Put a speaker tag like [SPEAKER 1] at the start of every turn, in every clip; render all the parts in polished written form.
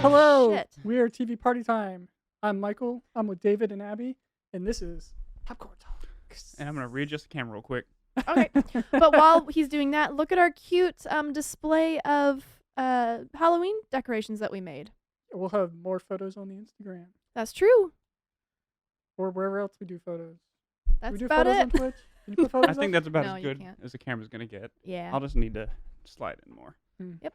[SPEAKER 1] Hello,
[SPEAKER 2] Shit.
[SPEAKER 1] we are TV Party Time. I'm Michael. I'm with David and Abby, and this is Popcorn Talks.
[SPEAKER 3] And I'm going to readjust the camera real quick.
[SPEAKER 2] Okay. But while he's doing that, look at our cute display of Halloween decorations that we made.
[SPEAKER 1] We'll have more photos on the Instagram
[SPEAKER 2] That's true.
[SPEAKER 1] or wherever else we do photos.
[SPEAKER 2] That's
[SPEAKER 1] we do
[SPEAKER 2] about
[SPEAKER 1] photos on
[SPEAKER 2] it.
[SPEAKER 1] Twitch. Can you put photos
[SPEAKER 3] I think that's about
[SPEAKER 2] No,
[SPEAKER 3] as
[SPEAKER 2] you
[SPEAKER 3] good
[SPEAKER 2] can't.
[SPEAKER 3] as the camera's going to get.
[SPEAKER 2] Yeah.
[SPEAKER 3] I'll just need to slide in more.
[SPEAKER 2] Yep.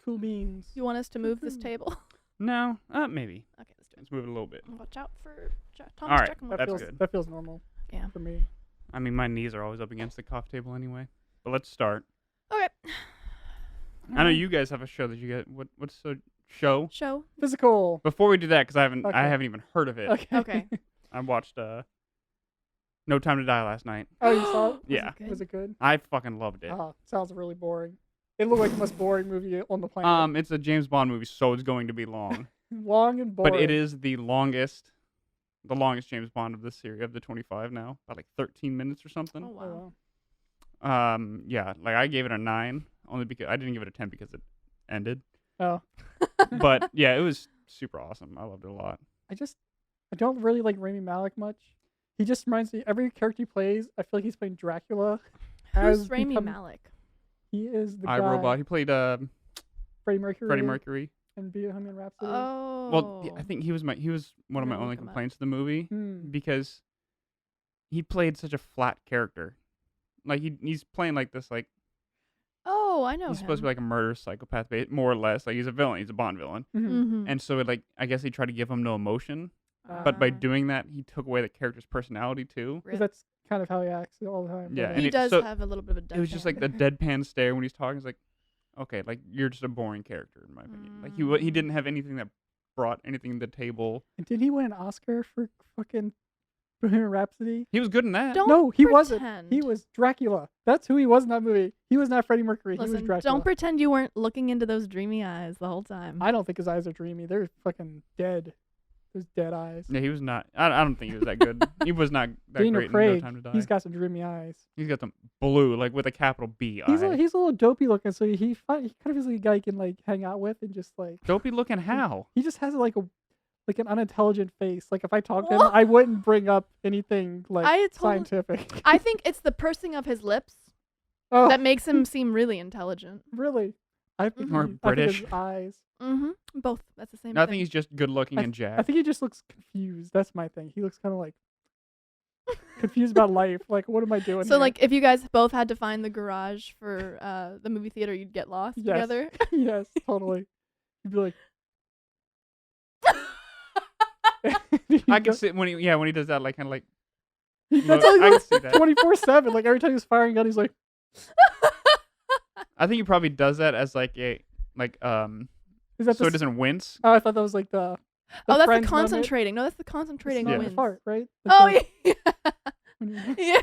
[SPEAKER 1] Cool beans.
[SPEAKER 2] You want us to move this table?
[SPEAKER 3] No, maybe.
[SPEAKER 2] Okay, let's do
[SPEAKER 3] Let's move it a little bit.
[SPEAKER 2] it. Watch out for Thomas
[SPEAKER 3] All right.
[SPEAKER 2] Jackman.
[SPEAKER 1] That
[SPEAKER 3] That's
[SPEAKER 1] feels,
[SPEAKER 3] good.
[SPEAKER 1] That feels normal
[SPEAKER 2] Yeah.
[SPEAKER 1] for me.
[SPEAKER 3] I mean, my knees are always up against the coffee table anyway. But let's start.
[SPEAKER 2] Okay.
[SPEAKER 3] I know you guys have a show that you get. What's the show?
[SPEAKER 2] Show.
[SPEAKER 1] Physical.
[SPEAKER 3] Before we do that, because I haven't
[SPEAKER 1] Okay.
[SPEAKER 3] even heard of it.
[SPEAKER 1] Okay.
[SPEAKER 2] Okay.
[SPEAKER 3] I watched No Time to Die last night.
[SPEAKER 1] Oh, you saw it?
[SPEAKER 3] Yeah.
[SPEAKER 1] Was it good?
[SPEAKER 3] I fucking loved it.
[SPEAKER 1] Oh, sounds really boring. It looked like the most boring movie on the planet.
[SPEAKER 3] It's a James Bond movie, so it's going to be long.
[SPEAKER 1] Long and boring.
[SPEAKER 3] But it is the longest James Bond of this series of the 25 now, about like 13 minutes or something.
[SPEAKER 2] Oh
[SPEAKER 1] Oh,
[SPEAKER 2] wow.
[SPEAKER 1] wow.
[SPEAKER 3] Yeah, like I gave it a 9 only because I didn't give it a 10 because it ended.
[SPEAKER 1] Oh.
[SPEAKER 3] But yeah, it was super awesome. I loved it a lot.
[SPEAKER 1] I don't really like Rami Malek much. He just reminds me, every character he plays, I feel like he's playing Dracula.
[SPEAKER 2] Who's Rami Malek?
[SPEAKER 1] He is the guy.
[SPEAKER 3] iRobot. He played
[SPEAKER 1] Freddie Mercury.
[SPEAKER 3] Freddie Mercury.
[SPEAKER 1] And Bohemian Rhapsody.
[SPEAKER 2] Oh.
[SPEAKER 3] Well, I think he was one of
[SPEAKER 2] I'm
[SPEAKER 3] my
[SPEAKER 2] gonna
[SPEAKER 3] only
[SPEAKER 2] look him up.
[SPEAKER 3] complaints of the movie
[SPEAKER 1] Hmm.
[SPEAKER 3] because he played such a flat character. Like he's playing like this like
[SPEAKER 2] Oh, I know
[SPEAKER 3] he's
[SPEAKER 2] him.
[SPEAKER 3] supposed to be like a murderous psychopath, more or less. Like he's a villain. He's a Bond villain.
[SPEAKER 1] Mhm.
[SPEAKER 2] Mm-hmm.
[SPEAKER 3] And so like I guess he tried to give him no emotion, but by
[SPEAKER 2] Ah.
[SPEAKER 3] doing that he took away the character's personality too.
[SPEAKER 1] 'Cause that's kind of how he acts all the time.
[SPEAKER 3] Yeah,
[SPEAKER 1] but,
[SPEAKER 3] and
[SPEAKER 2] He
[SPEAKER 3] it-
[SPEAKER 2] does
[SPEAKER 3] so
[SPEAKER 2] have a little bit of a deadpan.
[SPEAKER 3] It was just like the deadpan stare when he's talking. It's like, okay, like you're just a boring character in my opinion. Like he didn't have anything that brought anything to the table.
[SPEAKER 1] And did he win an Oscar for fucking Bohemian Rhapsody?
[SPEAKER 3] He was good in that.
[SPEAKER 2] Don't
[SPEAKER 1] No, he wasn't.
[SPEAKER 2] pretend.
[SPEAKER 1] He was Dracula. That's who he was in that movie. He was not Freddie Mercury. he was
[SPEAKER 2] Listen,
[SPEAKER 1] Dracula.
[SPEAKER 2] don't pretend you weren't looking into those dreamy eyes the whole time.
[SPEAKER 1] I don't think his eyes are dreamy. They're fucking dead. Those dead eyes.
[SPEAKER 3] Yeah, he was not. I don't think he was that good. He was not that
[SPEAKER 1] Daniel
[SPEAKER 3] great
[SPEAKER 1] Craig,
[SPEAKER 3] in No Time to Die.
[SPEAKER 1] he's got some dreamy eyes.
[SPEAKER 3] He's got some blue, like with a capital B
[SPEAKER 1] He's
[SPEAKER 3] eye.
[SPEAKER 1] he's a little dopey looking, so he kind of feels like a guy you can like hang out with and just like.
[SPEAKER 3] Dopey looking how?
[SPEAKER 1] He just has like an unintelligent face. Like if I talked to him,
[SPEAKER 2] What?
[SPEAKER 1] I wouldn't bring up anything like
[SPEAKER 2] I told-
[SPEAKER 1] scientific.
[SPEAKER 2] I think it's the pursing of his lips
[SPEAKER 1] Oh,
[SPEAKER 2] that makes him seem really intelligent.
[SPEAKER 1] really? I think
[SPEAKER 3] Or
[SPEAKER 1] I think
[SPEAKER 3] British.
[SPEAKER 1] his eyes.
[SPEAKER 2] Mm-hmm. Both. That's the same
[SPEAKER 3] No, I
[SPEAKER 2] thing.
[SPEAKER 3] think he's just good looking and
[SPEAKER 1] I
[SPEAKER 3] jacked.
[SPEAKER 1] think he just looks confused. That's my thing. He looks kind of like confused about life. Like, what am I doing?
[SPEAKER 2] So,
[SPEAKER 1] here?
[SPEAKER 2] like, if you guys both had to find the garage for the movie theater, you'd get lost
[SPEAKER 1] Yes.
[SPEAKER 2] together.
[SPEAKER 1] yes, totally. You'd be like,
[SPEAKER 3] I can see when he does that, like kind of like.
[SPEAKER 1] That's
[SPEAKER 3] look,
[SPEAKER 1] how he
[SPEAKER 3] I can
[SPEAKER 1] looks
[SPEAKER 3] see that.
[SPEAKER 1] 24/7. Like every time he's firing a gun, he's like,
[SPEAKER 3] I think he probably does that as like
[SPEAKER 1] "Is that
[SPEAKER 3] so
[SPEAKER 1] the?"
[SPEAKER 3] it doesn't wince.
[SPEAKER 1] Oh, I thought that was like the.
[SPEAKER 2] Oh, that's the
[SPEAKER 1] Friends moment.
[SPEAKER 2] concentrating. No, that's the concentrating
[SPEAKER 1] It's not
[SPEAKER 2] wins.
[SPEAKER 1] the fart, right?
[SPEAKER 2] Oh,
[SPEAKER 1] Like
[SPEAKER 2] yeah.
[SPEAKER 1] when you-
[SPEAKER 2] Yeah.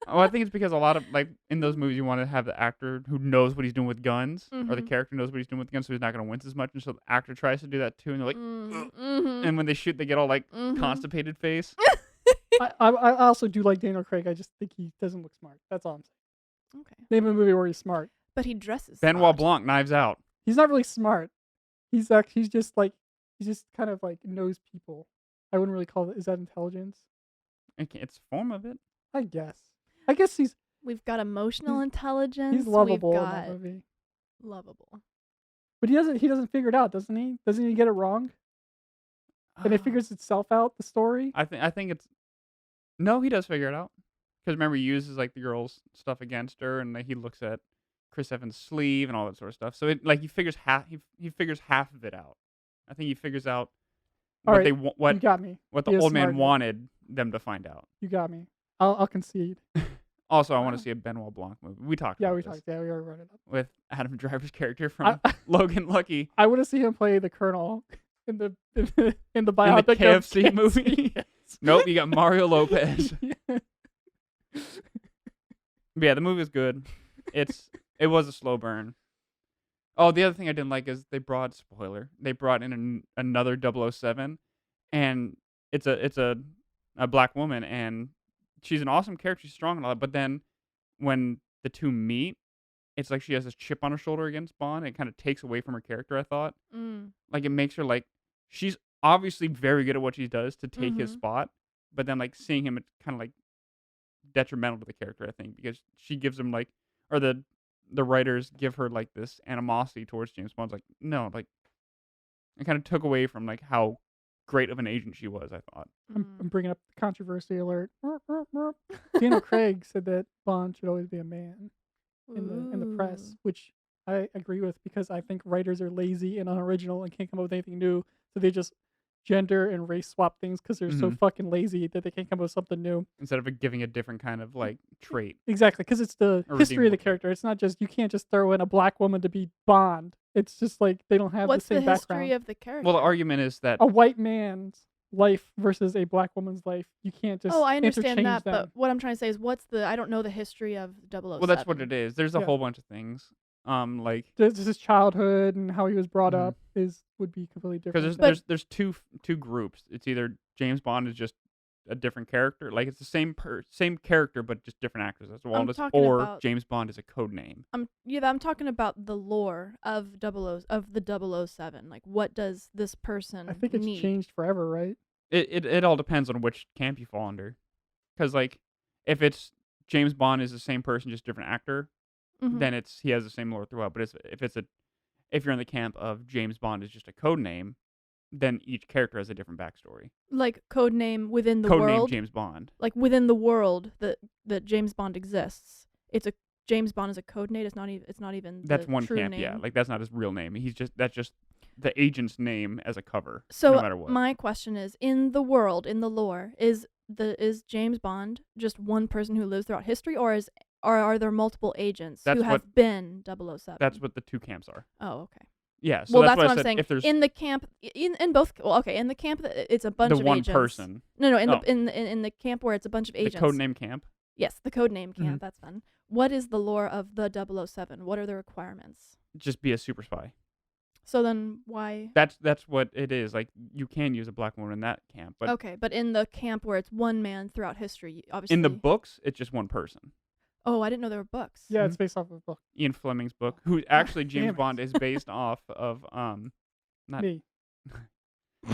[SPEAKER 3] Oh, I think it's because a lot of like in those movies you want to have the actor who knows what he's doing with guns, or the
[SPEAKER 2] Mhm.
[SPEAKER 3] character knows what he's doing with guns, so he's not going to wince as much, and so the actor tries to do that too, and they're like,
[SPEAKER 2] Mm-hmm.
[SPEAKER 3] and when they shoot, they get all like
[SPEAKER 2] Mhm.
[SPEAKER 3] constipated face.
[SPEAKER 1] I also do like Daniel Craig. I just think he doesn't look smart. That's all I'm saying.
[SPEAKER 2] Okay.
[SPEAKER 1] Name a movie where he's smart.
[SPEAKER 2] But he dresses.
[SPEAKER 3] Benoit
[SPEAKER 2] smart.
[SPEAKER 3] Blanc, Knives Out.
[SPEAKER 1] He's not really smart. He's just kind of like knows people. I wouldn't really call it. Is that intelligence?
[SPEAKER 3] Okay, it's a form of it.
[SPEAKER 1] I guess he's
[SPEAKER 2] We've got emotional intelligence.
[SPEAKER 1] he's lovable
[SPEAKER 2] We've
[SPEAKER 1] in
[SPEAKER 2] got
[SPEAKER 1] that movie.
[SPEAKER 2] lovable.
[SPEAKER 1] But he doesn't figure it out, doesn't he? Doesn't he get it wrong? And it figures itself out, the story.
[SPEAKER 3] I think it's no, he does figure it out because remember he uses like the girl's stuff against her, and like, he looks at Chris Evans' sleeve and all that sort of stuff. So it like he figures half of it out. I think he figures out
[SPEAKER 1] All
[SPEAKER 3] what
[SPEAKER 1] right,
[SPEAKER 3] they
[SPEAKER 1] You
[SPEAKER 3] what
[SPEAKER 1] got me.
[SPEAKER 3] what the
[SPEAKER 1] He is
[SPEAKER 3] old man
[SPEAKER 1] smart.
[SPEAKER 3] wanted them to find out.
[SPEAKER 1] You got me. I'll concede.
[SPEAKER 3] Also, I want
[SPEAKER 2] Wow.
[SPEAKER 3] to see a Benoit Blanc movie. We talked.
[SPEAKER 1] Yeah,
[SPEAKER 3] about
[SPEAKER 1] we
[SPEAKER 3] this
[SPEAKER 1] talked. Yeah, we already brought it up.
[SPEAKER 3] with Adam Driver's character from
[SPEAKER 1] I
[SPEAKER 3] Logan Lucky
[SPEAKER 1] I want to see him play the Colonel in the in the
[SPEAKER 3] in the
[SPEAKER 1] biopic of
[SPEAKER 3] KFC movie. Nope, you got Mario Lopez.
[SPEAKER 1] Yes.
[SPEAKER 3] But yeah, the movie is good. It was a slow burn. Oh, the other thing I didn't like is they brought in another 007, and it's a black woman, and she's an awesome character. She's strong and all that. But then when the two meet, it's like she has this chip on her shoulder against Bond. It kind of takes away from her character, I thought.
[SPEAKER 2] Mm.
[SPEAKER 3] Like, it makes her, like, she's obviously very good at what she does to take his
[SPEAKER 2] Mhm.
[SPEAKER 3] spot, but then, like, seeing him, it's kind of, like, detrimental to the character, I think, because she gives him, like, or the writers give her, like, this animosity towards James Bond's like, no, like, it kind of took away from, like, how great of an agent she was, I thought.
[SPEAKER 1] I'm
[SPEAKER 2] Mm.
[SPEAKER 1] bringing up the controversy alert. Daniel Craig said that Bond should always be a man in the press,
[SPEAKER 2] Ooh.
[SPEAKER 1] which I agree with because I think writers are lazy and unoriginal and can't come up with anything new, so they just gender and race swap things because they're so
[SPEAKER 3] Mhm.
[SPEAKER 1] fucking lazy that they can't come up with something new.
[SPEAKER 3] Instead of giving a different kind of, like, trait,
[SPEAKER 1] Exactly, because it's the
[SPEAKER 3] a
[SPEAKER 1] history of
[SPEAKER 3] redeemable
[SPEAKER 1] the
[SPEAKER 3] trait.
[SPEAKER 1] character. It's not just you can't just throw in a black woman to be Bond. It's just like they don't have the
[SPEAKER 2] What's the
[SPEAKER 1] same
[SPEAKER 2] history
[SPEAKER 1] background.
[SPEAKER 2] of the
[SPEAKER 3] Well, the
[SPEAKER 2] character?
[SPEAKER 3] argument is that
[SPEAKER 1] A white man's life versus a black woman's life. You can't
[SPEAKER 2] Oh,
[SPEAKER 1] just
[SPEAKER 2] I understand
[SPEAKER 1] interchange
[SPEAKER 2] that, but
[SPEAKER 1] them.
[SPEAKER 2] what I'm trying to say is I don't know the history of
[SPEAKER 3] well, that's what
[SPEAKER 2] 007.
[SPEAKER 3] it is. There's a
[SPEAKER 1] Yeah.
[SPEAKER 3] whole bunch of things, like,
[SPEAKER 1] Just his childhood and how he was brought
[SPEAKER 3] mhm.
[SPEAKER 1] up would be completely
[SPEAKER 3] 'Cause
[SPEAKER 1] different
[SPEAKER 2] But
[SPEAKER 3] there's two groups. It's either James Bond is just a different character, like, it's the same character, but just different actors as well
[SPEAKER 2] I'm
[SPEAKER 3] as,
[SPEAKER 2] talking
[SPEAKER 3] or
[SPEAKER 2] about
[SPEAKER 3] James Bond is a code name.
[SPEAKER 2] I'm talking about the lore of the 007. Like, what does this
[SPEAKER 1] I
[SPEAKER 2] person
[SPEAKER 1] think it's
[SPEAKER 2] need?
[SPEAKER 1] changed forever, right?
[SPEAKER 3] It all depends on which camp you fall under. 'Cause, like, if it's James Bond is the same person, just different actor,
[SPEAKER 2] Mhm.
[SPEAKER 3] then he has the same lore throughout, but if you're in the camp of James Bond is just a code name, then each character has a different backstory.
[SPEAKER 2] Like code name within the
[SPEAKER 3] Code name
[SPEAKER 2] world,
[SPEAKER 3] James Bond.
[SPEAKER 2] like within the world that James Bond exists. It's a James Bond is a code name. It's not even
[SPEAKER 3] That's
[SPEAKER 2] the
[SPEAKER 3] one
[SPEAKER 2] true
[SPEAKER 3] camp, yeah.
[SPEAKER 2] name.
[SPEAKER 3] Like, that's not his real name. That's just the agent's name as a cover, no
[SPEAKER 2] So
[SPEAKER 3] matter what.
[SPEAKER 2] my question is, in the world, in the lore, is James Bond just one person who lives throughout history, or are there multiple agents who
[SPEAKER 3] That's what
[SPEAKER 2] have been 007?
[SPEAKER 3] that's what the two camps are.
[SPEAKER 2] Oh, okay.
[SPEAKER 3] Yeah, so
[SPEAKER 2] Well,
[SPEAKER 3] that's
[SPEAKER 2] that's
[SPEAKER 3] why I
[SPEAKER 2] what I'm
[SPEAKER 3] said
[SPEAKER 2] saying.
[SPEAKER 3] if there's
[SPEAKER 2] In the camp, in both, well, okay, in the camp, it's a bunch
[SPEAKER 3] the
[SPEAKER 2] of
[SPEAKER 3] one
[SPEAKER 2] agents.
[SPEAKER 3] person,
[SPEAKER 2] No, in
[SPEAKER 3] oh,
[SPEAKER 2] in the camp where it's a bunch of
[SPEAKER 3] the
[SPEAKER 2] agents.
[SPEAKER 3] code name camp,
[SPEAKER 2] Yes, the code name camp.
[SPEAKER 3] Mhm.
[SPEAKER 2] That's fun. What is the lore of the 007? What are the requirements?
[SPEAKER 3] just be a super spy.
[SPEAKER 2] So then why?
[SPEAKER 3] That's what it is. Like, you can use a black woman in that camp, but
[SPEAKER 2] Okay, but in the camp where it's one man throughout history, obviously.
[SPEAKER 3] in the books, it's just one person.
[SPEAKER 2] Oh, I didn't know there were books.
[SPEAKER 1] Yeah,
[SPEAKER 3] Mhm.
[SPEAKER 1] it's based off of a book.
[SPEAKER 3] Ian Fleming's book, who actually
[SPEAKER 1] damn
[SPEAKER 3] James
[SPEAKER 1] it.
[SPEAKER 3] Bond is based off of, not
[SPEAKER 1] Me.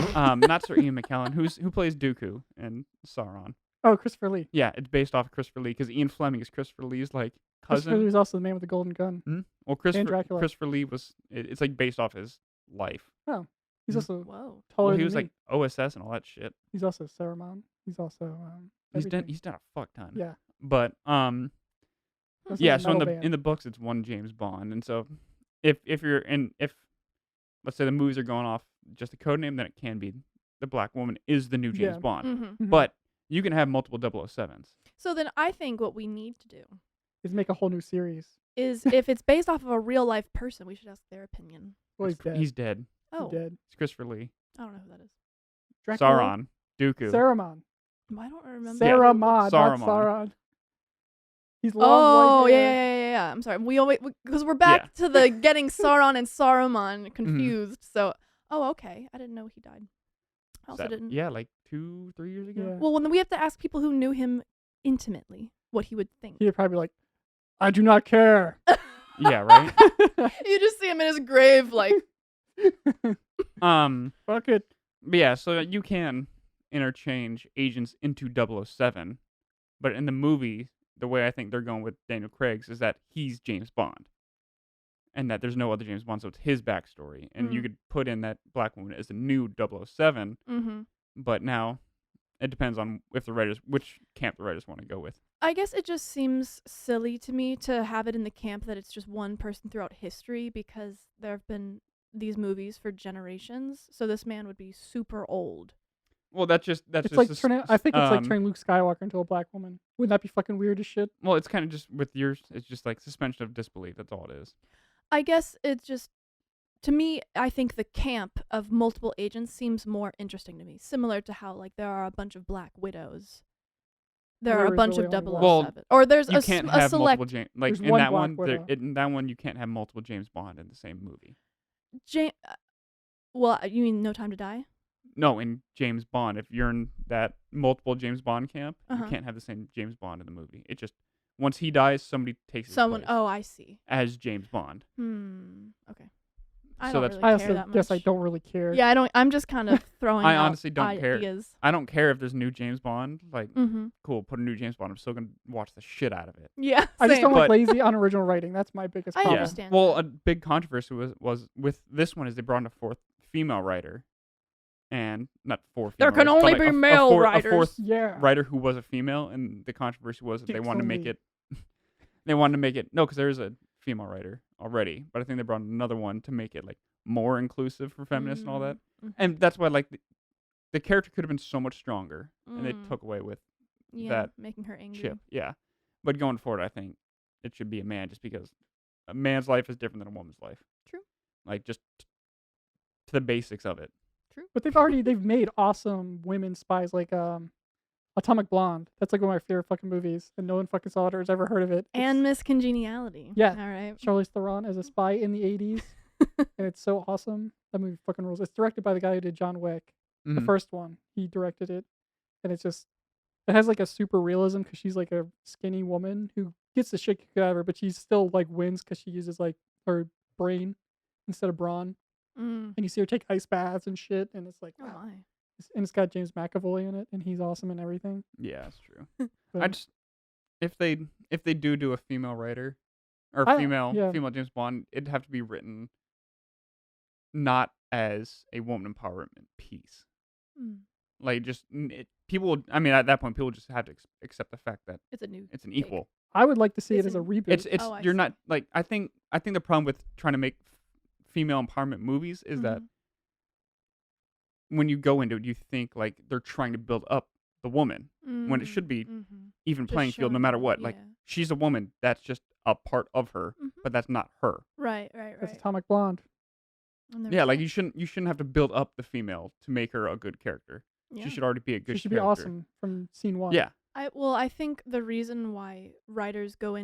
[SPEAKER 3] not Sir Ian McKellen, who plays Dooku and Sauron.
[SPEAKER 1] Oh, Christopher Lee.
[SPEAKER 3] Yeah, it's based off of Christopher Lee because Ian Fleming is Christopher Lee's, like,
[SPEAKER 1] Christopher Lee
[SPEAKER 3] cousin.
[SPEAKER 1] was also the man with the golden gun.
[SPEAKER 3] Mhm. Well,
[SPEAKER 1] Dracula.
[SPEAKER 3] Christopher Lee it's like based off his life.
[SPEAKER 1] Oh, he's
[SPEAKER 3] Mhm.
[SPEAKER 1] also
[SPEAKER 2] Whoa.
[SPEAKER 1] taller
[SPEAKER 3] Well, he
[SPEAKER 1] than
[SPEAKER 3] was
[SPEAKER 1] me.
[SPEAKER 3] like OSS and all that shit.
[SPEAKER 1] He's also Saruman. He's also everything.
[SPEAKER 3] He's done a fuck ton.
[SPEAKER 1] Yeah.
[SPEAKER 3] But
[SPEAKER 1] This
[SPEAKER 3] yeah.
[SPEAKER 1] is a
[SPEAKER 3] So in
[SPEAKER 1] metal
[SPEAKER 3] the
[SPEAKER 1] band.
[SPEAKER 3] books, it's one James Bond, and so if you're in if let's say the movies are going off just a code name, then it can be the black woman is the new James
[SPEAKER 1] Yeah.
[SPEAKER 3] Bond.
[SPEAKER 2] Mm-hmm.
[SPEAKER 1] Mhm.
[SPEAKER 3] But you can have multiple 007s.
[SPEAKER 2] So then I think what we need to do
[SPEAKER 1] is make a whole new series.
[SPEAKER 2] is if it's based off of a real life person, we should ask their opinion.
[SPEAKER 1] Well, he's dead.
[SPEAKER 3] He's dead.
[SPEAKER 2] Oh,
[SPEAKER 1] He's dead.
[SPEAKER 3] It's Christopher Lee.
[SPEAKER 2] I don't know who that is.
[SPEAKER 1] Dracula.
[SPEAKER 3] Sauron. Dooku.
[SPEAKER 1] Saruman.
[SPEAKER 2] I don't remember.
[SPEAKER 1] Saruman, not
[SPEAKER 3] Saruman.
[SPEAKER 1] Sauron. He's long
[SPEAKER 2] Oh,
[SPEAKER 1] white
[SPEAKER 2] yeah,
[SPEAKER 1] hair.
[SPEAKER 2] yeah. I'm sorry. We always because we're back to the getting Sauron and Saruman confused. So, oh, okay. I didn't know he died. I also didn't.
[SPEAKER 3] Yeah, like 2-3 years ago.
[SPEAKER 1] Yeah.
[SPEAKER 2] Well, when we have to ask people who knew him intimately what he would think.
[SPEAKER 1] He'd probably be like, I do not care.
[SPEAKER 3] Yeah, right.
[SPEAKER 2] You just see him in his grave, like.
[SPEAKER 1] Fuck it.
[SPEAKER 3] But yeah, so you can interchange agents into 007, but in the movie, the way I think they're going with Daniel Craig's is that he's James Bond, and that there's no other James Bond, so it's his backstory, and you could put in that black woman as the new 007,
[SPEAKER 2] Mm-hmm.
[SPEAKER 3] but now it depends on which camp the writers want to go with.
[SPEAKER 2] I guess it just seems silly to me to have it in the camp that it's just one person throughout history because there have been these movies for generations. So this man would be super old.
[SPEAKER 3] Well, that's just
[SPEAKER 1] It's like turning. I think it's like turning Luke Skywalker into a black woman. Wouldn't that be fucking weird as shit?
[SPEAKER 3] Well, it's kind of just with yours. It's just like suspension of disbelief. That's all it is.
[SPEAKER 2] I guess it's just, to me, I think the camp of multiple agents seems more interesting to me. Similar to how like there are a bunch of Black Widows. There are a
[SPEAKER 1] There is
[SPEAKER 2] bunch
[SPEAKER 1] really
[SPEAKER 2] of
[SPEAKER 1] only
[SPEAKER 2] 007.
[SPEAKER 1] one.
[SPEAKER 3] Well,
[SPEAKER 2] Or there's
[SPEAKER 3] You
[SPEAKER 2] a
[SPEAKER 3] can't
[SPEAKER 2] a
[SPEAKER 3] have
[SPEAKER 2] select
[SPEAKER 3] multiple James. Like
[SPEAKER 1] There's
[SPEAKER 3] in
[SPEAKER 1] one
[SPEAKER 3] that
[SPEAKER 1] Black
[SPEAKER 3] one,
[SPEAKER 1] Widow.
[SPEAKER 3] in that one, you can't have multiple James Bond in the same movie.
[SPEAKER 2] Well, you mean No Time to Die?
[SPEAKER 3] No, in James Bond, if you're in that multiple James Bond camp,
[SPEAKER 2] Uh-huh.
[SPEAKER 3] you can't have the same James Bond in the movie. It just Once he dies, somebody takes his
[SPEAKER 2] Someone.
[SPEAKER 3] place
[SPEAKER 2] Oh, I see.
[SPEAKER 3] as James Bond.
[SPEAKER 2] Okay. I
[SPEAKER 3] So
[SPEAKER 2] don't
[SPEAKER 3] that's-
[SPEAKER 2] really
[SPEAKER 1] I
[SPEAKER 2] care
[SPEAKER 1] also
[SPEAKER 2] that much.
[SPEAKER 1] guess I don't really care.
[SPEAKER 2] Yeah, I don't. I'm just kind of throwing
[SPEAKER 3] I
[SPEAKER 2] out
[SPEAKER 3] honestly don't care.
[SPEAKER 2] ideas.
[SPEAKER 3] I don't care if there's new James Bond. Like,
[SPEAKER 2] Mm-hmm.
[SPEAKER 3] cool, put a new James Bond. I'm still gonna watch the shit out of it.
[SPEAKER 2] Yeah.
[SPEAKER 1] I just
[SPEAKER 2] same.
[SPEAKER 1] don't like
[SPEAKER 3] But-
[SPEAKER 1] lazy unoriginal writing. That's my biggest
[SPEAKER 2] I
[SPEAKER 1] problem.
[SPEAKER 2] understand.
[SPEAKER 3] Well,
[SPEAKER 2] that.
[SPEAKER 3] a big controversy was with this one is they brought in a fourth female writer, and not four.
[SPEAKER 2] There
[SPEAKER 3] female
[SPEAKER 2] can
[SPEAKER 3] writers, but,
[SPEAKER 2] only
[SPEAKER 3] like,
[SPEAKER 2] be
[SPEAKER 3] a
[SPEAKER 2] male
[SPEAKER 3] fourth,
[SPEAKER 2] writers.
[SPEAKER 3] A fourth
[SPEAKER 1] Yeah.
[SPEAKER 3] writer who was a female, and the controversy was that they
[SPEAKER 1] Chicks
[SPEAKER 3] wanted to make
[SPEAKER 1] only.
[SPEAKER 3] it. They wanted to make it no, because there's a female writer already, but I think they brought in another one to make it like more inclusive for feminists and all that.
[SPEAKER 2] Mhm.
[SPEAKER 3] And that's why like the character could have been so much stronger, and they
[SPEAKER 2] Mm.
[SPEAKER 3] took away with
[SPEAKER 2] Yeah,
[SPEAKER 3] that
[SPEAKER 2] making her angry.
[SPEAKER 3] Chip. Yeah, but going forward, I think it should be a man, just because a man's life is different than a woman's life.
[SPEAKER 2] True.
[SPEAKER 3] Like just to the basics of it.
[SPEAKER 1] But they've made awesome women spies like Atomic Blonde. That's like one of my favorite fucking movies, and no one fucking saw it or has ever heard of it.
[SPEAKER 2] And Miss Congeniality.
[SPEAKER 1] Yeah.
[SPEAKER 2] All right.
[SPEAKER 1] Charlize Theron as a spy in the 80s, and it's so awesome. That movie fucking rules. It's directed by the guy who did John Wick, the
[SPEAKER 3] Mhm.
[SPEAKER 1] first one. He directed it, and it has like a super realism because she's like a skinny woman who gets the shit kicked out of her, but she still like wins because she uses like her brain instead of brawn.
[SPEAKER 2] Mm.
[SPEAKER 1] And you see her take ice baths and shit, and it's like,
[SPEAKER 2] Oh
[SPEAKER 1] wow.
[SPEAKER 2] my.
[SPEAKER 1] And it's got James McAvoy in it, and he's awesome and everything.
[SPEAKER 3] Yeah, that's true.
[SPEAKER 1] But
[SPEAKER 3] I just if they do a female writer or
[SPEAKER 1] I-
[SPEAKER 3] female
[SPEAKER 1] yeah.
[SPEAKER 3] James Bond, it'd have to be written not as a woman empowerment piece.
[SPEAKER 2] Mm.
[SPEAKER 3] Like just people would, I mean, at that point people just have to accept the fact that
[SPEAKER 2] It's a new.
[SPEAKER 3] it's an
[SPEAKER 2] take.
[SPEAKER 3] equal.
[SPEAKER 1] I would like to see it
[SPEAKER 2] It's
[SPEAKER 1] as a
[SPEAKER 2] an-
[SPEAKER 1] reboot.
[SPEAKER 3] It's
[SPEAKER 2] Oh, I
[SPEAKER 3] you're
[SPEAKER 2] see.
[SPEAKER 3] not like I think the problem with trying to make female empowerment movies is that
[SPEAKER 2] Mhm.
[SPEAKER 3] when you go into it, you think like they're trying to build up the woman when it
[SPEAKER 2] Mm,
[SPEAKER 3] should be
[SPEAKER 2] mhm.
[SPEAKER 3] even
[SPEAKER 2] Just
[SPEAKER 3] playing field no
[SPEAKER 2] showing
[SPEAKER 3] matter
[SPEAKER 2] her,
[SPEAKER 3] what. Like
[SPEAKER 2] yeah.
[SPEAKER 3] she's a woman, that's just a part of her,
[SPEAKER 2] Mhm.
[SPEAKER 3] but that's not her.
[SPEAKER 2] Right.
[SPEAKER 1] That's Atomic Blonde.
[SPEAKER 2] I've never
[SPEAKER 3] Yeah,
[SPEAKER 2] seen
[SPEAKER 3] like
[SPEAKER 2] it.
[SPEAKER 3] you shouldn't have to build up the female to make her a good character.
[SPEAKER 2] Yeah.
[SPEAKER 3] She should already be a good
[SPEAKER 1] She should be
[SPEAKER 3] character.
[SPEAKER 1] awesome from scene one.
[SPEAKER 3] Yeah.
[SPEAKER 2] I think the reason why writers go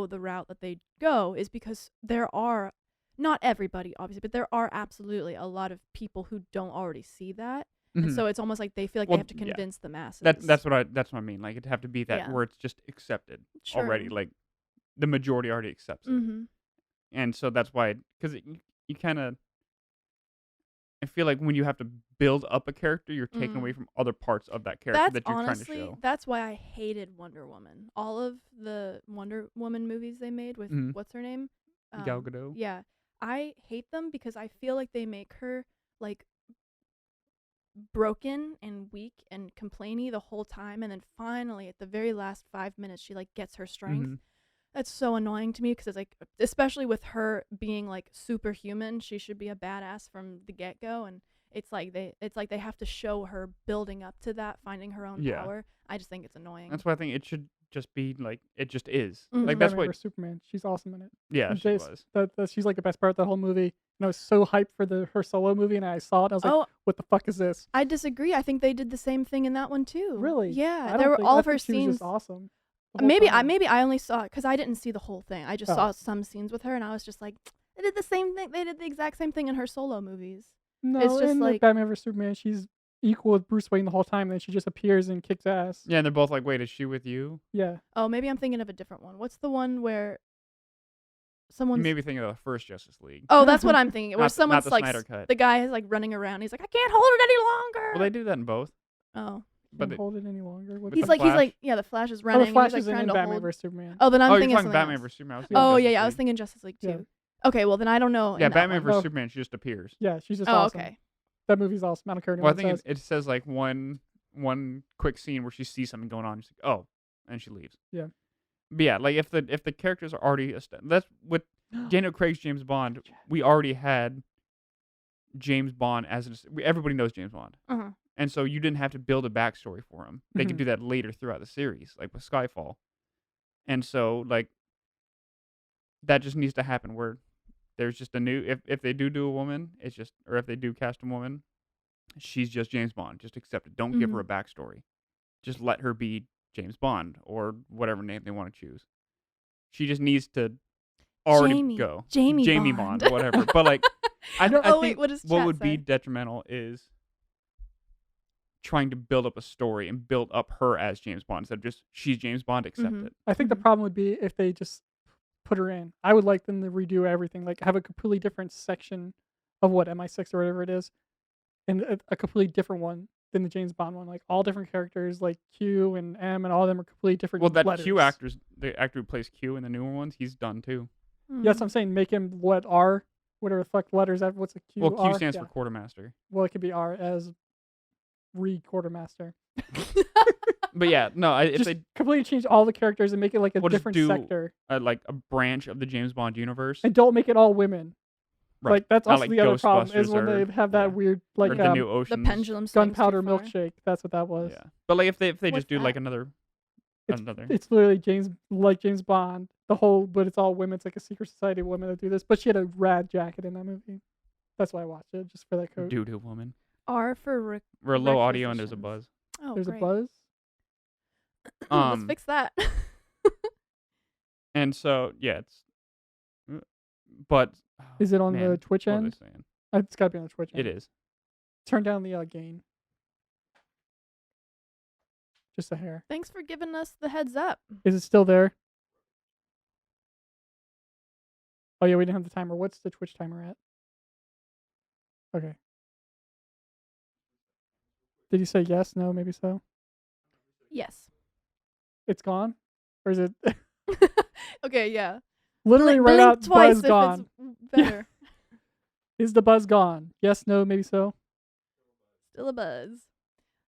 [SPEAKER 2] the route that they go is because there are, not everybody obviously, but there are absolutely a lot of people who don't already see that, and
[SPEAKER 3] Mhm.
[SPEAKER 2] so it's almost like they feel like
[SPEAKER 3] Well,
[SPEAKER 2] they have to
[SPEAKER 3] yeah.
[SPEAKER 2] convince the masses.
[SPEAKER 3] That's what I mean. Like it'd have to be that
[SPEAKER 2] Yeah.
[SPEAKER 3] where it's just accepted
[SPEAKER 2] Sure.
[SPEAKER 3] already. Like the majority already accepts it.
[SPEAKER 2] Mm-hmm.
[SPEAKER 3] And so that's why, because you kind of, I feel like when you have to build up a character, you're taking away from other parts of that character
[SPEAKER 2] That's
[SPEAKER 3] that you're
[SPEAKER 2] honestly,
[SPEAKER 3] trying to show.
[SPEAKER 2] that's why I hated Wonder Woman. All of the Wonder Woman movies they made with
[SPEAKER 3] Mhm.
[SPEAKER 2] what's her name,
[SPEAKER 3] Gal Gadot.
[SPEAKER 2] Yeah, I hate them because I feel like they make her like broken and weak and complainy the whole time, and then finally at the very last 5 minutes she like gets her strength.
[SPEAKER 3] Mhm.
[SPEAKER 2] That's so annoying to me because it's like, especially with her being like superhuman, she should be a badass from the get go, and it's like they have to show her building up to that, finding her own
[SPEAKER 3] Yeah.
[SPEAKER 2] power. I just think it's annoying.
[SPEAKER 3] That's why I think it should just be like it just is.
[SPEAKER 2] Mhm.
[SPEAKER 3] Like that's
[SPEAKER 1] Batman
[SPEAKER 3] what.
[SPEAKER 1] vs Superman. She's awesome in it.
[SPEAKER 3] Yeah,
[SPEAKER 1] And
[SPEAKER 3] she
[SPEAKER 1] Jace-
[SPEAKER 3] was.
[SPEAKER 1] She's like the best part of the whole movie. And I was so hyped for her solo movie, and I saw it. And I was like,
[SPEAKER 2] Oh,
[SPEAKER 1] "What the fuck is this?"
[SPEAKER 2] I disagree. I think they did the same thing in that one too.
[SPEAKER 1] Really?
[SPEAKER 2] Yeah,
[SPEAKER 1] I
[SPEAKER 2] there
[SPEAKER 1] don't
[SPEAKER 2] were
[SPEAKER 1] think-
[SPEAKER 2] all
[SPEAKER 1] I
[SPEAKER 2] of her
[SPEAKER 1] think she was
[SPEAKER 2] scenes.
[SPEAKER 1] just awesome. the whole
[SPEAKER 2] Maybe
[SPEAKER 1] time.
[SPEAKER 2] I only saw it because I didn't see the whole thing. I just
[SPEAKER 1] Oh.
[SPEAKER 2] saw some scenes with her, and I was just like, they did the same thing. They did the exact same thing in her solo movies.
[SPEAKER 1] No,
[SPEAKER 2] it's just
[SPEAKER 1] in
[SPEAKER 2] like-
[SPEAKER 1] Batman vs Superman, she's equal with Bruce Wayne the whole time. Then she just appears and kicks ass.
[SPEAKER 3] Yeah, and they're both like, "Wait, is she with you?"
[SPEAKER 1] Yeah.
[SPEAKER 2] Oh, maybe I'm thinking of a different one. What's the one where
[SPEAKER 3] You
[SPEAKER 2] someone's?
[SPEAKER 3] may be thinking of the first Justice League.
[SPEAKER 2] Oh, that's what I'm thinking. Where
[SPEAKER 3] Not
[SPEAKER 2] someone's
[SPEAKER 3] the
[SPEAKER 2] like,
[SPEAKER 3] Snyder cut.
[SPEAKER 2] the guy is like running around. He's like, I can't hold it any longer.
[SPEAKER 3] Well, they do that in both.
[SPEAKER 2] Oh,
[SPEAKER 3] But
[SPEAKER 1] Can't hold it any longer. What
[SPEAKER 3] With
[SPEAKER 2] he's
[SPEAKER 3] the
[SPEAKER 2] like,
[SPEAKER 3] Flash?
[SPEAKER 2] yeah, the Flash is
[SPEAKER 1] oh,
[SPEAKER 2] running.
[SPEAKER 1] the Flash
[SPEAKER 2] and he's
[SPEAKER 1] is
[SPEAKER 2] like
[SPEAKER 1] in
[SPEAKER 2] trying to
[SPEAKER 1] Batman
[SPEAKER 2] hold.
[SPEAKER 1] vs Superman.
[SPEAKER 2] Oh, then I'm
[SPEAKER 3] you're
[SPEAKER 2] thinking
[SPEAKER 3] talking
[SPEAKER 2] of
[SPEAKER 3] Batman
[SPEAKER 2] something else.
[SPEAKER 3] vs Superman. I was
[SPEAKER 1] Yeah.
[SPEAKER 2] Oh
[SPEAKER 3] thinking
[SPEAKER 2] yeah,
[SPEAKER 3] Justice
[SPEAKER 2] yeah. I was
[SPEAKER 3] League.
[SPEAKER 2] thinking Justice League too.
[SPEAKER 1] Yeah.
[SPEAKER 2] Okay, well then I don't know.
[SPEAKER 3] Yeah,
[SPEAKER 2] in that
[SPEAKER 3] Batman
[SPEAKER 2] one.
[SPEAKER 3] vs
[SPEAKER 1] Oh.
[SPEAKER 3] Superman. She just appears.
[SPEAKER 1] Yeah, she's just
[SPEAKER 2] Oh,
[SPEAKER 1] awesome.
[SPEAKER 2] okay.
[SPEAKER 1] That movie's awesome. I don't care
[SPEAKER 3] Well, I
[SPEAKER 1] what
[SPEAKER 3] think
[SPEAKER 1] it says.
[SPEAKER 3] it says like one quick scene where she sees something going on. She's like, "Oh," and she leaves.
[SPEAKER 1] Yeah.
[SPEAKER 3] But yeah, like if the characters are already that's with Daniel Craig's James Bond. We already had James Bond everybody knows James Bond,
[SPEAKER 2] Uh-huh.
[SPEAKER 3] and so you didn't have to build a backstory for him. They could
[SPEAKER 1] Mhm.
[SPEAKER 3] do that later throughout the series, like with Skyfall. And so like that just needs to happen where there's just a new if they do a woman, it's just or if they do cast a woman, she's just James Bond. Just accept it. Don't give her a backstory. Just let her be James Bond or whatever name they want to choose. She just needs to already go.
[SPEAKER 2] Jamie
[SPEAKER 3] Bond,
[SPEAKER 2] Bond.
[SPEAKER 3] whatever. But like I
[SPEAKER 2] Oh, wait,
[SPEAKER 3] think
[SPEAKER 2] what does
[SPEAKER 3] what
[SPEAKER 2] chat
[SPEAKER 3] would be
[SPEAKER 2] say?
[SPEAKER 3] detrimental is trying to build up a story and build up her as James Bond instead of just she's James Bond, accept
[SPEAKER 2] Mhm.
[SPEAKER 3] it.
[SPEAKER 1] I think the
[SPEAKER 2] Mhm.
[SPEAKER 1] problem would be if they just put her in. I would like them to redo everything, like have a completely different section of what MI6 or whatever it is, and a completely different one than the James Bond one. Like all different characters, like Q and M, and all of them are completely different
[SPEAKER 3] Well, that
[SPEAKER 1] letters.
[SPEAKER 3] Q actor's the actor who plays Q in the newer ones, he's done too.
[SPEAKER 1] Yes,
[SPEAKER 2] Mm.
[SPEAKER 1] I'm saying make him what R, whatever the fuck letters. What's a Q?
[SPEAKER 3] Well, Q
[SPEAKER 1] R?
[SPEAKER 3] stands
[SPEAKER 1] Yeah.
[SPEAKER 3] for quartermaster.
[SPEAKER 1] Well, it could be R as quartermaster.
[SPEAKER 3] But yeah, no, if
[SPEAKER 1] Just
[SPEAKER 3] they
[SPEAKER 1] completely change all the characters and make it like a
[SPEAKER 3] We'll just
[SPEAKER 1] different
[SPEAKER 3] do
[SPEAKER 1] sector,
[SPEAKER 3] like a branch of the James Bond universe,
[SPEAKER 1] and don't make it all women.
[SPEAKER 3] right?
[SPEAKER 1] Like that's
[SPEAKER 3] Not
[SPEAKER 1] also
[SPEAKER 3] like
[SPEAKER 1] the other problem is
[SPEAKER 3] Ghostbusters
[SPEAKER 1] when
[SPEAKER 3] or-
[SPEAKER 1] they have that
[SPEAKER 3] yeah.
[SPEAKER 1] weird
[SPEAKER 3] or
[SPEAKER 1] like
[SPEAKER 3] the new
[SPEAKER 2] The
[SPEAKER 3] Oceans.
[SPEAKER 2] pendulum swings too
[SPEAKER 1] gunpowder
[SPEAKER 2] far.
[SPEAKER 1] milkshake. That's what that was.
[SPEAKER 3] Yeah, but like if they
[SPEAKER 2] What's
[SPEAKER 3] just do like
[SPEAKER 2] that?
[SPEAKER 3] another.
[SPEAKER 1] It's literally James Bond. The whole, but it's all women. It's like a secret society of women that do this. But she had a rad jacket in that movie. That's why I watched it, just for that coat.
[SPEAKER 3] doo-doo woman.
[SPEAKER 2] R for
[SPEAKER 3] We're low audio and there's a
[SPEAKER 2] requisitions.
[SPEAKER 3] buzz.
[SPEAKER 2] Oh,
[SPEAKER 1] There's
[SPEAKER 2] great.
[SPEAKER 1] a buzz.
[SPEAKER 2] Let's fix that.
[SPEAKER 3] And so yeah, it's. But
[SPEAKER 1] Is it on
[SPEAKER 3] man,
[SPEAKER 1] the Twitch
[SPEAKER 3] what are
[SPEAKER 1] end?
[SPEAKER 3] they saying?
[SPEAKER 1] It's got to be on the Twitch end.
[SPEAKER 3] It is.
[SPEAKER 1] Turn down the gain. Just a hair.
[SPEAKER 2] Thanks for giving us the heads up.
[SPEAKER 1] Is it still there? Oh yeah, we didn't have the timer. What's the Twitch timer at? Okay. Did you say yes? No? Maybe so.
[SPEAKER 2] Yes.
[SPEAKER 1] It's gone, or is it
[SPEAKER 2] Okay, yeah.
[SPEAKER 1] literally right
[SPEAKER 2] Blink
[SPEAKER 1] out?
[SPEAKER 2] twice
[SPEAKER 1] Buzz
[SPEAKER 2] if
[SPEAKER 1] gone.
[SPEAKER 2] it's better.
[SPEAKER 1] Is the buzz gone? Yes? No? Maybe so.
[SPEAKER 2] Still a buzz.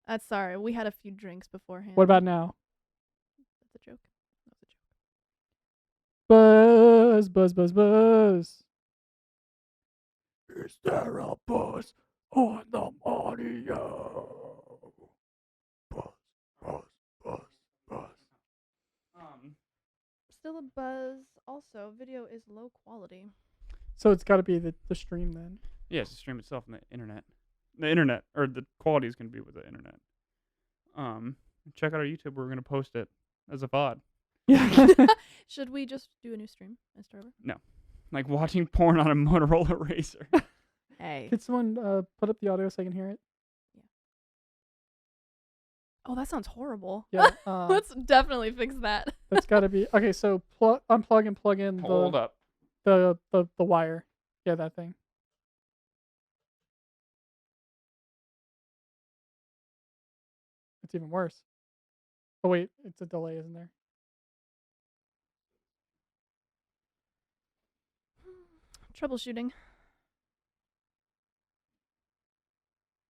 [SPEAKER 2] That's sorry. We had a few drinks beforehand.
[SPEAKER 1] What about now?
[SPEAKER 2] That's a joke. That's a joke.
[SPEAKER 1] Buzz, buzz, buzz, buzz. Is there a buzz on the audio? Buzz, buzz, buzz, buzz.
[SPEAKER 2] Still a buzz. Also, video is low quality.
[SPEAKER 1] So it's got to be the stream then.
[SPEAKER 3] Yeah, it's the stream itself on the internet. The internet, or the quality is going to be with the internet. Check out our YouTube. We're going to post it as a VOD.
[SPEAKER 1] Yeah.
[SPEAKER 2] Should we just do a new stream and start over?
[SPEAKER 3] Like watching porn on a Motorola Razr.
[SPEAKER 2] Hey.
[SPEAKER 1] Could someone put up the audio so I can hear it?
[SPEAKER 2] Oh, that sounds horrible.
[SPEAKER 1] Yeah.
[SPEAKER 2] Let's definitely fix that.
[SPEAKER 1] That's got to be okay. So unplug and plug in
[SPEAKER 3] Hold up.
[SPEAKER 1] the wire. Yeah, that thing. It's even worse. Oh wait, it's a delay, isn't there?
[SPEAKER 2] Troubleshooting.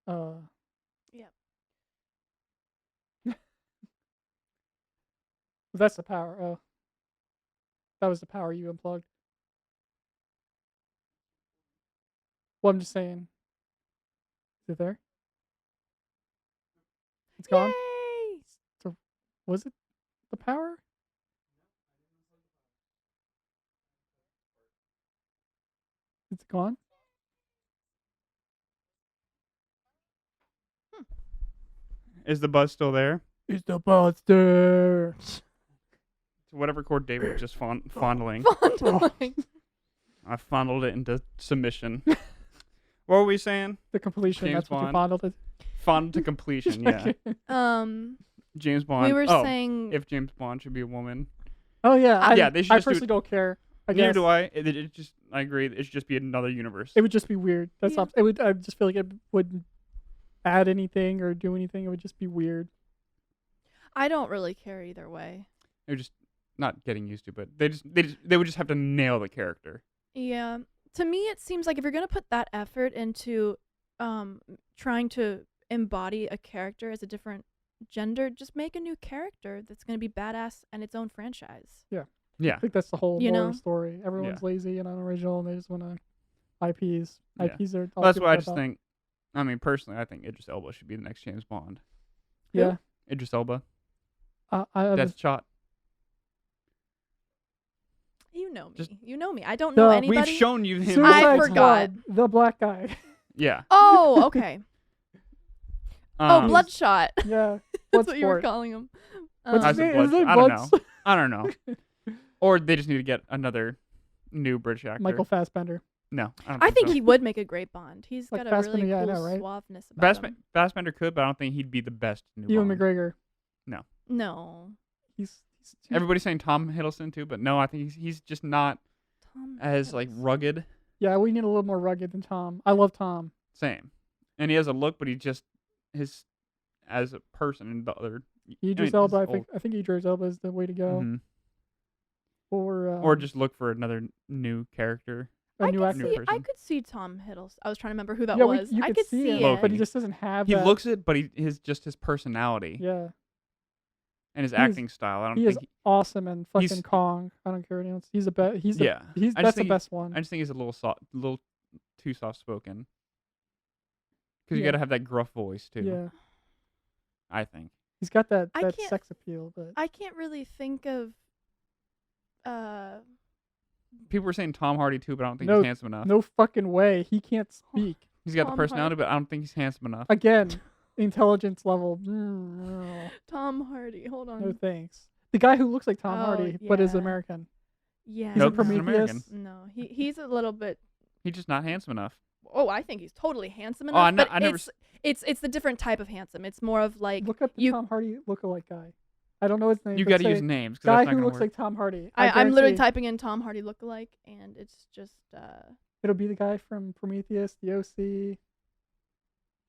[SPEAKER 2] Yep.
[SPEAKER 1] That's the power. Oh, that was the power you unplugged. Well, I'm just saying. Is it there? It's gone.
[SPEAKER 2] Yay!
[SPEAKER 1] Was it the power? It's gone.
[SPEAKER 3] Is the buzz still there?
[SPEAKER 1] Is the buzz there?
[SPEAKER 3] So whatever chord David was just fondling,
[SPEAKER 2] Fondling.
[SPEAKER 3] I fondled it into submission. What were we saying?
[SPEAKER 1] The completion.
[SPEAKER 3] James
[SPEAKER 1] That's what you
[SPEAKER 3] Bond.
[SPEAKER 1] fondled it.
[SPEAKER 3] Fondled to completion, yeah. James Bond.
[SPEAKER 2] We were
[SPEAKER 3] oh,
[SPEAKER 2] saying
[SPEAKER 3] if James Bond should be a woman.
[SPEAKER 1] Oh yeah.
[SPEAKER 3] Yeah, they should
[SPEAKER 1] I
[SPEAKER 3] just do it-
[SPEAKER 1] personally don't care. I
[SPEAKER 3] Neither
[SPEAKER 1] guess
[SPEAKER 3] do I. It just, I agree. It should just be another universe.
[SPEAKER 1] it would just be weird. That's
[SPEAKER 2] Yeah.
[SPEAKER 1] it would. I just feel like it wouldn't add anything or do anything. It would just be weird.
[SPEAKER 2] I don't really care either way.
[SPEAKER 3] They're just not getting used to, but they would just have to nail the character.
[SPEAKER 2] Yeah. To me, it seems like if you're going to put that effort into trying to embody a character as a different gender, just make a new character that's going to be badass and its own franchise.
[SPEAKER 3] Yeah.
[SPEAKER 1] I think that's the whole
[SPEAKER 2] You
[SPEAKER 1] moral
[SPEAKER 2] know?
[SPEAKER 1] of the story. Everyone's lazy and unoriginal, and they just want to IPs.
[SPEAKER 3] Yeah.
[SPEAKER 1] IPs are. all
[SPEAKER 3] Well, that's
[SPEAKER 1] people
[SPEAKER 3] why I
[SPEAKER 1] care
[SPEAKER 3] just
[SPEAKER 1] about.
[SPEAKER 3] think. I mean, personally, I think Idris Elba should be the next James Bond.
[SPEAKER 1] Yeah.
[SPEAKER 3] Idris Elba.
[SPEAKER 1] I
[SPEAKER 3] That's shot.
[SPEAKER 2] You know me.
[SPEAKER 3] Just-
[SPEAKER 2] You know me. I don't know
[SPEAKER 1] Duh.
[SPEAKER 2] anybody.
[SPEAKER 3] We've shown you him.
[SPEAKER 1] Suicide
[SPEAKER 2] I forgot.
[SPEAKER 1] Squad, the black guy.
[SPEAKER 3] Yeah.
[SPEAKER 2] Oh, okay.
[SPEAKER 3] Um,
[SPEAKER 2] Bloodshot.
[SPEAKER 1] Yeah.
[SPEAKER 2] That's what you were
[SPEAKER 1] Bloodsport.
[SPEAKER 2] calling him.
[SPEAKER 1] What's
[SPEAKER 3] As
[SPEAKER 1] his
[SPEAKER 3] a
[SPEAKER 1] name? Is
[SPEAKER 3] blood-
[SPEAKER 1] it
[SPEAKER 3] I don't
[SPEAKER 1] Bloods-
[SPEAKER 3] I don't know. Or they just need to get another new British actor.
[SPEAKER 1] Michael Fassbender.
[SPEAKER 3] No, I don't
[SPEAKER 2] I
[SPEAKER 3] think
[SPEAKER 2] think
[SPEAKER 3] so.
[SPEAKER 2] he would make a great Bond. He's
[SPEAKER 1] Like
[SPEAKER 2] got a really
[SPEAKER 1] Fassbender, yeah, I
[SPEAKER 2] cool
[SPEAKER 1] know, right?
[SPEAKER 2] suaveness about him.
[SPEAKER 3] Fassbender could, but I don't think he'd be the best new
[SPEAKER 1] Ewan
[SPEAKER 3] Bond.
[SPEAKER 1] McGregor.
[SPEAKER 2] No.
[SPEAKER 1] He's too,
[SPEAKER 3] Everybody's saying Tom Hiddleston too, but no, I think he's just not
[SPEAKER 2] Tom
[SPEAKER 3] as like
[SPEAKER 2] Hiddleston.
[SPEAKER 3] rugged.
[SPEAKER 1] yeah, we need a little more rugged than Tom. I love Tom.
[SPEAKER 3] Same, and he has a look, but he just his as a person and the other.
[SPEAKER 1] Idris Elba, I think Idris Elba is the way to go.
[SPEAKER 3] Mhm.
[SPEAKER 1] Or
[SPEAKER 3] just look for another new character.
[SPEAKER 1] a new
[SPEAKER 2] I
[SPEAKER 1] actor.
[SPEAKER 3] person.
[SPEAKER 2] could see Tom Hiddleston. I was trying to remember who that
[SPEAKER 1] Yeah,
[SPEAKER 2] was.
[SPEAKER 1] you
[SPEAKER 2] I
[SPEAKER 1] could
[SPEAKER 2] could
[SPEAKER 1] see
[SPEAKER 2] see
[SPEAKER 1] him,
[SPEAKER 2] it.
[SPEAKER 1] but he just doesn't have
[SPEAKER 3] He
[SPEAKER 1] that.
[SPEAKER 3] looks it, but his personality
[SPEAKER 1] Yeah,
[SPEAKER 3] and his
[SPEAKER 1] He is-
[SPEAKER 3] acting style. I don't
[SPEAKER 1] he is
[SPEAKER 3] think.
[SPEAKER 1] awesome and fucking
[SPEAKER 3] he's-
[SPEAKER 1] Kong. I don't care what anyone else. He's the best. He's the,
[SPEAKER 3] Yeah,
[SPEAKER 1] He's
[SPEAKER 3] I just
[SPEAKER 1] that's the
[SPEAKER 3] think
[SPEAKER 1] best one.
[SPEAKER 3] I just think he's a little too soft spoken. Because you
[SPEAKER 1] Yeah.
[SPEAKER 3] got to have that gruff voice too.
[SPEAKER 1] Yeah,
[SPEAKER 3] I think.
[SPEAKER 1] he's got that
[SPEAKER 2] I can't-
[SPEAKER 1] sex appeal, but
[SPEAKER 2] I can't really think of.
[SPEAKER 3] People were saying Tom Hardy too, but I don't think
[SPEAKER 1] No,
[SPEAKER 3] he's handsome enough.
[SPEAKER 1] no fucking way. He can't speak.
[SPEAKER 3] He's got the
[SPEAKER 2] Tom
[SPEAKER 3] personality, but I don't think he's handsome enough.
[SPEAKER 1] Again, intelligence level. No,
[SPEAKER 2] Tom Hardy. Hold on.
[SPEAKER 1] no thanks. The guy who looks like Tom
[SPEAKER 2] Oh,
[SPEAKER 1] Hardy but is
[SPEAKER 2] yeah.
[SPEAKER 1] American.
[SPEAKER 2] Yeah.
[SPEAKER 1] He's
[SPEAKER 3] Nope,
[SPEAKER 1] in
[SPEAKER 3] he's an
[SPEAKER 1] Prometheus.
[SPEAKER 3] American.
[SPEAKER 2] No, he's a little bit.
[SPEAKER 3] He's just not handsome enough.
[SPEAKER 2] Oh, I think he's totally handsome
[SPEAKER 3] Oh,
[SPEAKER 2] enough.
[SPEAKER 3] I never.
[SPEAKER 2] It's the different type of handsome. It's more of like
[SPEAKER 1] Look up the
[SPEAKER 2] you.
[SPEAKER 1] Tom Hardy lookalike guy. I don't know his name.
[SPEAKER 3] You
[SPEAKER 1] but
[SPEAKER 3] got to
[SPEAKER 1] say
[SPEAKER 3] use names. 'Cause
[SPEAKER 1] guy
[SPEAKER 3] that's not
[SPEAKER 1] who
[SPEAKER 3] gonna
[SPEAKER 1] looks
[SPEAKER 3] work.
[SPEAKER 1] like Tom Hardy.
[SPEAKER 2] I'm literally
[SPEAKER 1] guarantee
[SPEAKER 2] typing in Tom Hardy lookalike, and it's just.
[SPEAKER 1] It'll be the guy from Prometheus, the OC.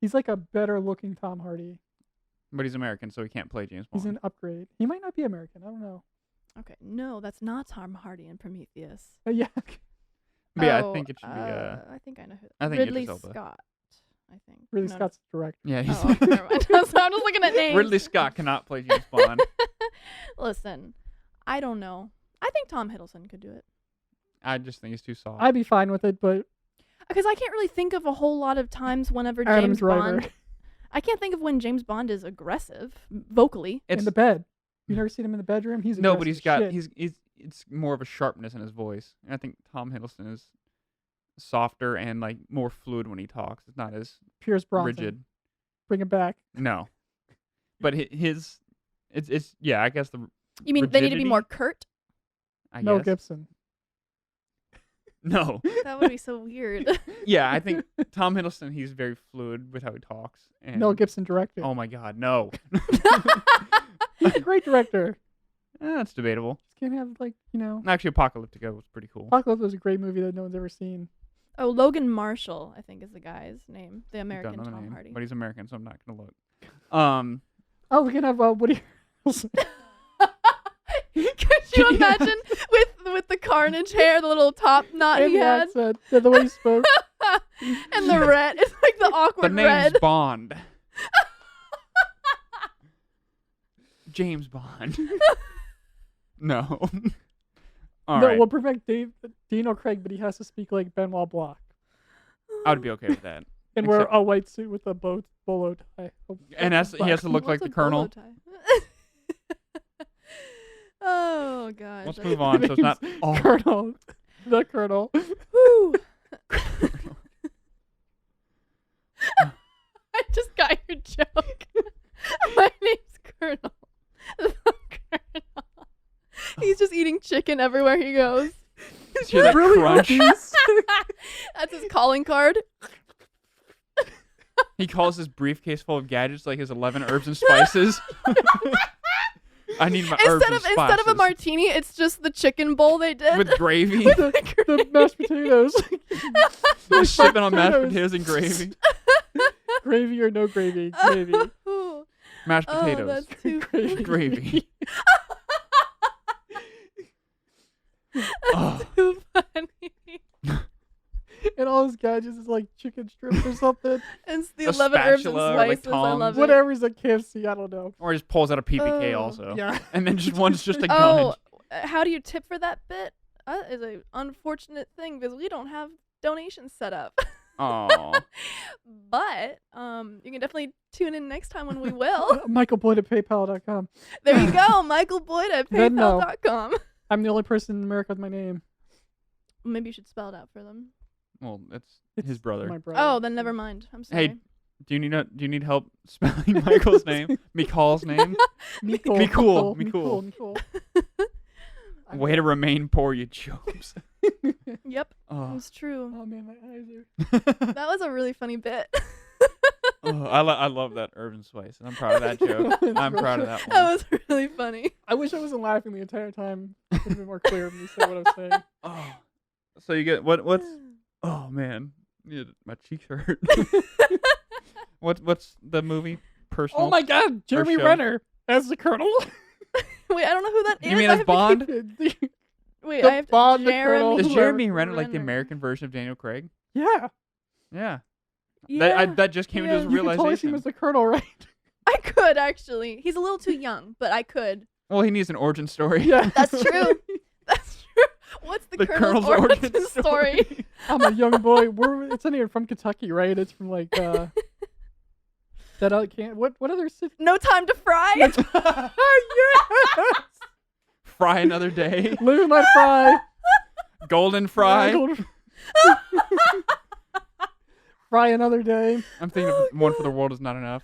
[SPEAKER 1] He's like a better looking Tom Hardy.
[SPEAKER 3] But he's American, so he can't play James Bond.
[SPEAKER 1] He's an upgrade. He might not be American. I don't know.
[SPEAKER 2] Okay, no, that's not Tom Hardy in Prometheus.
[SPEAKER 1] Yeah.
[SPEAKER 3] But yeah, I
[SPEAKER 2] Oh,
[SPEAKER 3] think it should be.
[SPEAKER 2] I think I know who.
[SPEAKER 3] I think
[SPEAKER 2] Ridley
[SPEAKER 3] Idris Elba.
[SPEAKER 2] Scott. I think.
[SPEAKER 1] Ridley
[SPEAKER 2] No,
[SPEAKER 1] Scott's the director.
[SPEAKER 3] Yeah, he's
[SPEAKER 2] Oh, okay, never mind. So I'm just looking at names.
[SPEAKER 3] Ridley Scott cannot play James Bond.
[SPEAKER 2] Listen, I don't know. I think Tom Hiddleston could do it.
[SPEAKER 3] I just think he's too soft.
[SPEAKER 1] I'd be fine with it, but
[SPEAKER 2] Because I can't really think of a whole lot of times whenever
[SPEAKER 1] Adam
[SPEAKER 2] James
[SPEAKER 1] Driver
[SPEAKER 2] Bond. I can't think of when James Bond is aggressive vocally.
[SPEAKER 3] It's
[SPEAKER 1] in the bed. You never seen him in the bedroom? He's
[SPEAKER 3] no, but
[SPEAKER 1] aggressive
[SPEAKER 3] he's
[SPEAKER 1] as
[SPEAKER 3] got
[SPEAKER 1] shit.
[SPEAKER 3] it's more of a sharpness in his voice. And I think Tom Hiddleston is softer and like more fluid when he talks. It's not as
[SPEAKER 1] Pierce Bronson.
[SPEAKER 3] rigid.
[SPEAKER 1] Bring it back.
[SPEAKER 3] No, but his it's yeah. I guess the
[SPEAKER 2] You mean they need to be
[SPEAKER 3] rigidity?
[SPEAKER 2] more curt?
[SPEAKER 3] I
[SPEAKER 1] Mel
[SPEAKER 3] guess
[SPEAKER 1] Gibson.
[SPEAKER 3] no.
[SPEAKER 2] That would be so weird.
[SPEAKER 3] Yeah, I think Tom Hiddleston. He's very fluid with how he talks. And,
[SPEAKER 1] Mel Gibson directed.
[SPEAKER 3] Oh my God, no.
[SPEAKER 1] He's a great director.
[SPEAKER 3] That's debatable.
[SPEAKER 1] Just can't have like,
[SPEAKER 3] Actually, Apocalyptica was pretty cool.
[SPEAKER 1] Apocalypse was a great movie that no one's ever seen.
[SPEAKER 2] Oh, Logan Marshall, I think is the guy's name. The
[SPEAKER 3] Don't
[SPEAKER 2] American
[SPEAKER 3] know the
[SPEAKER 2] Tom
[SPEAKER 3] name,
[SPEAKER 2] Hardy.
[SPEAKER 3] but he's American, so I'm not gonna look.
[SPEAKER 1] Oh, we can have Woody Harrelson.
[SPEAKER 2] Could you imagine with the carnage hair, the little top knot
[SPEAKER 1] And
[SPEAKER 2] he
[SPEAKER 1] the
[SPEAKER 2] had,
[SPEAKER 1] accent, the way he spoke.
[SPEAKER 2] and the red? It's like the
[SPEAKER 3] The
[SPEAKER 2] awkward
[SPEAKER 3] name's
[SPEAKER 2] red.
[SPEAKER 3] Bond. James Bond. No. All
[SPEAKER 1] No,
[SPEAKER 3] right.
[SPEAKER 1] we'll perfect Daniel Craig, but he has to speak like Benoit Blanc.
[SPEAKER 3] I would be okay with that.
[SPEAKER 1] And wear
[SPEAKER 3] Except-
[SPEAKER 1] a white suit with a bolo tie.
[SPEAKER 3] And he has to look like
[SPEAKER 2] What's
[SPEAKER 3] the
[SPEAKER 2] a
[SPEAKER 3] Colonel.
[SPEAKER 2] bolo tie? Oh gosh.
[SPEAKER 3] Let's
[SPEAKER 2] that's-
[SPEAKER 3] move on. So it's not all.
[SPEAKER 1] Colonel. The Colonel.
[SPEAKER 2] Woo. I just got your joke. My name's Colonel. The Colonel. He's just eating chicken everywhere he goes.
[SPEAKER 3] Hear that crunch?
[SPEAKER 2] That's his calling card.
[SPEAKER 3] He calls his briefcase full of gadgets like his 11 herbs and spices. I need my herbs and spices.
[SPEAKER 2] Instead of a martini, it's just the chicken bowl they did.
[SPEAKER 3] with gravy.
[SPEAKER 1] The mashed potatoes.
[SPEAKER 3] Just sipping on mashed
[SPEAKER 1] potatoes.
[SPEAKER 3] potatoes and gravy.
[SPEAKER 1] Gravy or no gravy? Gravy.
[SPEAKER 2] Oh,
[SPEAKER 3] Mashed potatoes.
[SPEAKER 2] that's too
[SPEAKER 1] Gravy.
[SPEAKER 3] Gravy. Oh.
[SPEAKER 2] too funny.
[SPEAKER 1] And all his gadgets is like chicken strips or something.
[SPEAKER 2] And it's the
[SPEAKER 3] A
[SPEAKER 2] 11 herbs and
[SPEAKER 3] spatula or, like,
[SPEAKER 2] spices. I love
[SPEAKER 3] tongs.
[SPEAKER 2] it.
[SPEAKER 1] Whatever's at KFC, I don't know.
[SPEAKER 3] Or just pulls out a PPK
[SPEAKER 2] Oh,
[SPEAKER 3] also.
[SPEAKER 1] Yeah.
[SPEAKER 3] And then just one's just a
[SPEAKER 2] Oh,
[SPEAKER 3] gun.
[SPEAKER 2] how do you tip for that bit? That is an unfortunate thing because we don't have donations set up.
[SPEAKER 3] Oh.
[SPEAKER 2] But you can definitely tune in next time when we will.
[SPEAKER 1] Michael Boyd at PayPal.com.
[SPEAKER 2] There you go, Michael Boyd at
[SPEAKER 1] Venmo.
[SPEAKER 2] PayPal.com.
[SPEAKER 1] I'm the only person in America with my name.
[SPEAKER 2] Maybe you should spell it out for them.
[SPEAKER 3] Well, it's
[SPEAKER 1] It's
[SPEAKER 3] his brother.
[SPEAKER 1] My brother.
[SPEAKER 2] Oh, then never mind. I'm sorry.
[SPEAKER 3] Hey, do you need help spelling Michael's name? Mikal's name?
[SPEAKER 1] Mikal.
[SPEAKER 3] Be cool,
[SPEAKER 1] Mikal.
[SPEAKER 3] be cool.
[SPEAKER 1] Mikal.
[SPEAKER 3] Way to remain poor, you chumps.
[SPEAKER 2] Yep,
[SPEAKER 3] Oh,
[SPEAKER 2] it's true.
[SPEAKER 1] Oh man, my eyes are.
[SPEAKER 2] That was a really funny bit.
[SPEAKER 3] I love that Urban Slice. I'm proud of that joke. I'm proud of that one.
[SPEAKER 2] That was really funny.
[SPEAKER 1] I wish I wasn't laughing the entire time. It would have been more clear when you said what I was saying.
[SPEAKER 3] Oh, so you get what's? Oh man, my cheeks hurt. What's the movie? Personal.
[SPEAKER 1] Oh my God, Jeremy
[SPEAKER 3] show.
[SPEAKER 1] Renner as the Colonel.
[SPEAKER 2] Wait, I don't know who that is.
[SPEAKER 3] You mean
[SPEAKER 2] I
[SPEAKER 3] as
[SPEAKER 2] have to
[SPEAKER 3] Bond?
[SPEAKER 2] keep- Wait,
[SPEAKER 1] The
[SPEAKER 2] I have to.
[SPEAKER 1] Bond, the Colonel.
[SPEAKER 3] Is
[SPEAKER 1] Who
[SPEAKER 3] Jeremy Renner like the
[SPEAKER 2] Renner.
[SPEAKER 3] American version of Daniel Craig?
[SPEAKER 1] Yeah,
[SPEAKER 3] Yeah.
[SPEAKER 2] Yeah,
[SPEAKER 3] That just came into
[SPEAKER 2] yeah.
[SPEAKER 3] his
[SPEAKER 1] you can totally see him
[SPEAKER 3] realization.
[SPEAKER 1] as the Colonel, right?
[SPEAKER 2] I could actually. He's a little too young, but I could.
[SPEAKER 3] Well, he needs an origin story.
[SPEAKER 1] Yeah,
[SPEAKER 2] That's true. That's true. What's the Colonel's origin story?
[SPEAKER 1] I'm a young boy. It's not even from Kentucky, right? It's from like that other can't. What other city?
[SPEAKER 2] No time to fry.
[SPEAKER 1] Yes!
[SPEAKER 3] Fry another day.
[SPEAKER 1] Live and let fry.
[SPEAKER 3] Golden fry.
[SPEAKER 1] Fry another day.
[SPEAKER 3] I'm thinking of one for the world is not enough.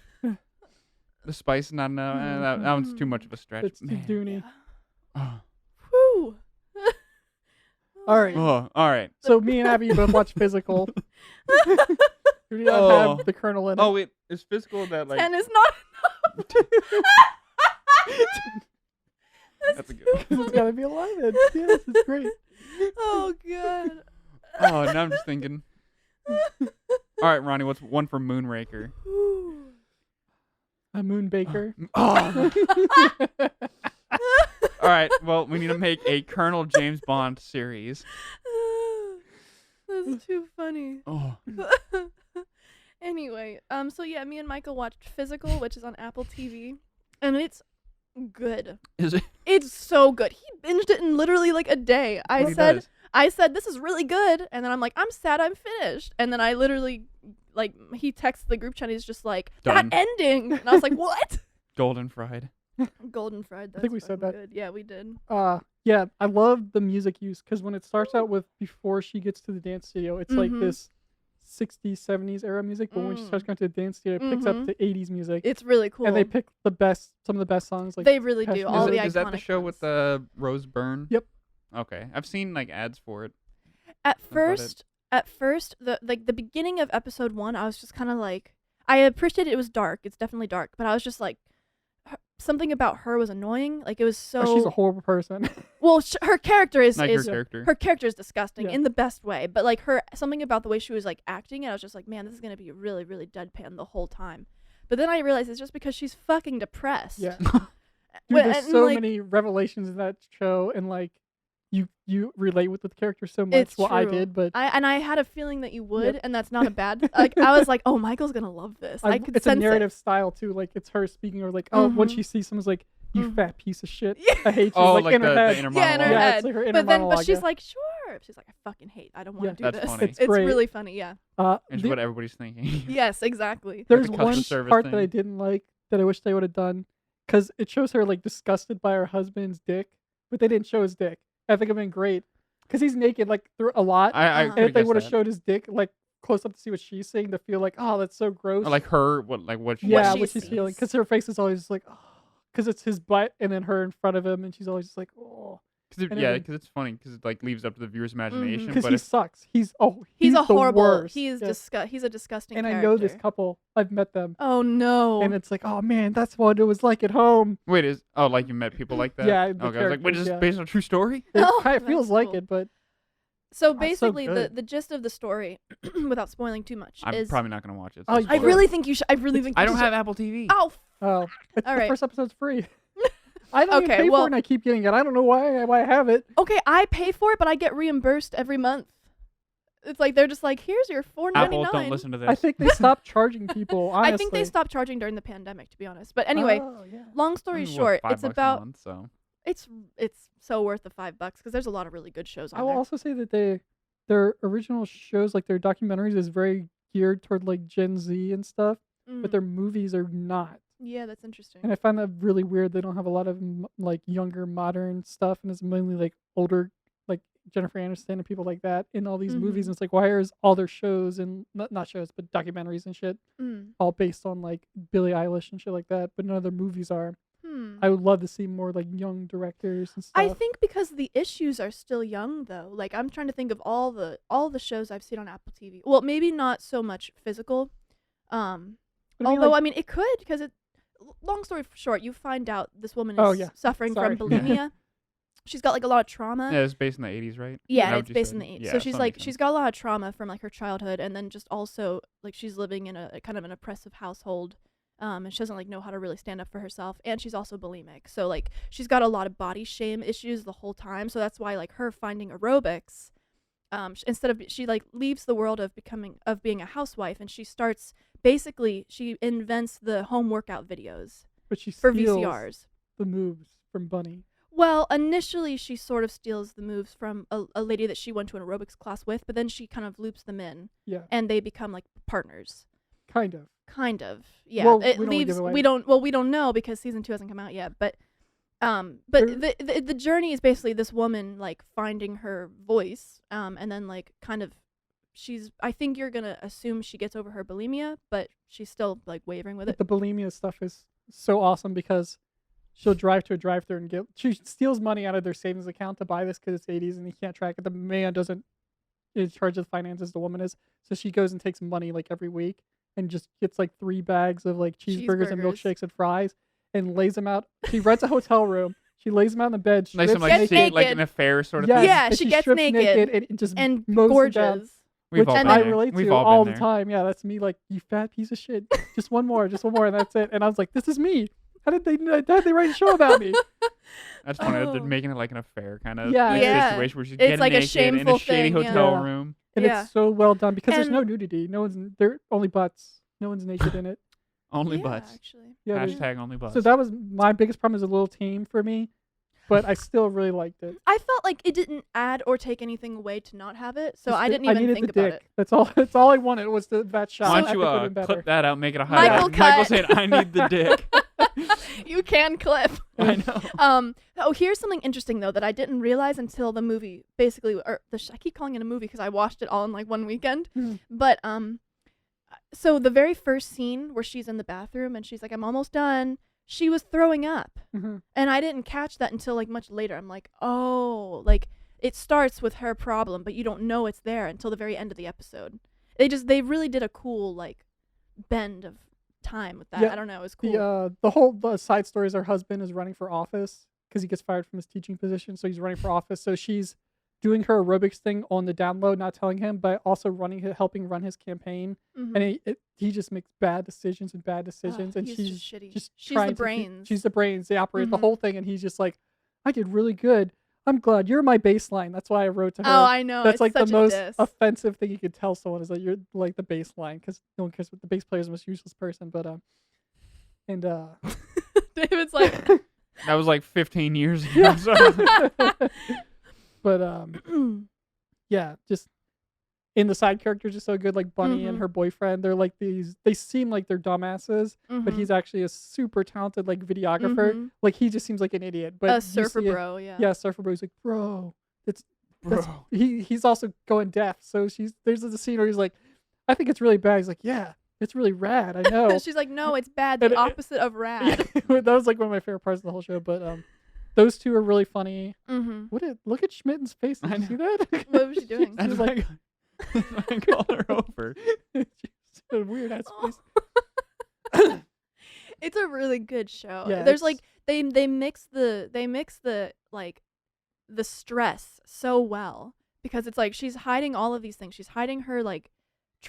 [SPEAKER 3] The spice is not enough. That one's too much of a stretch.
[SPEAKER 1] It's too
[SPEAKER 3] Man.
[SPEAKER 1] doony.
[SPEAKER 3] Oh.
[SPEAKER 2] Whew.
[SPEAKER 1] All right.
[SPEAKER 3] Oh, all right.
[SPEAKER 1] So me and Abbie both watch Physical. Do not
[SPEAKER 3] Oh.
[SPEAKER 1] have the Colonel in it.
[SPEAKER 3] Oh wait, is physical that like?
[SPEAKER 2] And it's not
[SPEAKER 3] That's a good.
[SPEAKER 1] It's gotta be 11. Yes, it's great.
[SPEAKER 2] Oh god.
[SPEAKER 3] Oh, now I'm just thinking. All right, Ronnie, what's one for Moonraker?
[SPEAKER 2] Whew.
[SPEAKER 1] A Moon Baker.
[SPEAKER 3] Oh. All right. Well, we need to make a Colonel James Bond series.
[SPEAKER 2] That's too funny.
[SPEAKER 3] Oh.
[SPEAKER 2] Anyway, so yeah, me and Michael watched Physical, which is on Apple TV, and it's good.
[SPEAKER 3] Is it?
[SPEAKER 2] It's so good. He binged it in literally like a day.
[SPEAKER 3] He does.
[SPEAKER 2] I said this is really good, and then I'm like, I'm sad I'm finished, and then I literally like he texts the group chat. And he's just like
[SPEAKER 3] Done.
[SPEAKER 2] that ending, and I was like, what?
[SPEAKER 3] Golden fried.
[SPEAKER 2] Golden fried. That's
[SPEAKER 1] think we said
[SPEAKER 2] fucking
[SPEAKER 1] that.
[SPEAKER 2] Good. Yeah, we did.
[SPEAKER 1] Yeah, I love the music use because when it starts out with before she gets to the dance studio, it's like
[SPEAKER 2] Mhm.
[SPEAKER 1] this 60s, 70s era music, but when she starts
[SPEAKER 2] Mm.
[SPEAKER 1] going to the dance studio, it picks up
[SPEAKER 2] Mhm.
[SPEAKER 1] the 80s music.
[SPEAKER 2] It's really cool.
[SPEAKER 1] And they pick some of the best songs. Like
[SPEAKER 2] They really do.
[SPEAKER 1] Passion
[SPEAKER 2] All
[SPEAKER 1] Is
[SPEAKER 2] the
[SPEAKER 1] it-
[SPEAKER 2] iconic
[SPEAKER 3] Is that the show
[SPEAKER 2] ones.
[SPEAKER 3] with Rose Byrne?
[SPEAKER 1] Yep.
[SPEAKER 3] Okay, I've seen like ads for it.
[SPEAKER 2] At
[SPEAKER 3] about it.
[SPEAKER 2] first, the beginning of episode 1, I was just kind of like, I appreciated it was dark. It's definitely dark, but I was just like, something about her was annoying. Like it was so.
[SPEAKER 1] Oh, she's a horrible person.
[SPEAKER 2] Well, her character is
[SPEAKER 3] Like
[SPEAKER 2] is
[SPEAKER 3] her character.
[SPEAKER 2] her character is disgusting
[SPEAKER 1] Yeah.
[SPEAKER 2] in the best way, but like something about the way she was like acting, and I was just like, man, this is gonna be really, really deadpan the whole time. But then I realized it's just because she's fucking depressed.
[SPEAKER 1] Yeah. Dude,
[SPEAKER 2] Well,
[SPEAKER 1] there's
[SPEAKER 2] and,
[SPEAKER 1] so
[SPEAKER 2] like-
[SPEAKER 1] many revelations in that show, and like you relate with the character so much.
[SPEAKER 2] It's
[SPEAKER 1] Well, I
[SPEAKER 2] true.
[SPEAKER 1] did, but
[SPEAKER 2] I had a feeling that you would,
[SPEAKER 1] Yep.
[SPEAKER 2] and that's not a bad. Like I was like, oh, Michael's gonna love this. I could
[SPEAKER 1] it's a
[SPEAKER 2] sense
[SPEAKER 1] narrative style too. Like it's her speaking, or like when
[SPEAKER 2] Mhm.
[SPEAKER 1] she sees someone's like, "You
[SPEAKER 2] Mhm.
[SPEAKER 1] fat piece of shit,
[SPEAKER 2] Yeah.
[SPEAKER 1] I hate you."
[SPEAKER 3] Oh,
[SPEAKER 1] like in her head.
[SPEAKER 3] the inner
[SPEAKER 2] Yeah, in her
[SPEAKER 3] monologue.
[SPEAKER 1] Yeah,
[SPEAKER 2] head.
[SPEAKER 1] it's like her inner
[SPEAKER 2] But then,
[SPEAKER 1] monologue,
[SPEAKER 2] but she's
[SPEAKER 1] yeah.
[SPEAKER 2] like, sure. She's like, I fucking hate. I don't want
[SPEAKER 1] Yeah.
[SPEAKER 2] to do
[SPEAKER 3] That's
[SPEAKER 2] this.
[SPEAKER 3] funny.
[SPEAKER 1] It's
[SPEAKER 2] It's
[SPEAKER 1] great.
[SPEAKER 2] really funny. Yeah.
[SPEAKER 3] It's
[SPEAKER 1] the-
[SPEAKER 3] what everybody's thinking.
[SPEAKER 2] Yes, exactly.
[SPEAKER 1] There's
[SPEAKER 3] customer
[SPEAKER 1] one
[SPEAKER 3] service
[SPEAKER 1] part that I
[SPEAKER 3] thing.
[SPEAKER 1] didn't like that I wish they would have done, because it shows her like disgusted by her husband's dick, but they didn't show his dick. I think it'd been great because he's naked like through a lot,
[SPEAKER 3] I
[SPEAKER 2] Uh-huh.
[SPEAKER 1] and if they
[SPEAKER 3] guess
[SPEAKER 1] would have
[SPEAKER 3] that.
[SPEAKER 1] showed his dick like close up to see what she's saying, to feel like, oh, that's so gross.
[SPEAKER 3] Or, like her, what she
[SPEAKER 1] yeah,
[SPEAKER 2] she
[SPEAKER 1] what she's feeling,
[SPEAKER 2] sees.
[SPEAKER 1] because her face is always just like, oh, because it's his butt and then her in front of him, and she's always just like, oh,
[SPEAKER 3] Cause
[SPEAKER 1] and
[SPEAKER 3] yeah,
[SPEAKER 1] everything.
[SPEAKER 3] because it's funny because it like leaves up to the viewer's imagination.
[SPEAKER 1] because
[SPEAKER 3] But
[SPEAKER 1] he
[SPEAKER 3] if,
[SPEAKER 1] sucks. He's
[SPEAKER 2] He's a
[SPEAKER 1] the
[SPEAKER 2] horrible.
[SPEAKER 1] worst.
[SPEAKER 2] He is
[SPEAKER 1] Yeah.
[SPEAKER 2] He's a disgusting.
[SPEAKER 1] And
[SPEAKER 2] character.
[SPEAKER 1] I know this couple. I've met them,
[SPEAKER 2] Oh no.
[SPEAKER 1] and it's like, oh man, that's what it was like at home.
[SPEAKER 3] wait, like you met people like that?
[SPEAKER 1] Yeah, the
[SPEAKER 3] Okay, I was like, wait, is
[SPEAKER 1] characters,
[SPEAKER 3] this
[SPEAKER 1] yeah.
[SPEAKER 3] based on a true story?
[SPEAKER 1] It
[SPEAKER 2] Oh,
[SPEAKER 1] kind of feels
[SPEAKER 2] that's
[SPEAKER 1] like
[SPEAKER 2] cool.
[SPEAKER 1] it, but
[SPEAKER 2] So
[SPEAKER 1] so
[SPEAKER 2] basically,
[SPEAKER 1] good.
[SPEAKER 2] the gist of the story, without spoiling too much,
[SPEAKER 3] I'm
[SPEAKER 2] is
[SPEAKER 3] probably not gonna watch it.
[SPEAKER 1] Oh,
[SPEAKER 3] so
[SPEAKER 1] you
[SPEAKER 2] I
[SPEAKER 3] spoil it.
[SPEAKER 2] really think you should. I really think
[SPEAKER 3] I
[SPEAKER 2] you
[SPEAKER 3] don't
[SPEAKER 2] should.
[SPEAKER 3] have Apple TV.
[SPEAKER 2] Oh,
[SPEAKER 1] oh, the
[SPEAKER 2] All right.
[SPEAKER 1] first episode's free. I don't even
[SPEAKER 2] Okay,
[SPEAKER 1] pay
[SPEAKER 2] well-
[SPEAKER 1] for it, and I keep getting it. I don't know why I have it.
[SPEAKER 2] okay. I pay for it, but I get reimbursed every month. It's like they're just like, here's your $4.99.
[SPEAKER 3] Apple, don't listen to this.
[SPEAKER 1] I think they stopped charging people. Honestly,
[SPEAKER 2] I think they stopped charging during the pandemic, to be honest. But anyway,
[SPEAKER 1] Oh, yeah.
[SPEAKER 2] long
[SPEAKER 3] I
[SPEAKER 2] story
[SPEAKER 3] mean, what,
[SPEAKER 2] short,
[SPEAKER 3] $5
[SPEAKER 2] it's
[SPEAKER 3] a
[SPEAKER 2] about
[SPEAKER 3] month, so.
[SPEAKER 2] it's so worth the $5 because there's a lot of really good shows on
[SPEAKER 1] I will
[SPEAKER 2] there.
[SPEAKER 1] also say that their original shows, like their documentaries, is very geared toward like Gen Z and stuff, but
[SPEAKER 2] Mm.
[SPEAKER 1] their movies are not.
[SPEAKER 2] Yeah, that's interesting.
[SPEAKER 1] And I find that really weird. They don't have a lot of like younger, modern stuff, and it's mainly like older, like Jennifer Aniston and people like that in all these movies.
[SPEAKER 2] Mhm.
[SPEAKER 1] And it's like, why is all their shows and not shows, but documentaries and shit
[SPEAKER 2] Mm.
[SPEAKER 1] all based on like Billie Eilish and shit like that? But none of their movies are. I would love to see more like young directors and stuff.
[SPEAKER 2] I think because the issues are still young though. Like I'm trying to think of all the shows I've seen on Apple TV. Well, maybe not so much physical. Although I mean it could, because long story short, you find out this woman is suffering from bulimia. She's got like a lot of trauma.
[SPEAKER 3] Yeah, it's based in the 80s, right?
[SPEAKER 2] Yeah, it's based in the 80s.
[SPEAKER 3] Yeah,
[SPEAKER 2] so she's like she's got a lot of trauma from like her childhood, and then just also like she's living in a kind of an oppressive household. And she doesn't like know how to really stand up for herself, and she's also bulimic. So like she's got a lot of body shame issues the whole time. So that's why like her finding aerobics, instead of she like leaves the world of being a housewife, and she starts basically she invents the home workout videos.
[SPEAKER 1] But she
[SPEAKER 2] for
[SPEAKER 1] steals
[SPEAKER 2] VCRs.
[SPEAKER 1] The moves from Bunny.
[SPEAKER 2] Well, initially she sort of steals the moves from a lady that she went to an aerobics class with, but then she kind of loops them in.
[SPEAKER 1] Yeah.
[SPEAKER 2] And they become like partners.
[SPEAKER 1] Kind of.
[SPEAKER 2] Yeah.
[SPEAKER 1] Well,
[SPEAKER 2] it
[SPEAKER 1] we don't
[SPEAKER 2] leaves
[SPEAKER 1] give away.
[SPEAKER 2] we don't know because season 2 hasn't come out yet, but the journey is basically this woman like finding her voice, and then like kind of I think you're going to assume she gets over her bulimia, but she's still like wavering with it.
[SPEAKER 1] The bulimia stuff is so awesome because she'll drive to a drive-thru and she steals money out of their savings account to buy this because it's 80s and he can't track it. The man doesn't in charge of the finances, the woman is. So she goes and takes money like every week and just gets like 3 bags of like cheeseburgers and milkshakes and fries and lays them out. She rents a hotel room. She lays them out in the bed.
[SPEAKER 3] Like some like, like an affair sort of thing.
[SPEAKER 2] Yeah, she gets naked
[SPEAKER 1] and just
[SPEAKER 2] and
[SPEAKER 1] mows
[SPEAKER 2] gorgeous.
[SPEAKER 1] them down.
[SPEAKER 3] We've
[SPEAKER 1] Which
[SPEAKER 3] all
[SPEAKER 1] I
[SPEAKER 3] been there.
[SPEAKER 1] relate
[SPEAKER 3] We've
[SPEAKER 1] to
[SPEAKER 3] all
[SPEAKER 1] all
[SPEAKER 3] been
[SPEAKER 1] the
[SPEAKER 3] there.
[SPEAKER 1] time. Yeah, that's me. Like, you fat piece of shit. Just one more, and that's it. And I was like, this is me. How did they write a show about me?
[SPEAKER 3] That's funny. They're making it like an affair kind of
[SPEAKER 1] Yeah.
[SPEAKER 3] situation where she's
[SPEAKER 2] It's
[SPEAKER 3] getting
[SPEAKER 2] like a
[SPEAKER 3] naked in
[SPEAKER 2] shameful
[SPEAKER 3] a shady
[SPEAKER 2] thing,
[SPEAKER 3] hotel
[SPEAKER 1] yeah.
[SPEAKER 3] room.
[SPEAKER 1] And it's so well done because there's
[SPEAKER 2] And-
[SPEAKER 1] no nudity. They're only butts. No one's naked in it.
[SPEAKER 3] Only
[SPEAKER 2] Yeah,
[SPEAKER 3] butts.
[SPEAKER 2] actually.
[SPEAKER 1] Yeah.
[SPEAKER 3] Hashtag only butts.
[SPEAKER 1] So that was my biggest problem, is a little tame for me, but I still really liked it.
[SPEAKER 2] I felt like it didn't add or take anything away to not have it, so
[SPEAKER 1] Just
[SPEAKER 2] I didn't
[SPEAKER 1] I
[SPEAKER 2] even
[SPEAKER 1] needed
[SPEAKER 2] think
[SPEAKER 1] the
[SPEAKER 2] about
[SPEAKER 1] dick.
[SPEAKER 2] it.
[SPEAKER 1] That's all. That's all I wanted was that shot.
[SPEAKER 3] Why
[SPEAKER 1] I
[SPEAKER 3] don't you
[SPEAKER 1] think would've been
[SPEAKER 3] clip
[SPEAKER 1] better.
[SPEAKER 3] that out, make it a
[SPEAKER 2] Michael
[SPEAKER 3] highlight.
[SPEAKER 2] cut.
[SPEAKER 3] Michael saying, "I need the dick."
[SPEAKER 2] You can clip.
[SPEAKER 3] I know.
[SPEAKER 2] Here's something interesting though that I didn't realize until the movie basically, I keep calling it a movie because I watched it all in like one weekend. But so the very first scene where she's in the bathroom and she's like, "I'm almost done," she was throwing up, and I didn't catch that until like much later. I'm like, oh, like it starts with her problem, but you don't know it's there until the very end of the episode. They really did a cool like bend of time with that.
[SPEAKER 1] Yeah,
[SPEAKER 2] I don't know, it was cool.
[SPEAKER 1] The whole side story is her husband is running for office because he gets fired from his teaching position, so he's running for office. So she's doing her aerobics thing on the download, not telling him, but also helping run his campaign. And he just makes bad decisions, and
[SPEAKER 2] He's
[SPEAKER 1] she's
[SPEAKER 2] just shitty.
[SPEAKER 1] just
[SPEAKER 2] She's
[SPEAKER 1] trying
[SPEAKER 2] the
[SPEAKER 1] to
[SPEAKER 2] brains.
[SPEAKER 1] she's the brains. They operate the whole thing, and he's just like, I did really good. I'm glad you're my baseline. That's why I wrote to her.
[SPEAKER 2] Oh, I know.
[SPEAKER 1] That's
[SPEAKER 2] it's
[SPEAKER 1] like the
[SPEAKER 2] such a
[SPEAKER 1] most
[SPEAKER 2] diss.
[SPEAKER 1] offensive thing you could tell someone, is that you're like the baseline, because no one cares what the bass player is the most useless person. But
[SPEAKER 2] David's like,
[SPEAKER 3] That was like 15 years ago.
[SPEAKER 1] but yeah, just in the side characters are so good, like Bunny and her boyfriend. They're like they seem like they're dumbasses, but he's actually a super talented like videographer. Like he just seems like an idiot, but
[SPEAKER 2] a surfer bro,
[SPEAKER 1] yeah, surfer bro. He's like, bro, that's
[SPEAKER 3] Bro.
[SPEAKER 1] he's also going deaf. So there's a scene where he's like, I think it's really bad. He's like, yeah, it's really rad. I know.
[SPEAKER 2] She's like, no, it's bad.
[SPEAKER 1] And
[SPEAKER 2] The opposite of rad.
[SPEAKER 1] that was like one of my favorite parts of the whole show. But those two are really funny.
[SPEAKER 2] Mm-hmm.
[SPEAKER 1] Look at Schmitten's face. Did you see that?
[SPEAKER 2] What was she doing?
[SPEAKER 1] She was like,
[SPEAKER 3] I call her over.
[SPEAKER 1] She's a weird ass face.
[SPEAKER 2] It's a really good show.
[SPEAKER 1] Yeah,
[SPEAKER 2] There's like they mix the like the stress so well, because it's like she's hiding all of these things. She's hiding her like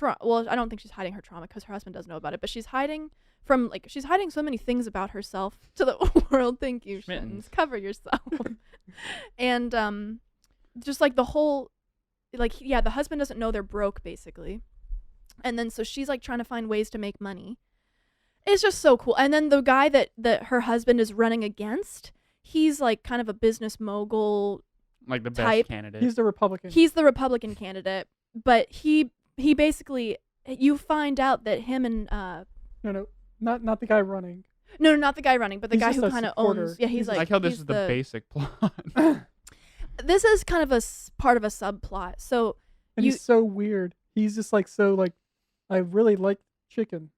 [SPEAKER 2] well, I don't think she's hiding her trauma because her husband doesn't know about it, but she's hiding so many things about herself to the world. Thank you, Schmittens. Cover yourself. And just like the whole, like, yeah, the husband doesn't know they're broke basically, and then so she's like trying to find ways to make money. It's just so cool. And then the guy that her husband is running against, he's like kind of a business mogul,
[SPEAKER 3] Like the
[SPEAKER 2] type.
[SPEAKER 3] best candidate.
[SPEAKER 1] He's the Republican.
[SPEAKER 2] He's the Republican candidate, but he basically, you find out that him and
[SPEAKER 1] no, not the guy running.
[SPEAKER 2] no, not the guy running, but the
[SPEAKER 1] He's
[SPEAKER 2] guy
[SPEAKER 1] just
[SPEAKER 2] who
[SPEAKER 1] a
[SPEAKER 2] kind of
[SPEAKER 1] supporter.
[SPEAKER 2] owns. Yeah, he's like.
[SPEAKER 3] I like how this
[SPEAKER 2] he's
[SPEAKER 3] is the basic plot.
[SPEAKER 2] This is kind of a part of a subplot. So
[SPEAKER 1] And he's so weird. He's just like, so like, I really like chicken.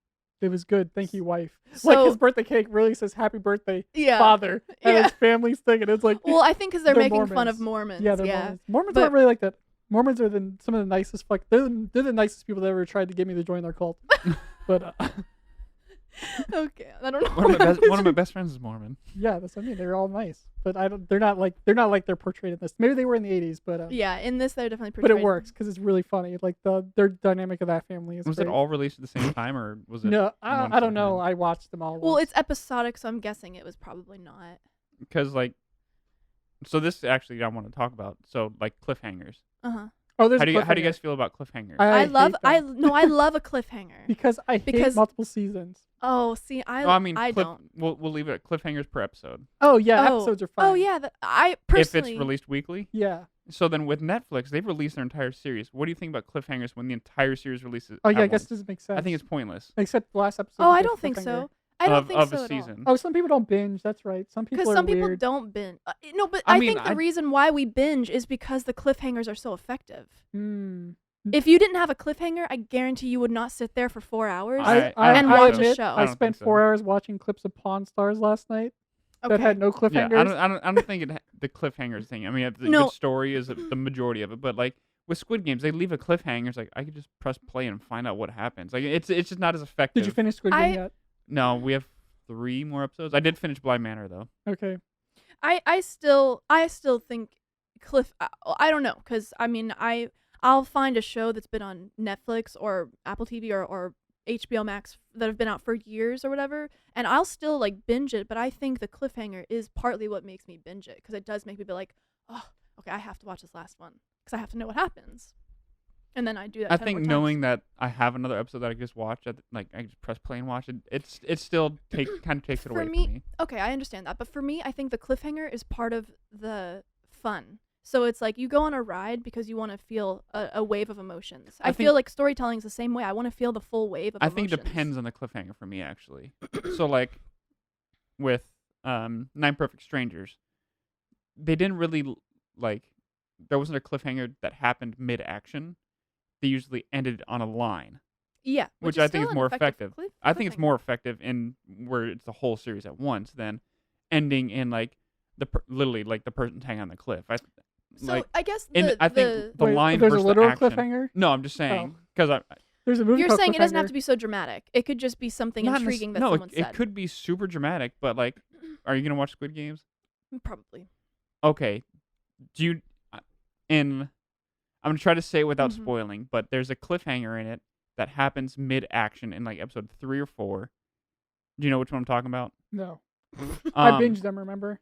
[SPEAKER 1] It was good. Thank you, wife. Like
[SPEAKER 2] So
[SPEAKER 1] his birthday cake really says "Happy Birthday,
[SPEAKER 2] yeah,
[SPEAKER 1] Father," and
[SPEAKER 2] yeah.
[SPEAKER 1] his family's thing, and it's like,
[SPEAKER 2] Well, I think because they're
[SPEAKER 1] they're
[SPEAKER 2] making fun of
[SPEAKER 1] Mormons.
[SPEAKER 2] Mormons.
[SPEAKER 1] Yeah, they're
[SPEAKER 2] Yeah.
[SPEAKER 1] Mormons. Mormons
[SPEAKER 2] But-
[SPEAKER 1] aren't really like that. Mormons are some of the nicest they're the nicest people that ever tried to get me to join their cult. But
[SPEAKER 2] Okay, I don't know.
[SPEAKER 3] One of my best friends is Mormon.
[SPEAKER 1] yeah, that's what I mean. They're all nice, but they're not like they're portrayed in this. Maybe they were in the '80s, but
[SPEAKER 2] Yeah, in this they're definitely
[SPEAKER 1] but
[SPEAKER 2] portrayed.
[SPEAKER 1] it works because it's really funny. Like their dynamic of that family is
[SPEAKER 3] Was
[SPEAKER 1] great.
[SPEAKER 3] it all released at the same time, or was it?
[SPEAKER 1] No,
[SPEAKER 3] in
[SPEAKER 1] I
[SPEAKER 3] one
[SPEAKER 1] don't know.
[SPEAKER 3] segment?
[SPEAKER 1] I watched them all.
[SPEAKER 2] Well,
[SPEAKER 1] once.
[SPEAKER 2] it's episodic, so I'm guessing it was probably not.
[SPEAKER 3] Because like, so this actually I want to talk about. So like cliffhangers.
[SPEAKER 2] Uh-huh.
[SPEAKER 1] oh, there's
[SPEAKER 3] How
[SPEAKER 1] a
[SPEAKER 3] do you
[SPEAKER 1] cliffhanger.
[SPEAKER 3] guys feel about cliffhangers?
[SPEAKER 2] I
[SPEAKER 1] hate
[SPEAKER 2] love
[SPEAKER 1] them
[SPEAKER 2] I love a cliffhanger.
[SPEAKER 1] because I hate
[SPEAKER 2] because-
[SPEAKER 1] multiple seasons.
[SPEAKER 2] Oh, see, I
[SPEAKER 3] I
[SPEAKER 2] don't.
[SPEAKER 3] We'll leave it at cliffhangers per episode.
[SPEAKER 1] Oh yeah,
[SPEAKER 2] Oh.
[SPEAKER 1] episodes are fine.
[SPEAKER 2] Oh yeah, I personally
[SPEAKER 3] If it's released weekly.
[SPEAKER 1] Yeah.
[SPEAKER 3] So then with Netflix, they've released their entire series. What do you think about cliffhangers when the entire series releases?
[SPEAKER 1] Oh yeah,
[SPEAKER 3] at
[SPEAKER 1] I guess
[SPEAKER 3] once?
[SPEAKER 1] it doesn't make sense.
[SPEAKER 3] I think it's pointless.
[SPEAKER 1] except the last episode.
[SPEAKER 2] Oh,
[SPEAKER 1] was
[SPEAKER 2] I
[SPEAKER 1] a
[SPEAKER 2] don't think
[SPEAKER 1] cliffhanger.
[SPEAKER 2] so. I don't think
[SPEAKER 3] of
[SPEAKER 2] so
[SPEAKER 3] a
[SPEAKER 2] at all.
[SPEAKER 3] season.
[SPEAKER 1] Oh, some people don't binge. That's right. Some people
[SPEAKER 2] Because
[SPEAKER 1] are
[SPEAKER 2] some people
[SPEAKER 1] weird.
[SPEAKER 2] don't binge. No, but
[SPEAKER 3] I
[SPEAKER 2] I,
[SPEAKER 3] mean,
[SPEAKER 2] think the
[SPEAKER 3] I-
[SPEAKER 2] reason why we binge is because the cliffhangers are so effective.
[SPEAKER 1] Hmm.
[SPEAKER 2] If you didn't have a cliffhanger, I guarantee you would not sit there for 4 hours.
[SPEAKER 3] I
[SPEAKER 2] and
[SPEAKER 3] don't
[SPEAKER 2] watch
[SPEAKER 3] think
[SPEAKER 2] a
[SPEAKER 3] so.
[SPEAKER 2] show.
[SPEAKER 3] I
[SPEAKER 1] I
[SPEAKER 3] don't
[SPEAKER 1] spent
[SPEAKER 3] think so.
[SPEAKER 1] 4 hours watching clips of Pawn Stars last night that
[SPEAKER 2] Okay.
[SPEAKER 1] had no
[SPEAKER 3] Yeah,
[SPEAKER 1] cliffhangers.
[SPEAKER 3] I don't think the cliffhangers thing. I mean, the
[SPEAKER 2] No.
[SPEAKER 3] good story is the majority of it, but like with Squid Games, they leave a cliffhanger. It's like I could just press play and find out what happens. Like it's just not as effective.
[SPEAKER 1] Did you finish Squid Game yet?
[SPEAKER 3] No, we have 3 more episodes. I did finish Bly Manor though.
[SPEAKER 1] Okay.
[SPEAKER 2] I still think I don't know, because I mean I'll find a show that's been on Netflix or Apple TV or HBO Max that have been out for years or whatever, and I'll still like binge it. But I think the cliffhanger is partly what makes me binge it, because it does make me be like, oh, okay, I have to watch this last one because I have to know what happens, and then I do that.
[SPEAKER 3] I
[SPEAKER 2] 10
[SPEAKER 3] think
[SPEAKER 2] more
[SPEAKER 3] knowing
[SPEAKER 2] times.
[SPEAKER 3] that I have another episode that I can just watch, like I can just press play and watch it. It still kind of takes it
[SPEAKER 2] For
[SPEAKER 3] away
[SPEAKER 2] me-
[SPEAKER 3] from me.
[SPEAKER 2] Okay, I understand that, but for me, I think the cliffhanger is part of the fun. So it's like you go on a ride because you want to feel a wave of emotions.
[SPEAKER 3] I
[SPEAKER 2] I
[SPEAKER 3] think-
[SPEAKER 2] feel like storytelling is the same way. I want to feel the full wave of
[SPEAKER 3] I
[SPEAKER 2] emotions.
[SPEAKER 3] think it depends on the cliffhanger for me actually. So like with 9 Perfect Strangers, they didn't really like there wasn't a cliffhanger that happened mid action. They usually ended on a line.
[SPEAKER 2] Yeah,
[SPEAKER 3] Which
[SPEAKER 2] is
[SPEAKER 3] I think
[SPEAKER 2] still
[SPEAKER 3] is
[SPEAKER 2] an
[SPEAKER 3] more
[SPEAKER 2] effective
[SPEAKER 3] effective. I think it's
[SPEAKER 2] cliffhanger.
[SPEAKER 3] more effective in where it's the whole series at once than ending in like literally like the person hanging on the cliff.
[SPEAKER 2] So
[SPEAKER 3] like
[SPEAKER 2] I guess
[SPEAKER 3] and I think the
[SPEAKER 1] Wait,
[SPEAKER 3] line
[SPEAKER 1] there's a
[SPEAKER 3] versus
[SPEAKER 1] literal
[SPEAKER 3] the action.
[SPEAKER 1] cliffhanger.
[SPEAKER 3] No, I'm just saying because
[SPEAKER 1] There's a movie
[SPEAKER 2] you're
[SPEAKER 1] called
[SPEAKER 2] saying it doesn't have
[SPEAKER 1] Cliffhanger.
[SPEAKER 2] to be so dramatic. It could just be something
[SPEAKER 3] not
[SPEAKER 2] intriguing that
[SPEAKER 3] no,
[SPEAKER 2] someone
[SPEAKER 3] it
[SPEAKER 2] said.
[SPEAKER 3] could be super dramatic, but like, are you gonna watch Squid Games?
[SPEAKER 2] Probably.
[SPEAKER 3] Okay, do you? I'm gonna try to say it without
[SPEAKER 2] Mhm.
[SPEAKER 3] spoiling, but there's a cliffhanger in it that happens mid action in like episode 3 or 4. Do you know which one I'm talking about?
[SPEAKER 1] No, I
[SPEAKER 3] Um,
[SPEAKER 1] binged them. Remember?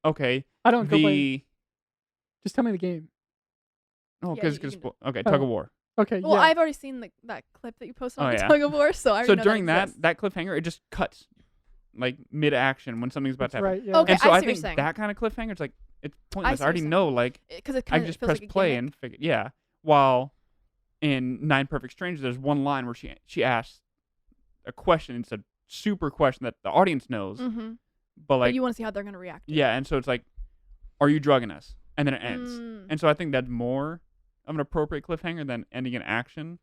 [SPEAKER 3] Okay,
[SPEAKER 1] I don't go play.
[SPEAKER 3] the
[SPEAKER 1] Just tell me the game.
[SPEAKER 3] oh,
[SPEAKER 2] Yeah,
[SPEAKER 3] because
[SPEAKER 2] you can do-
[SPEAKER 3] okay, tug
[SPEAKER 1] Oh.
[SPEAKER 3] of war.
[SPEAKER 1] Okay.
[SPEAKER 2] Well,
[SPEAKER 1] yeah.
[SPEAKER 2] I've already seen that clip that you posted on
[SPEAKER 3] Oh,
[SPEAKER 2] the
[SPEAKER 3] yeah.
[SPEAKER 2] tug of war, so I already
[SPEAKER 3] So
[SPEAKER 2] know
[SPEAKER 3] during
[SPEAKER 2] that exists.
[SPEAKER 3] that cliffhanger, it just cuts like mid action when something's about
[SPEAKER 1] That's
[SPEAKER 3] to happen.
[SPEAKER 1] right. Yeah.
[SPEAKER 2] Okay.
[SPEAKER 3] And so
[SPEAKER 2] I
[SPEAKER 3] I
[SPEAKER 2] see what you're
[SPEAKER 3] think
[SPEAKER 2] saying.
[SPEAKER 3] that kind of cliffhanger, it's like it's pointless.
[SPEAKER 2] see
[SPEAKER 3] I
[SPEAKER 2] what
[SPEAKER 3] already
[SPEAKER 2] you're
[SPEAKER 3] know like
[SPEAKER 2] Because it
[SPEAKER 3] I
[SPEAKER 2] kind
[SPEAKER 3] can
[SPEAKER 2] of
[SPEAKER 3] just
[SPEAKER 2] feels
[SPEAKER 3] press
[SPEAKER 2] like a
[SPEAKER 3] play
[SPEAKER 2] gimmick.
[SPEAKER 3] and figure. Yeah. While in 9 Perfect Strangers, there's one line where she asks a question. It's a super question that the audience knows,
[SPEAKER 2] Mm-hmm.
[SPEAKER 3] but like
[SPEAKER 2] But you want to see how they're gonna react. to it.
[SPEAKER 3] yeah, and so it's like, are you drugging us? And then it ends.
[SPEAKER 2] Mm.
[SPEAKER 3] And so I think that's more of an appropriate cliffhanger than ending in action.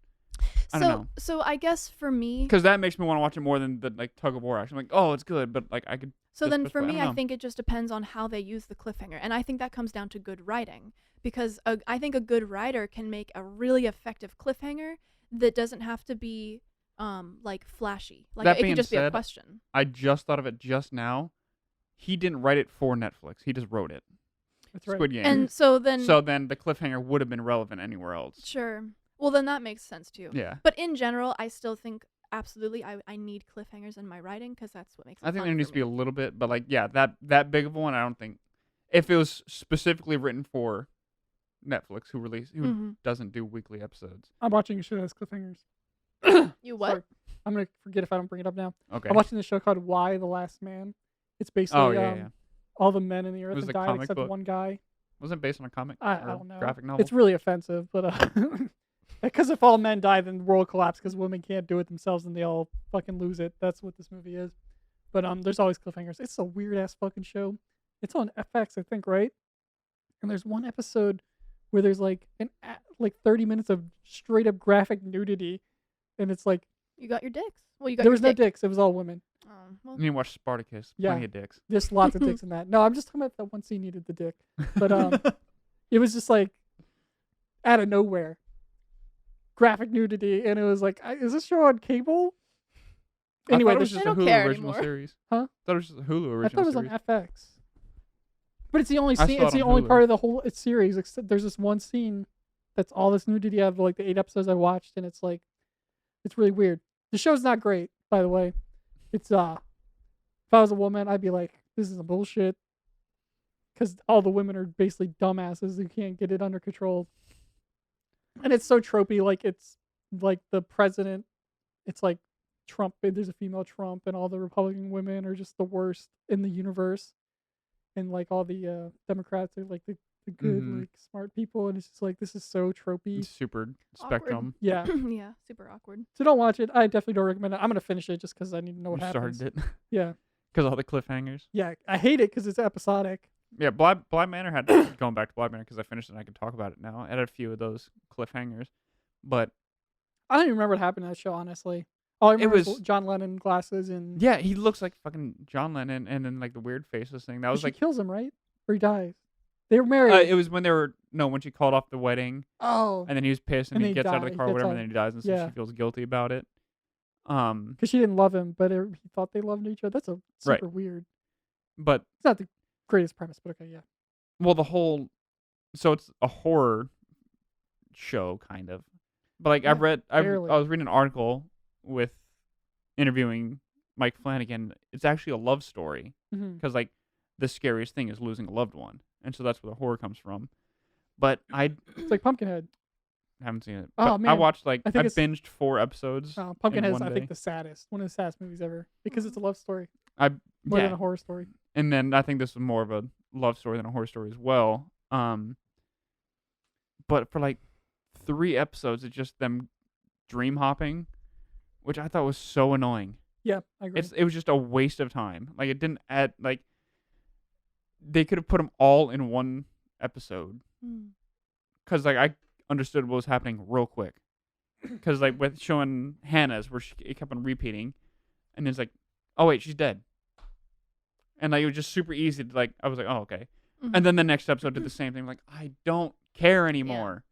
[SPEAKER 3] I don't know.
[SPEAKER 2] So I guess for me,
[SPEAKER 3] Because that makes me want to watch it more than the like tug of war action. Like, oh, it's good, but like I could.
[SPEAKER 2] so
[SPEAKER 3] just
[SPEAKER 2] then
[SPEAKER 3] press
[SPEAKER 2] for
[SPEAKER 3] play. I
[SPEAKER 2] me,
[SPEAKER 3] don't
[SPEAKER 2] I
[SPEAKER 3] know.
[SPEAKER 2] think it just depends on how they use the cliffhanger, and I think that comes down to good writing. Because I think a good writer can make a really effective cliffhanger that doesn't have to be like flashy. Like
[SPEAKER 3] That
[SPEAKER 2] it
[SPEAKER 3] being
[SPEAKER 2] could just be a
[SPEAKER 3] said,
[SPEAKER 2] question.
[SPEAKER 3] I just thought of it just now. He didn't write it for Netflix. He just wrote it.
[SPEAKER 1] That's right.
[SPEAKER 3] Squid Game.
[SPEAKER 2] And so then
[SPEAKER 3] so then the cliffhanger would have been relevant anywhere else.
[SPEAKER 2] sure. Well, then that makes sense too.
[SPEAKER 3] Yeah.
[SPEAKER 2] But in general, I still think absolutely I need cliffhangers in my writing because that's what makes it
[SPEAKER 3] I think
[SPEAKER 2] fun
[SPEAKER 3] there
[SPEAKER 2] for
[SPEAKER 3] needs to be
[SPEAKER 2] me.
[SPEAKER 3] a little bit, but like yeah, that big of one, I don't think. If it was specifically written for Netflix, who
[SPEAKER 2] Mhm.
[SPEAKER 3] doesn't do weekly episodes.
[SPEAKER 1] I'm watching a show that has cliffhangers.
[SPEAKER 2] You what?
[SPEAKER 1] Sorry. I'm gonna forget if I don't bring it up now.
[SPEAKER 3] Okay.
[SPEAKER 1] I'm watching this show called Why the Last Man. It's basically
[SPEAKER 3] Oh yeah.
[SPEAKER 1] all the men in the earth
[SPEAKER 3] was
[SPEAKER 1] have
[SPEAKER 3] a
[SPEAKER 1] died
[SPEAKER 3] comic
[SPEAKER 1] except
[SPEAKER 3] book?
[SPEAKER 1] one guy.
[SPEAKER 3] Wasn't it based on a comic
[SPEAKER 1] I
[SPEAKER 3] or
[SPEAKER 1] don't know.
[SPEAKER 3] graphic novel?
[SPEAKER 1] It's really offensive, but because if all men die, then the world collapses because women can't do it themselves and they all fucking lose it. That's what this movie is. But there's always cliffhangers. It's a weird ass fucking show. It's on FX, I think, right? And there's one episode where there's like 30 minutes of straight up graphic nudity, and it's like
[SPEAKER 2] You got your dicks. Well, you got
[SPEAKER 1] There
[SPEAKER 2] your
[SPEAKER 1] was no
[SPEAKER 2] dick.
[SPEAKER 1] dicks. It was all women.
[SPEAKER 2] Well,
[SPEAKER 3] You need to watch Spartacus.
[SPEAKER 1] Yeah.
[SPEAKER 3] Plenty of dicks.
[SPEAKER 1] Just lots of dicks in that. No, I'm just talking about that one scene needed the dick. But it was just like out of nowhere, graphic nudity, and it was like, is this show on cable? Anyway,
[SPEAKER 3] I thought it was
[SPEAKER 1] the
[SPEAKER 3] just
[SPEAKER 2] They
[SPEAKER 3] a
[SPEAKER 2] don't
[SPEAKER 3] Hulu
[SPEAKER 2] care
[SPEAKER 3] original
[SPEAKER 2] anymore.
[SPEAKER 3] series.
[SPEAKER 1] Huh?
[SPEAKER 3] I thought it was just a Hulu original
[SPEAKER 1] I thought it was
[SPEAKER 3] series.
[SPEAKER 1] on FX. But it's the only
[SPEAKER 3] I
[SPEAKER 1] scene.
[SPEAKER 3] saw
[SPEAKER 1] It's
[SPEAKER 3] it
[SPEAKER 1] the
[SPEAKER 3] on
[SPEAKER 1] only
[SPEAKER 3] Hulu.
[SPEAKER 1] part of the whole series. Except there's this one scene that's all this nudity out of like the 8 episodes I watched, and it's like, it's really weird. The show's not great, by the way. It's if I was a woman, I'd be like, this is a bullshit, because all the women are basically dumbasses who can't get it under control, and it's so tropey. Like it's like the president. It's like Trump. There's a female Trump, and all the Republican women are just the worst in the universe, and like all the Democrats are like the good,
[SPEAKER 3] Mhm.
[SPEAKER 1] like smart people, and it's just like this is so tropey.
[SPEAKER 3] It's super
[SPEAKER 2] Awkward.
[SPEAKER 3] spectrum.
[SPEAKER 1] Yeah.
[SPEAKER 2] yeah, super awkward.
[SPEAKER 1] So don't watch it. I definitely don't recommend it. I'm gonna finish it just because I need to know what
[SPEAKER 3] You
[SPEAKER 1] happens.
[SPEAKER 3] started it
[SPEAKER 1] Yeah,
[SPEAKER 3] because all the cliffhangers.
[SPEAKER 1] yeah. I hate it because it's episodic.
[SPEAKER 3] Yeah, Bly Manor had going back to Bly Manor because I finished it and I can talk about it now. It had a few of those cliffhangers, but
[SPEAKER 1] I don't even remember what happened in that show, honestly. All I remember
[SPEAKER 3] was-
[SPEAKER 1] is John Lennon glasses and
[SPEAKER 3] yeah, he looks like fucking John Lennon, and then like the weird faces thing. That was
[SPEAKER 1] she
[SPEAKER 3] like
[SPEAKER 1] kills him, right? Or he dies. They were married.
[SPEAKER 3] it was when they were when she called off the wedding,
[SPEAKER 1] Oh,
[SPEAKER 3] and then he was pissed, and
[SPEAKER 1] And
[SPEAKER 3] he
[SPEAKER 1] he
[SPEAKER 3] gets out of
[SPEAKER 1] die-
[SPEAKER 3] the
[SPEAKER 1] he
[SPEAKER 3] car, or
[SPEAKER 1] gets
[SPEAKER 3] whatever,
[SPEAKER 1] out.
[SPEAKER 3] and then he dies, and so
[SPEAKER 1] Yeah.
[SPEAKER 3] she feels guilty about it.
[SPEAKER 1] because she didn't love him, but he thought they loved each other. That's a
[SPEAKER 3] Right.
[SPEAKER 1] super weird.
[SPEAKER 3] But
[SPEAKER 1] It's not the greatest premise, but okay, yeah.
[SPEAKER 3] well, so it's a horror show kind of, but like
[SPEAKER 1] Yeah,
[SPEAKER 3] I
[SPEAKER 1] barely.
[SPEAKER 3] was reading an article with interviewing Mike Flanagan. It's actually a love story
[SPEAKER 1] hmm
[SPEAKER 3] because like the scariest thing is losing a loved one, and so that's where the horror comes from. But I
[SPEAKER 1] It's like Pumpkinhead.
[SPEAKER 3] haven't seen it.
[SPEAKER 1] Oh,
[SPEAKER 3] But I
[SPEAKER 1] man.
[SPEAKER 3] watched like
[SPEAKER 1] I
[SPEAKER 3] I
[SPEAKER 1] think it's-
[SPEAKER 3] binged 4 episodes.
[SPEAKER 1] Pumpkinhead is,
[SPEAKER 3] one
[SPEAKER 1] I think,
[SPEAKER 3] day.
[SPEAKER 1] the saddest. One of the saddest movies ever because it's a love story more
[SPEAKER 3] Yeah,
[SPEAKER 1] than a horror story.
[SPEAKER 3] and then I think this is more of a love story than a horror story as well. But for like 3 episodes, it's just them dream hopping, which I thought was so annoying.
[SPEAKER 1] Yeah, I agree.
[SPEAKER 3] It was just a waste of time. Like it didn't add like they could have put them all in one episode
[SPEAKER 2] Mm.
[SPEAKER 3] because like I understood what was happening real quick. Because like with showing Hannah's where it kept on repeating, and it's like, oh wait, she's dead. And like it was just super easy to like I was like, oh okay.
[SPEAKER 2] Mhm.
[SPEAKER 3] And then the next episode did the same thing. Like I don't care anymore.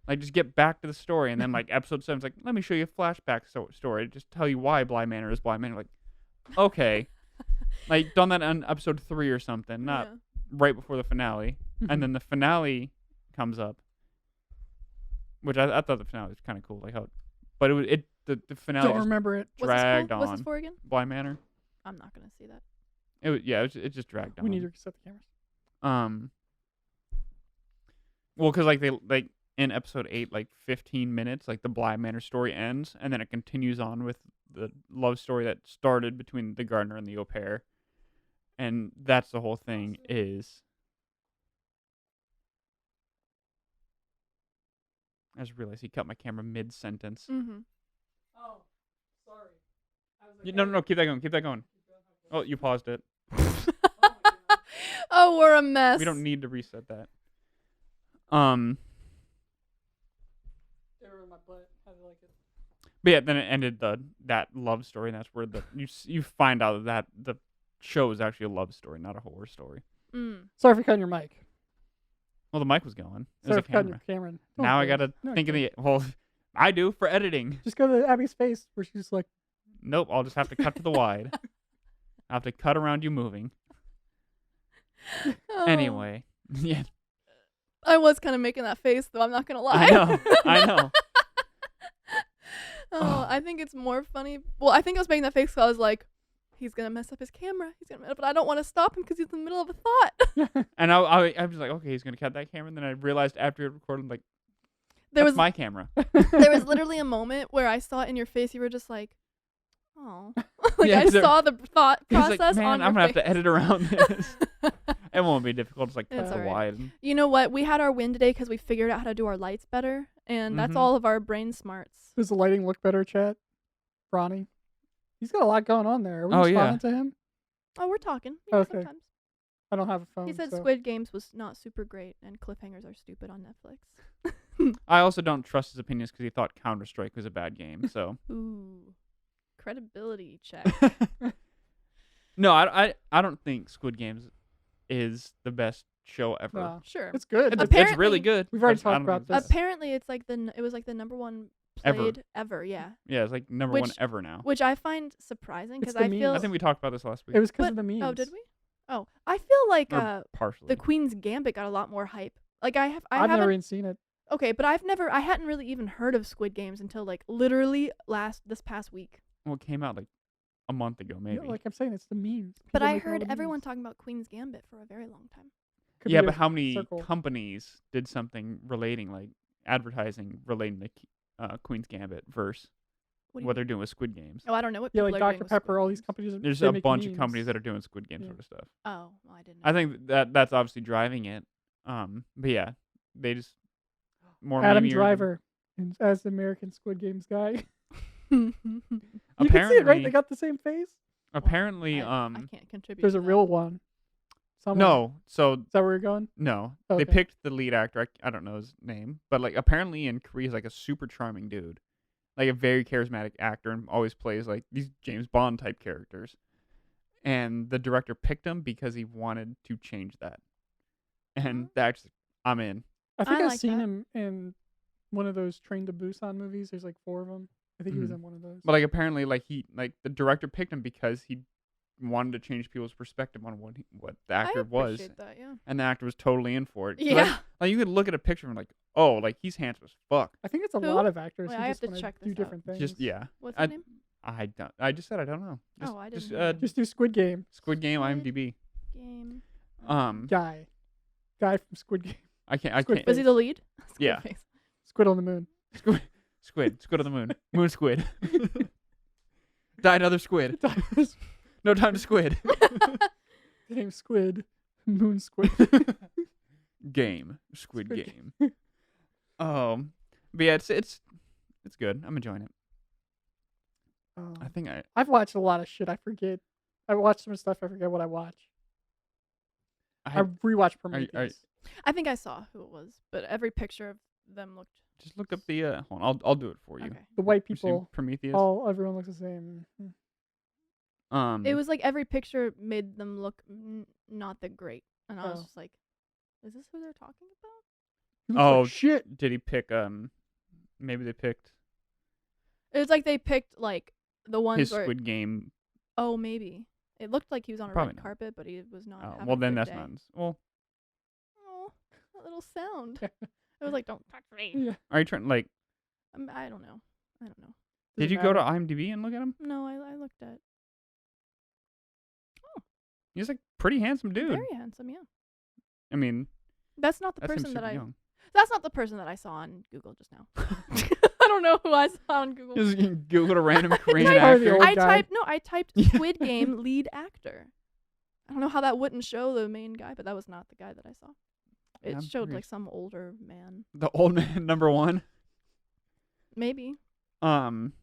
[SPEAKER 3] Like just get back to the story. And then like episode 7's like, let me show you a flashback story. Just tell you why Bly Manor is Bly Manor. Like, okay, like done that on episode 3 or something, not
[SPEAKER 2] Yeah.
[SPEAKER 3] right before the finale. And then the finale comes up, which I thought the finale was kind of cool. Like how, but the finale
[SPEAKER 1] Don't
[SPEAKER 3] just
[SPEAKER 1] remember it.
[SPEAKER 2] What's this
[SPEAKER 3] dragged
[SPEAKER 2] called? What's this
[SPEAKER 3] on.
[SPEAKER 2] for again?
[SPEAKER 3] Bly Manor.
[SPEAKER 2] I'm not gonna see that.
[SPEAKER 3] It just dragged on.
[SPEAKER 1] We need to set the cameras.
[SPEAKER 3] Well, because like they like in episode 8, like 15 minutes, like the Bly Manor story ends, and then it continues on with the love story that started between the gardener and the au pair, and that's the whole thing. Is I just realized he cut my camera mid sentence.
[SPEAKER 2] Mm-hmm.
[SPEAKER 1] Oh, sorry.
[SPEAKER 3] No, keep that going. Keep that going. Oh, you paused it.
[SPEAKER 2] Oh, we're a mess.
[SPEAKER 3] We don't need to reset that. But yeah, then it ended that love story, and that's where you find out that the show is actually a love story, not a horror story.
[SPEAKER 2] Mm.
[SPEAKER 1] Sorry for cutting your mic.
[SPEAKER 3] Well, the mic was going. It was
[SPEAKER 1] Sorry
[SPEAKER 3] a
[SPEAKER 1] for cutting
[SPEAKER 3] camera.
[SPEAKER 1] your camera.
[SPEAKER 3] Now I gotta think of the I do for editing.
[SPEAKER 1] Just go to Abbie's face where she's like,
[SPEAKER 3] Nope, I'll just have to cut to the wide. I have to cut around you moving.
[SPEAKER 2] Oh.
[SPEAKER 3] Anyway, yeah,
[SPEAKER 2] I was kind of making that face though. I'm not gonna lie.
[SPEAKER 3] I know, I know.
[SPEAKER 2] Oh, I think it's more funny. Well, I think I was making that face because I was like, he's gonna mess up his camera. But I don't want to stop him because he's in the middle of a thought.
[SPEAKER 3] And I was like, okay, he's gonna cut that camera. And then I realized after it recorded, like,
[SPEAKER 2] There
[SPEAKER 3] that's
[SPEAKER 2] was
[SPEAKER 3] my camera.
[SPEAKER 2] there was literally a moment where I saw it in your face. You were just like, oh, like
[SPEAKER 3] Yeah,
[SPEAKER 2] I
[SPEAKER 3] 'cause there-
[SPEAKER 2] saw the thought
[SPEAKER 3] He's
[SPEAKER 2] process
[SPEAKER 3] like, man,
[SPEAKER 2] on your
[SPEAKER 3] I'm gonna have
[SPEAKER 2] face.
[SPEAKER 3] to edit around this. It won't be difficult. Just like cut
[SPEAKER 2] It's
[SPEAKER 3] the
[SPEAKER 2] alright.
[SPEAKER 3] wide.
[SPEAKER 2] You know what? We had our win today because we figured out how to do our lights better, and that's
[SPEAKER 3] Mhm.
[SPEAKER 2] all of our brain smarts.
[SPEAKER 1] does the lighting look better, chat? Ronnie? He's got a lot going on there. Are we
[SPEAKER 3] Oh, yeah.
[SPEAKER 1] responding to him?
[SPEAKER 2] Oh, we're talking. You know,
[SPEAKER 1] Okay.
[SPEAKER 2] Sometimes.
[SPEAKER 1] I don't have a phone.
[SPEAKER 2] He said
[SPEAKER 1] so.
[SPEAKER 2] Squid Games was not super great, and cliffhangers are stupid on Netflix.
[SPEAKER 3] I also don't trust his opinions because he thought Counter-Strike was a bad game. So
[SPEAKER 2] Ooh. Credibility check.
[SPEAKER 3] No, I don't think Squid Games is the best show ever.
[SPEAKER 1] No,
[SPEAKER 2] Sure.
[SPEAKER 1] it's good.
[SPEAKER 3] It's really good.
[SPEAKER 1] We've already
[SPEAKER 3] but I
[SPEAKER 1] talked
[SPEAKER 3] don't
[SPEAKER 1] about
[SPEAKER 3] think it's
[SPEAKER 1] this.
[SPEAKER 3] the best.
[SPEAKER 2] Apparently, it's like it was like the number one
[SPEAKER 3] Ever.
[SPEAKER 2] played ever. Yeah.
[SPEAKER 3] Yeah, it's like number one
[SPEAKER 2] Which-
[SPEAKER 3] ever now.
[SPEAKER 2] Which I find surprising
[SPEAKER 1] It's
[SPEAKER 2] because
[SPEAKER 1] the
[SPEAKER 2] I feel.
[SPEAKER 1] memes.
[SPEAKER 3] I think we talked about this last week.
[SPEAKER 1] It was because
[SPEAKER 2] But-
[SPEAKER 1] of the memes.
[SPEAKER 2] Oh, did we? Oh, I feel like
[SPEAKER 3] Or partially.
[SPEAKER 2] the Queen's Gambit got a lot more hype. Like I
[SPEAKER 1] I've never
[SPEAKER 2] haven't.
[SPEAKER 1] even seen it.
[SPEAKER 2] Okay, but I hadn't really even heard of Squid Games until like literally this past week.
[SPEAKER 3] Well, it came out like a month ago, maybe.
[SPEAKER 1] Yeah, like I'm saying, it's the memes.
[SPEAKER 2] But
[SPEAKER 1] People
[SPEAKER 2] I
[SPEAKER 1] making all
[SPEAKER 2] heard
[SPEAKER 1] the
[SPEAKER 2] everyone
[SPEAKER 1] memes.
[SPEAKER 2] talking about Queen's Gambit for a very long time.
[SPEAKER 1] Could
[SPEAKER 3] Yeah,
[SPEAKER 1] be a
[SPEAKER 3] but how many
[SPEAKER 1] circle.
[SPEAKER 3] companies did something relating, like advertising relating to Queen's Gambit versus
[SPEAKER 2] What do you
[SPEAKER 3] what
[SPEAKER 2] mean?
[SPEAKER 3] they're doing with Squid Games?
[SPEAKER 2] Oh, I don't know what
[SPEAKER 1] Yeah,
[SPEAKER 2] people
[SPEAKER 1] like
[SPEAKER 2] are doing
[SPEAKER 1] Dr
[SPEAKER 2] with
[SPEAKER 1] Pepper,
[SPEAKER 2] Squid
[SPEAKER 1] all these
[SPEAKER 2] Games.
[SPEAKER 1] companies.
[SPEAKER 3] There's
[SPEAKER 1] they
[SPEAKER 3] a
[SPEAKER 1] make
[SPEAKER 3] bunch of
[SPEAKER 1] memes.
[SPEAKER 3] companies that are doing Squid Game
[SPEAKER 1] Yeah.
[SPEAKER 3] sort of stuff.
[SPEAKER 2] Oh, well, I didn't know.
[SPEAKER 3] I think that's obviously driving it. But yeah, they just more
[SPEAKER 1] Adam
[SPEAKER 3] memeier-
[SPEAKER 1] Driver as the American Squid Games guy. You
[SPEAKER 3] Apparently,
[SPEAKER 1] can see it, right? They got the same face.
[SPEAKER 3] apparently,
[SPEAKER 2] I can't contribute.
[SPEAKER 1] There's
[SPEAKER 2] to
[SPEAKER 1] a
[SPEAKER 2] that.
[SPEAKER 1] real one. Somewhere.
[SPEAKER 3] no. So
[SPEAKER 1] Is that where you're going?
[SPEAKER 3] no,
[SPEAKER 1] Okay.
[SPEAKER 3] they picked the lead actor. I don't know his name, but like apparently in Korea, he's like a super charming dude, like a very charismatic actor, and always plays like these James Bond type characters. And the director picked him because he wanted to change that. And that's I'm in.
[SPEAKER 1] I think
[SPEAKER 2] I
[SPEAKER 1] I've
[SPEAKER 2] like
[SPEAKER 1] seen
[SPEAKER 2] that.
[SPEAKER 1] him in one of those Train to Busan movies. There's like 4 of them. I think he was
[SPEAKER 3] Mhm.
[SPEAKER 1] in one of those.
[SPEAKER 3] But like apparently, like the director picked him because he wanted to change people's perspective on what the actor
[SPEAKER 2] I
[SPEAKER 3] was,
[SPEAKER 2] appreciate that, yeah.
[SPEAKER 3] and the actor was totally in for it. So
[SPEAKER 2] Yeah.
[SPEAKER 3] like you could look at a picture and like, oh, like he's handsome as fuck.
[SPEAKER 1] I think it's a
[SPEAKER 2] Who?
[SPEAKER 1] lot of actors
[SPEAKER 2] Wait,
[SPEAKER 1] who
[SPEAKER 2] I have
[SPEAKER 1] just
[SPEAKER 2] to
[SPEAKER 1] wanna
[SPEAKER 2] check
[SPEAKER 1] do
[SPEAKER 2] this out.
[SPEAKER 1] different things.
[SPEAKER 3] Just yeah.
[SPEAKER 2] What's
[SPEAKER 3] I-
[SPEAKER 2] his name?
[SPEAKER 3] I don't. I just said I don't know. Just,
[SPEAKER 2] Oh, I didn't
[SPEAKER 3] just,
[SPEAKER 2] know.
[SPEAKER 1] Just do Squid Game.
[SPEAKER 3] Squid Game
[SPEAKER 2] Squid
[SPEAKER 3] IMDb.
[SPEAKER 2] Game.
[SPEAKER 1] Guy from Squid Game.
[SPEAKER 3] I can't.
[SPEAKER 1] Squid
[SPEAKER 2] Was he the lead?
[SPEAKER 3] Yeah.
[SPEAKER 2] Squid face.
[SPEAKER 1] Squid on the moon.
[SPEAKER 3] Squid on the moon. Moon squid. Die another squid.
[SPEAKER 1] His
[SPEAKER 3] No time to squid.
[SPEAKER 1] name's Squid. Moon Squid.
[SPEAKER 3] Game. Squid
[SPEAKER 1] Squid
[SPEAKER 3] Game. But yeah, it's good. I'm enjoying it. I think
[SPEAKER 1] I've watched a lot of shit. I forget. I watched some stuff. I forget what I watch. I rewatched Prometheus.
[SPEAKER 2] I think I saw who it was, but every picture of them looked
[SPEAKER 3] just look up the. Hold on, I'll do it for you.
[SPEAKER 2] okay.
[SPEAKER 1] The white
[SPEAKER 3] You see
[SPEAKER 1] people.
[SPEAKER 3] Prometheus.
[SPEAKER 1] Everyone looks the same.
[SPEAKER 2] It was like every picture made them look not that great, and I was
[SPEAKER 1] Oh.
[SPEAKER 2] just like, "Is this who they're talking about?"
[SPEAKER 1] He looks like
[SPEAKER 3] Oh,
[SPEAKER 1] shit.
[SPEAKER 3] Did he pick? Maybe they picked
[SPEAKER 2] It was like they picked like the ones
[SPEAKER 3] his
[SPEAKER 2] where.
[SPEAKER 3] Squid Game.
[SPEAKER 2] Oh, maybe it looked like he was on a
[SPEAKER 3] Probably
[SPEAKER 2] red
[SPEAKER 3] not.
[SPEAKER 2] carpet, but he was not.
[SPEAKER 3] Oh,
[SPEAKER 2] having
[SPEAKER 3] well,
[SPEAKER 2] a
[SPEAKER 3] then
[SPEAKER 2] good
[SPEAKER 3] that's
[SPEAKER 2] day.
[SPEAKER 3] not. Well,
[SPEAKER 2] Oh, that little sound. It was like, "Don't touch me."
[SPEAKER 1] Yeah.
[SPEAKER 3] are you trying like?
[SPEAKER 2] I don't know. I don't know.
[SPEAKER 3] Did
[SPEAKER 1] Doesn't
[SPEAKER 3] you go to
[SPEAKER 1] matter.
[SPEAKER 3] IMDb and look at him?
[SPEAKER 2] No, I looked at.
[SPEAKER 3] He's like pretty handsome dude.
[SPEAKER 2] Very handsome, yeah.
[SPEAKER 3] I mean,
[SPEAKER 2] That's not the
[SPEAKER 3] that seems
[SPEAKER 2] person that
[SPEAKER 3] super
[SPEAKER 2] I.
[SPEAKER 3] young.
[SPEAKER 2] That's not the person that I saw on Google just now. I don't know who I saw on Google.
[SPEAKER 3] Just Googled a random Korean
[SPEAKER 1] Probably the
[SPEAKER 3] actor.
[SPEAKER 1] old
[SPEAKER 2] I
[SPEAKER 1] guy.
[SPEAKER 2] typed Squid Game lead actor. I don't know how that wouldn't show the main guy, but that was not the guy that I saw. It
[SPEAKER 3] I'm
[SPEAKER 2] showed
[SPEAKER 3] curious.
[SPEAKER 2] like some older man.
[SPEAKER 3] The old man number one.
[SPEAKER 2] Maybe.
[SPEAKER 3] Um,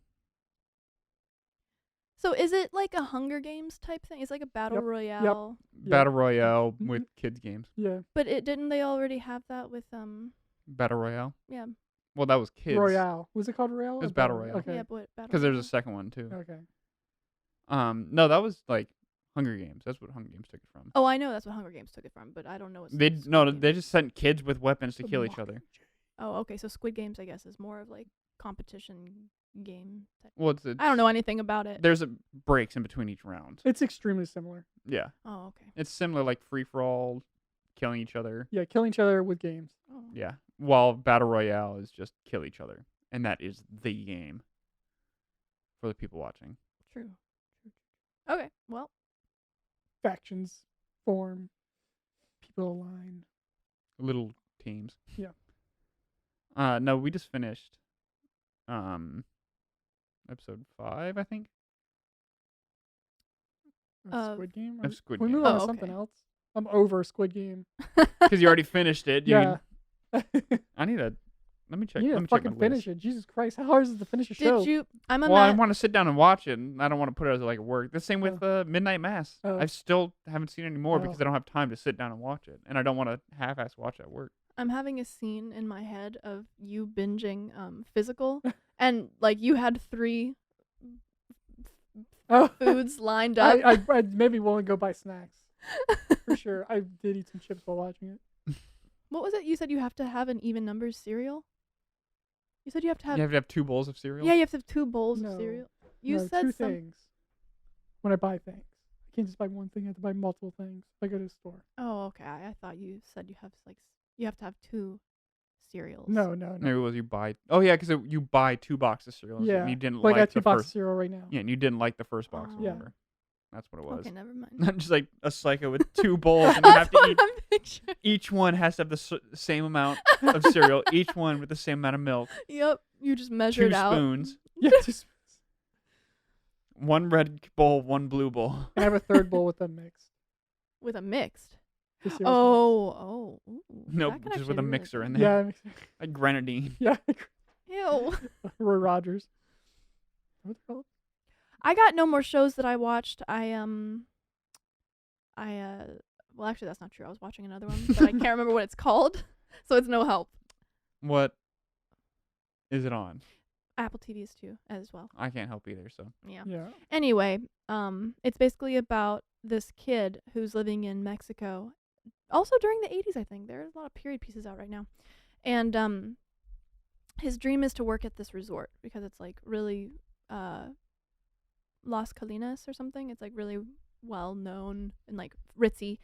[SPEAKER 2] So is it like a Hunger Games type thing? It's like a battle
[SPEAKER 1] Yep.
[SPEAKER 2] royale.
[SPEAKER 3] Battle Royale
[SPEAKER 1] Mhm.
[SPEAKER 3] with kids games.
[SPEAKER 1] Yeah.
[SPEAKER 2] But didn't they already have that with
[SPEAKER 3] Battle Royale.
[SPEAKER 2] yeah.
[SPEAKER 3] Well, that was kids.
[SPEAKER 1] Royale. Was it called Royale?
[SPEAKER 3] It was
[SPEAKER 1] or
[SPEAKER 3] Battle Royale.
[SPEAKER 1] Okay.
[SPEAKER 2] Yeah, but battle
[SPEAKER 3] Because there's a
[SPEAKER 2] royale.
[SPEAKER 3] second one too.
[SPEAKER 1] Okay.
[SPEAKER 3] No, that was like Hunger Games. That's what Hunger Games took it from.
[SPEAKER 2] Oh, I know that's what Hunger Games took it from, but I don't know what
[SPEAKER 3] They
[SPEAKER 2] Squid
[SPEAKER 3] no,
[SPEAKER 2] Games
[SPEAKER 3] they
[SPEAKER 2] is.
[SPEAKER 3] just sent kids with weapons to
[SPEAKER 1] The
[SPEAKER 3] kill each other.
[SPEAKER 1] Mockingjay.
[SPEAKER 2] Oh, okay. So Squid Games, I guess, is more of like competition game type.
[SPEAKER 3] Well, it's
[SPEAKER 2] I don't know anything about it.
[SPEAKER 3] There's breaks in between each round.
[SPEAKER 1] It's extremely similar.
[SPEAKER 3] Yeah,
[SPEAKER 2] Oh, okay.
[SPEAKER 3] it's similar like free for all, killing each other.
[SPEAKER 1] Yeah, killing each other with games.
[SPEAKER 2] Oh.
[SPEAKER 3] Yeah, while Battle Royale is just kill each other, and that is the game for the people watching.
[SPEAKER 2] True. Okay. Well,
[SPEAKER 1] Factions form. People align.
[SPEAKER 3] Little teams.
[SPEAKER 1] Yeah.
[SPEAKER 3] No, we just finished episode 5, I think.
[SPEAKER 1] Squid Game?
[SPEAKER 3] Of Squid
[SPEAKER 1] Can we
[SPEAKER 3] Game.
[SPEAKER 1] move on
[SPEAKER 2] Oh,
[SPEAKER 1] to something
[SPEAKER 2] okay.
[SPEAKER 1] else? I'm over Squid Game.
[SPEAKER 3] Because you already finished it. You
[SPEAKER 1] Yeah.
[SPEAKER 3] I need to. Let me check.
[SPEAKER 1] You need
[SPEAKER 3] Let
[SPEAKER 1] to
[SPEAKER 3] me check my
[SPEAKER 1] fucking finish
[SPEAKER 3] list.
[SPEAKER 1] it. Jesus Christ. How hard is it to finish a show?
[SPEAKER 2] did you? I'm a
[SPEAKER 3] Well, I
[SPEAKER 2] ma-
[SPEAKER 3] want to sit down and watch it, and I don't want to put it as like work. The same with Midnight Mass.
[SPEAKER 1] Oh.
[SPEAKER 3] I still haven't seen it anymore
[SPEAKER 1] Oh.
[SPEAKER 3] because I don't have time to sit down and watch it, and I don't want to half-ass watch at work.
[SPEAKER 2] I'm having a scene in my head of you binging physical, and like you had 3
[SPEAKER 1] Oh,
[SPEAKER 2] foods lined up.
[SPEAKER 1] I maybe won't go buy snacks for sure. I did eat some chips while watching it.
[SPEAKER 2] What was it? You said you have to have an even numbers cereal? You said you have to have.
[SPEAKER 3] You have to have 2 bowls of cereal.
[SPEAKER 2] Yeah, you have to have 2 bowls
[SPEAKER 1] No.
[SPEAKER 2] of cereal. You
[SPEAKER 1] No,
[SPEAKER 2] said
[SPEAKER 1] two
[SPEAKER 2] some.
[SPEAKER 1] things. When I buy things, I can't just buy one thing. I have to buy multiple things. If I go to the store.
[SPEAKER 2] Oh, okay. I thought you said you have you have to have 2 cereals.
[SPEAKER 1] No.
[SPEAKER 3] Maybe it was you buy. Oh yeah, because you buy 2 boxes of cereal.
[SPEAKER 1] Yeah.
[SPEAKER 3] And you didn't
[SPEAKER 1] Like I
[SPEAKER 3] like
[SPEAKER 1] got 2
[SPEAKER 3] the
[SPEAKER 1] boxes of
[SPEAKER 3] first.
[SPEAKER 1] cereal right now.
[SPEAKER 3] Yeah, and you didn't like the first box.
[SPEAKER 2] Oh.
[SPEAKER 1] Yeah.
[SPEAKER 3] Whatever. That's what it was.
[SPEAKER 2] Okay, never mind.
[SPEAKER 3] Not just like a psycho with 2 bowls, and you have
[SPEAKER 2] That's
[SPEAKER 3] to
[SPEAKER 2] what
[SPEAKER 3] eat.
[SPEAKER 2] I'm picturing.
[SPEAKER 3] Each one has to have the same amount of cereal. Each one with the same amount of milk.
[SPEAKER 2] Yep, you just
[SPEAKER 3] 2
[SPEAKER 2] measured out.
[SPEAKER 3] spoons.
[SPEAKER 1] Yeah. Just,
[SPEAKER 3] 1 red bowl, 1 blue bowl.
[SPEAKER 1] I have a third bowl with them mixed.
[SPEAKER 2] With a mixed.
[SPEAKER 1] The cereal's
[SPEAKER 2] Oh. Ooh,
[SPEAKER 3] Nope,
[SPEAKER 2] that could
[SPEAKER 3] just with a
[SPEAKER 2] actually be really
[SPEAKER 3] mixer in
[SPEAKER 2] good.
[SPEAKER 3] there.
[SPEAKER 1] mixed.
[SPEAKER 3] Like grenadine.
[SPEAKER 1] Yeah.
[SPEAKER 2] Ew.
[SPEAKER 1] Roy Rogers. What the hell?
[SPEAKER 2] I got no more shows that I watched. Well, actually, that's not true. I was watching another one, but I can't remember what it's called, so it's no help.
[SPEAKER 3] What is it on?
[SPEAKER 2] Apple TVs too, as well.
[SPEAKER 3] I can't help either. So
[SPEAKER 2] Yeah.
[SPEAKER 1] Yeah.
[SPEAKER 2] Anyway, it's basically about this kid who's living in Mexico. Also during the 80s, I think. There's a lot of period pieces out right now. And his dream is to work at this resort because it's like really Las Colinas or something. It's like really well known and like ritzy.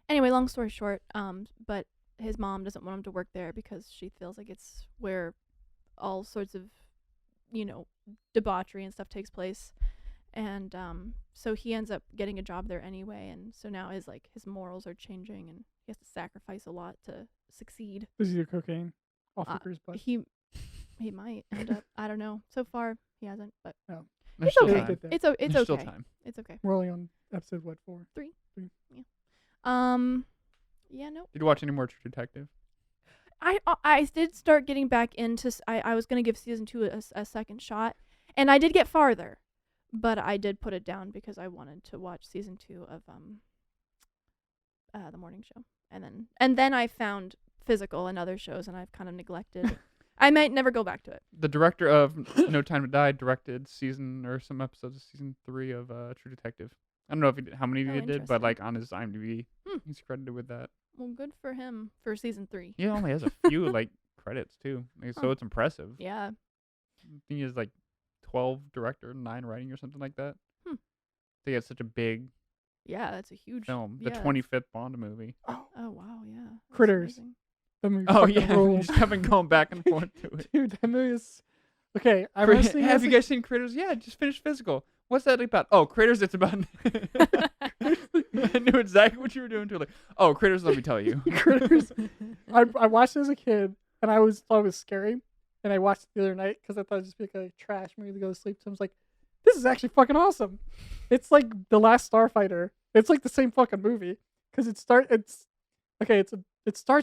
[SPEAKER 2] Anyway, long story short, but his mom doesn't want him to work there because she feels like it's where all sorts of, debauchery and stuff takes place. And so he ends up getting a job there anyway, and so now his morals are changing and he has to sacrifice a lot to succeed.
[SPEAKER 1] Does he do cocaine? Off Hooker's butt.
[SPEAKER 2] He might end up. I don't know. So far he hasn't, but
[SPEAKER 3] there's
[SPEAKER 2] it's
[SPEAKER 3] still
[SPEAKER 2] okay.
[SPEAKER 3] time.
[SPEAKER 1] Get there.
[SPEAKER 2] It's
[SPEAKER 3] There's
[SPEAKER 2] okay.
[SPEAKER 3] still time.
[SPEAKER 2] It's okay.
[SPEAKER 1] We're only on episode 4?
[SPEAKER 2] Yeah, no.
[SPEAKER 3] Did you watch any more True Detective?
[SPEAKER 2] I did start getting back into. I was gonna give season 2 a second shot, and I did get farther, but I did put it down because I wanted to watch season 2 of the morning show, and then I found Physical and other shows, and I've kind of neglected. I might never go back to it.
[SPEAKER 3] The director of No Time to Die directed some episodes of season 3 of True Detective. I don't know how many
[SPEAKER 2] Oh,
[SPEAKER 3] he did, but
[SPEAKER 2] interesting.
[SPEAKER 3] like on his IMDb,
[SPEAKER 2] Hmm.
[SPEAKER 3] he's credited with that.
[SPEAKER 2] Well, good for him for season 3.
[SPEAKER 3] He only has a few like credits too, so
[SPEAKER 2] Oh.
[SPEAKER 3] it's impressive.
[SPEAKER 2] Yeah.
[SPEAKER 3] I think he has like 12 director, 9 writing, or something like that.
[SPEAKER 2] Hmm.
[SPEAKER 3] He had such a big
[SPEAKER 2] Yeah, that's a huge
[SPEAKER 3] film, the
[SPEAKER 2] yeah,
[SPEAKER 3] 25th Bond movie.
[SPEAKER 1] Oh,
[SPEAKER 2] Oh wow, yeah. That's
[SPEAKER 1] Critters.
[SPEAKER 2] amazing.
[SPEAKER 1] that movie
[SPEAKER 3] Oh
[SPEAKER 1] fucking
[SPEAKER 3] yeah, we
[SPEAKER 1] rules.
[SPEAKER 3] just haven't gone back and forth to it.
[SPEAKER 1] Dude, that movie is... Okay, I
[SPEAKER 3] Cri-
[SPEAKER 1] mostly
[SPEAKER 3] have you guys seen Critters? Yeah, just finished Physical. What's that about? Oh, Critters, it's about... I knew exactly what you were doing too. Like, oh, Critters, let me tell you.
[SPEAKER 1] Critters. I watched it as a kid, and I thought it was scary. And I watched it the other night because I thought it'd just be like a trash movie to go to sleep to. I was like, this is actually fucking awesome. It's like The Last Starfighter. It's like the same fucking movie because it starts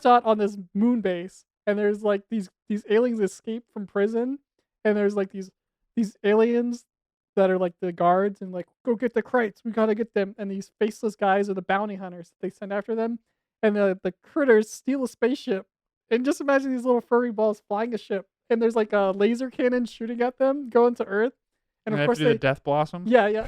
[SPEAKER 1] out on this moon base, and there's like these aliens escape from prison, and there's like these aliens that are like the guards, and like, go get the crates, we gotta get them. And these faceless guys are the bounty hunters that they send after them, and the critters steal a spaceship. And just imagine these little furry balls flying a ship, and there's like a laser cannon shooting at them going to Earth. And
[SPEAKER 3] They
[SPEAKER 1] of
[SPEAKER 3] have
[SPEAKER 1] course
[SPEAKER 3] to do the Death Blossom.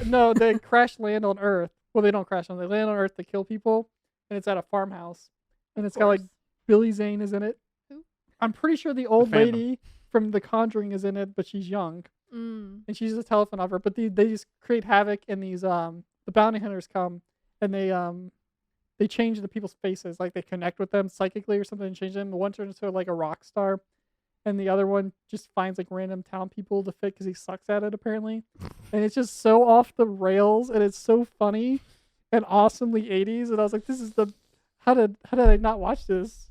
[SPEAKER 1] no, they crash land on Earth. Well, they don't crash on. They land on Earth to kill people, and it's at a farmhouse, and it's got like Billy Zane is in it.
[SPEAKER 2] Who?
[SPEAKER 1] I'm pretty sure the old
[SPEAKER 3] Phantom.
[SPEAKER 1] lady from The Conjuring is in it, but she's young,
[SPEAKER 2] Mm.
[SPEAKER 1] and she's a telephone operator. But they just create havoc, and these the bounty hunters come, and they change the people's faces, like they connect with them psychically or something, and change them. The one turns into like a rock star, and the other one just finds like random town people to fit because he sucks at it apparently. And it's just so off the rails, and it's so funny and awesomely 80s. And I was like, this is how did I not watch this?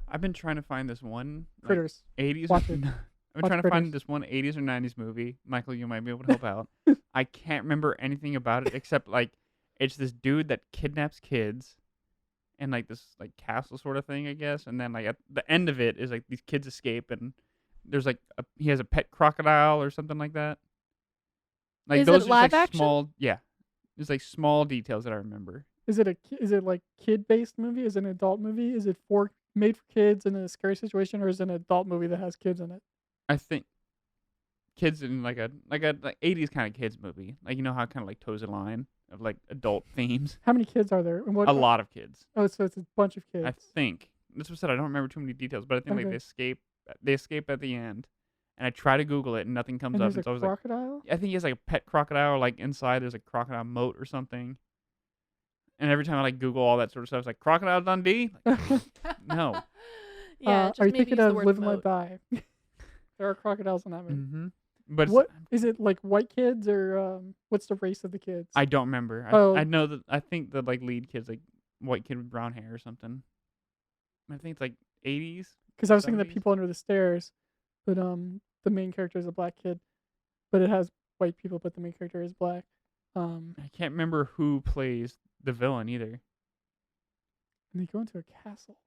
[SPEAKER 3] I've been trying to find this one like,
[SPEAKER 1] Critters.
[SPEAKER 3] 80s.
[SPEAKER 1] Watch it.
[SPEAKER 3] I've been
[SPEAKER 1] Watch
[SPEAKER 3] trying to find
[SPEAKER 1] Critters.
[SPEAKER 3] this one 80s or 90s movie. Michael, you might be able to help out. I can't remember anything about it except like it's this dude that kidnaps kids and like this like castle sort of thing, I guess. And then like at the end of it is like these kids escape and there's like he has a pet crocodile or something like that. Like
[SPEAKER 2] Is
[SPEAKER 3] those
[SPEAKER 2] it
[SPEAKER 3] are just,
[SPEAKER 2] live
[SPEAKER 3] like
[SPEAKER 2] action?
[SPEAKER 3] small, yeah. There's like small details that I remember.
[SPEAKER 1] Is it like kid based movie? Is it an adult movie? Is it made for kids in a scary situation, or is it an adult movie that has kids in it?
[SPEAKER 3] I think kids in like 80s kind of kids movie. Like you know how kind of like toes in line of like adult themes.
[SPEAKER 1] How many kids are there? And what?
[SPEAKER 3] A lot of kids.
[SPEAKER 1] Oh, so it's a bunch of kids.
[SPEAKER 3] I think. This was said. I don't remember too many details, but I think like
[SPEAKER 1] Okay.
[SPEAKER 3] they escape at the end. And I try to Google it and nothing comes
[SPEAKER 1] And
[SPEAKER 3] up.
[SPEAKER 1] there's
[SPEAKER 3] And so I
[SPEAKER 1] a
[SPEAKER 3] was like,
[SPEAKER 1] crocodile.
[SPEAKER 3] I think he has like a pet crocodile, or like inside there's a crocodile moat or something. And every time I like Google all that sort of stuff, it's like Crocodile Dundee. Like, no.
[SPEAKER 2] Yeah, just
[SPEAKER 1] are you
[SPEAKER 2] maybe
[SPEAKER 1] thinking
[SPEAKER 2] use the
[SPEAKER 1] of
[SPEAKER 2] word
[SPEAKER 1] Live and Let
[SPEAKER 2] moat.
[SPEAKER 1] Die? There are crocodiles in that movie.
[SPEAKER 3] Mm-hmm. But
[SPEAKER 1] What is it like? White kids or what's the race of the kids?
[SPEAKER 3] I don't remember.
[SPEAKER 1] Oh.
[SPEAKER 3] I know that I think the like lead kid's like white kid with brown hair or something. I think it's like 80s.
[SPEAKER 1] Because I was thinking the
[SPEAKER 3] 70s?
[SPEAKER 1] people under the stairs, but the main character is a black kid, but it has white people, but the main character is black.
[SPEAKER 3] I can't remember who plays the villain either.
[SPEAKER 1] And they go into a castle.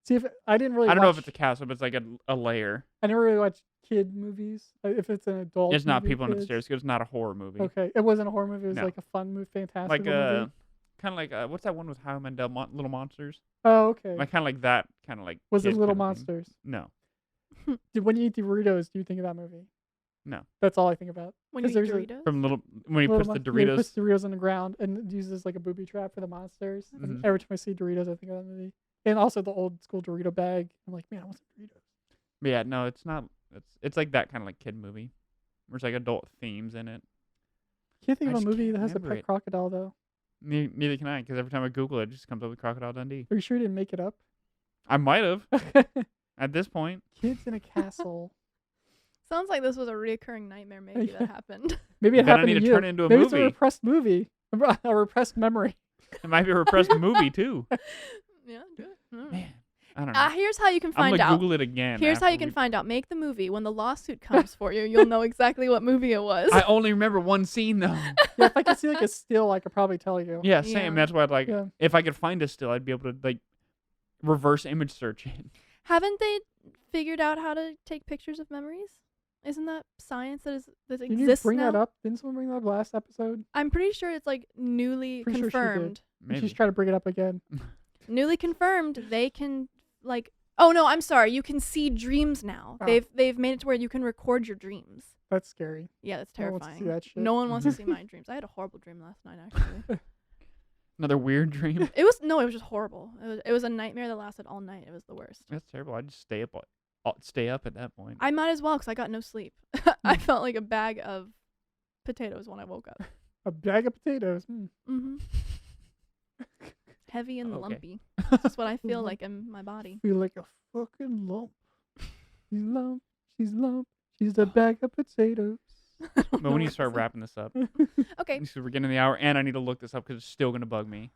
[SPEAKER 1] See, if I didn't really.
[SPEAKER 3] I don't know
[SPEAKER 1] watch,
[SPEAKER 3] if it's a castle, but it's like a lair.
[SPEAKER 1] I never really watch kid movies. If it's an adult,
[SPEAKER 3] It's not
[SPEAKER 1] movie,
[SPEAKER 3] people under the
[SPEAKER 1] kids.
[SPEAKER 3] stairs. 'Cause it's not a horror movie.
[SPEAKER 1] Okay, it wasn't a horror movie. It was
[SPEAKER 3] No.
[SPEAKER 1] like a fun movie, fantastic
[SPEAKER 3] Like
[SPEAKER 1] movie.
[SPEAKER 3] kind of like what's that one with Howie Mandel, Little Monsters?
[SPEAKER 1] Oh, okay.
[SPEAKER 3] Like kind of like that, kind of like.
[SPEAKER 1] Was it
[SPEAKER 3] kid
[SPEAKER 1] Little
[SPEAKER 3] kinda thing.
[SPEAKER 1] Monsters?
[SPEAKER 3] No,
[SPEAKER 1] When you eat Doritos, do you think of that movie?
[SPEAKER 3] no.
[SPEAKER 1] That's all I think about.
[SPEAKER 2] When
[SPEAKER 1] 'Cause
[SPEAKER 2] you eat
[SPEAKER 1] there's a-
[SPEAKER 2] Doritos?
[SPEAKER 3] From when he
[SPEAKER 1] Little
[SPEAKER 3] puts the
[SPEAKER 1] Mon- yeah,
[SPEAKER 3] Doritos.
[SPEAKER 1] he puts Doritos on the ground and uses like a booby trap for the monsters. And
[SPEAKER 3] Mhm.
[SPEAKER 1] every time I see Doritos, I think of that movie. And also the old school Dorito bag. I'm like, man, I want some Doritos.
[SPEAKER 3] But yeah, no, it's not. It's like that kind of like kid movie. There's like adult themes in it.
[SPEAKER 1] Can't think
[SPEAKER 3] I
[SPEAKER 1] of a
[SPEAKER 3] just
[SPEAKER 1] movie
[SPEAKER 3] can't
[SPEAKER 1] that has a
[SPEAKER 3] remember
[SPEAKER 1] pet
[SPEAKER 3] it.
[SPEAKER 1] crocodile though.
[SPEAKER 3] Neither can I, because every time I Google it, it just comes up with Crocodile Dundee.
[SPEAKER 1] Are you sure you didn't make it up?
[SPEAKER 3] I might have at this point.
[SPEAKER 1] Kids in a castle.
[SPEAKER 2] Sounds like this was a reoccurring nightmare maybe
[SPEAKER 1] Yeah.
[SPEAKER 2] that happened.
[SPEAKER 1] Maybe it
[SPEAKER 3] Then I
[SPEAKER 1] happened
[SPEAKER 3] need
[SPEAKER 1] to
[SPEAKER 3] to
[SPEAKER 1] you.
[SPEAKER 3] turn it into a
[SPEAKER 1] Maybe it's a
[SPEAKER 3] movie.
[SPEAKER 1] repressed movie. A repressed memory.
[SPEAKER 3] It might be a repressed movie too.
[SPEAKER 2] Yeah, do it. Mm.
[SPEAKER 3] Man, I don't know.
[SPEAKER 2] Here's how you can
[SPEAKER 3] I'm
[SPEAKER 2] find
[SPEAKER 3] gonna
[SPEAKER 2] out.
[SPEAKER 3] Google it again.
[SPEAKER 2] Here's how
[SPEAKER 3] after
[SPEAKER 2] you can
[SPEAKER 3] we-
[SPEAKER 2] find out. Make the movie. When the lawsuit comes for you, you'll know exactly what movie it was.
[SPEAKER 3] I only remember one scene though.
[SPEAKER 1] Yeah, if I could see like a still, I could probably tell you.
[SPEAKER 3] Yeah, same.
[SPEAKER 2] Yeah.
[SPEAKER 3] That's why I'd like.
[SPEAKER 1] Yeah.
[SPEAKER 3] If I could find a still, I'd be able to like reverse image search it.
[SPEAKER 2] Haven't they figured out how to take pictures of memories? Isn't that science that
[SPEAKER 1] Did you
[SPEAKER 2] exists
[SPEAKER 1] bring
[SPEAKER 2] now?
[SPEAKER 1] that up? Didn't someone bring that up last episode?
[SPEAKER 2] I'm pretty sure it's like newly
[SPEAKER 1] Pretty sure she did.
[SPEAKER 2] confirmed.
[SPEAKER 3] Maybe.
[SPEAKER 1] She's trying to bring it up again.
[SPEAKER 2] Newly confirmed. They can like. Oh no, I'm sorry. You can see dreams now.
[SPEAKER 1] Oh.
[SPEAKER 2] They've made it to where you can record your dreams.
[SPEAKER 1] That's scary.
[SPEAKER 2] Yeah, that's
[SPEAKER 1] No one wants to
[SPEAKER 2] terrifying.
[SPEAKER 1] see that shit.
[SPEAKER 2] No one wants to see my dreams. I had a horrible dream last night actually.
[SPEAKER 3] Another weird dream.
[SPEAKER 2] It was just horrible. It was a nightmare that lasted all night. It was the worst.
[SPEAKER 3] That's terrible. I just stay up at that point.
[SPEAKER 2] I might as well because I got no sleep. I felt like a bag of potatoes when I woke up.
[SPEAKER 1] A bag of potatoes.
[SPEAKER 2] Mm-hmm. Heavy and
[SPEAKER 3] Okay.
[SPEAKER 2] lumpy. That's what I feel
[SPEAKER 1] Lump.
[SPEAKER 2] like in my body.
[SPEAKER 1] Feel like a fucking lump. She's lump. She's lump. She's a bag of potatoes.
[SPEAKER 3] But when you start wrapping this up,
[SPEAKER 2] Okay.
[SPEAKER 3] so we're getting in the hour, and I need to look this up because it's still gonna bug me.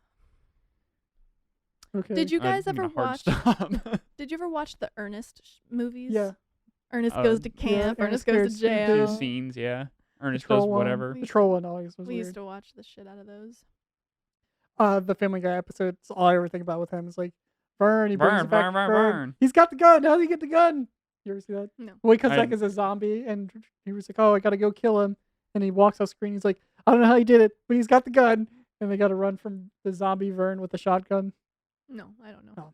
[SPEAKER 1] Okay.
[SPEAKER 2] Did you guys
[SPEAKER 3] I'm
[SPEAKER 2] ever
[SPEAKER 3] gonna hard
[SPEAKER 2] watch?
[SPEAKER 3] stop.
[SPEAKER 2] Did you ever watch the Ernest
[SPEAKER 1] Yeah.
[SPEAKER 2] movies?
[SPEAKER 1] Yeah,
[SPEAKER 2] Ernest goes to camp.
[SPEAKER 1] Ernest
[SPEAKER 2] Ernest goes
[SPEAKER 1] goes
[SPEAKER 2] to
[SPEAKER 1] to
[SPEAKER 2] jail.
[SPEAKER 3] Two scenes, yeah. Ernest
[SPEAKER 1] troll
[SPEAKER 3] does
[SPEAKER 1] one.
[SPEAKER 3] whatever.
[SPEAKER 1] The troll one always was
[SPEAKER 2] We
[SPEAKER 1] weird.
[SPEAKER 2] used to watch the shit out of those.
[SPEAKER 1] The Family Guy episode. It's all I ever think about with him is like Vern. He brings
[SPEAKER 3] Vern,
[SPEAKER 1] it back.
[SPEAKER 3] Vern, Vern, Vern.
[SPEAKER 1] He's got the gun. How did he get the gun? You ever see that?
[SPEAKER 2] No.
[SPEAKER 1] Well, he comes
[SPEAKER 3] I
[SPEAKER 1] back as a zombie, and he was like, "Oh, I gotta go kill him." And he walks off screen. He's like, "I don't know how he did it, but he's got the gun." And they gotta run from the zombie Vern with the shotgun.
[SPEAKER 2] No, I don't know.
[SPEAKER 1] Oh.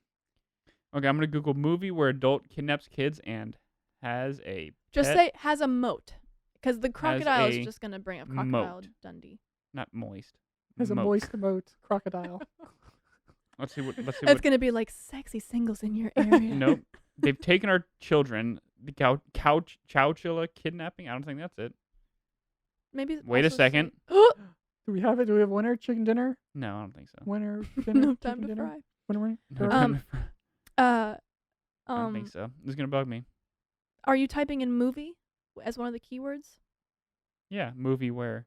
[SPEAKER 3] Okay, I'm gonna Google movie where adult kidnaps kids and has a
[SPEAKER 2] Just
[SPEAKER 3] pet,
[SPEAKER 2] say has a moat, because the crocodile
[SPEAKER 3] a
[SPEAKER 2] is just gonna bring up Crocodile
[SPEAKER 3] moat.
[SPEAKER 2] Dundee.
[SPEAKER 3] not moist.
[SPEAKER 1] Has a
[SPEAKER 3] moat.
[SPEAKER 1] moist moat crocodile.
[SPEAKER 3] Let's see what.
[SPEAKER 2] It's gonna be like sexy singles in your area.
[SPEAKER 3] Nope. They've taken our children. The Chowchilla kidnapping. I don't think that's it.
[SPEAKER 2] Maybe.
[SPEAKER 3] Wait a
[SPEAKER 2] also
[SPEAKER 3] second.
[SPEAKER 2] say-
[SPEAKER 1] Do we have it? Do we have winter chicken dinner?
[SPEAKER 3] No, I don't think so.
[SPEAKER 1] Winter dinner.
[SPEAKER 2] no time
[SPEAKER 1] chicken
[SPEAKER 2] to
[SPEAKER 1] dinner?
[SPEAKER 2] fry.
[SPEAKER 1] Winter.
[SPEAKER 3] No
[SPEAKER 1] Or-
[SPEAKER 3] time to fry.
[SPEAKER 2] Uh,
[SPEAKER 3] I don't think so. This is gonna bug me.
[SPEAKER 2] Are you typing in movie as one of the keywords?
[SPEAKER 3] Yeah, movie where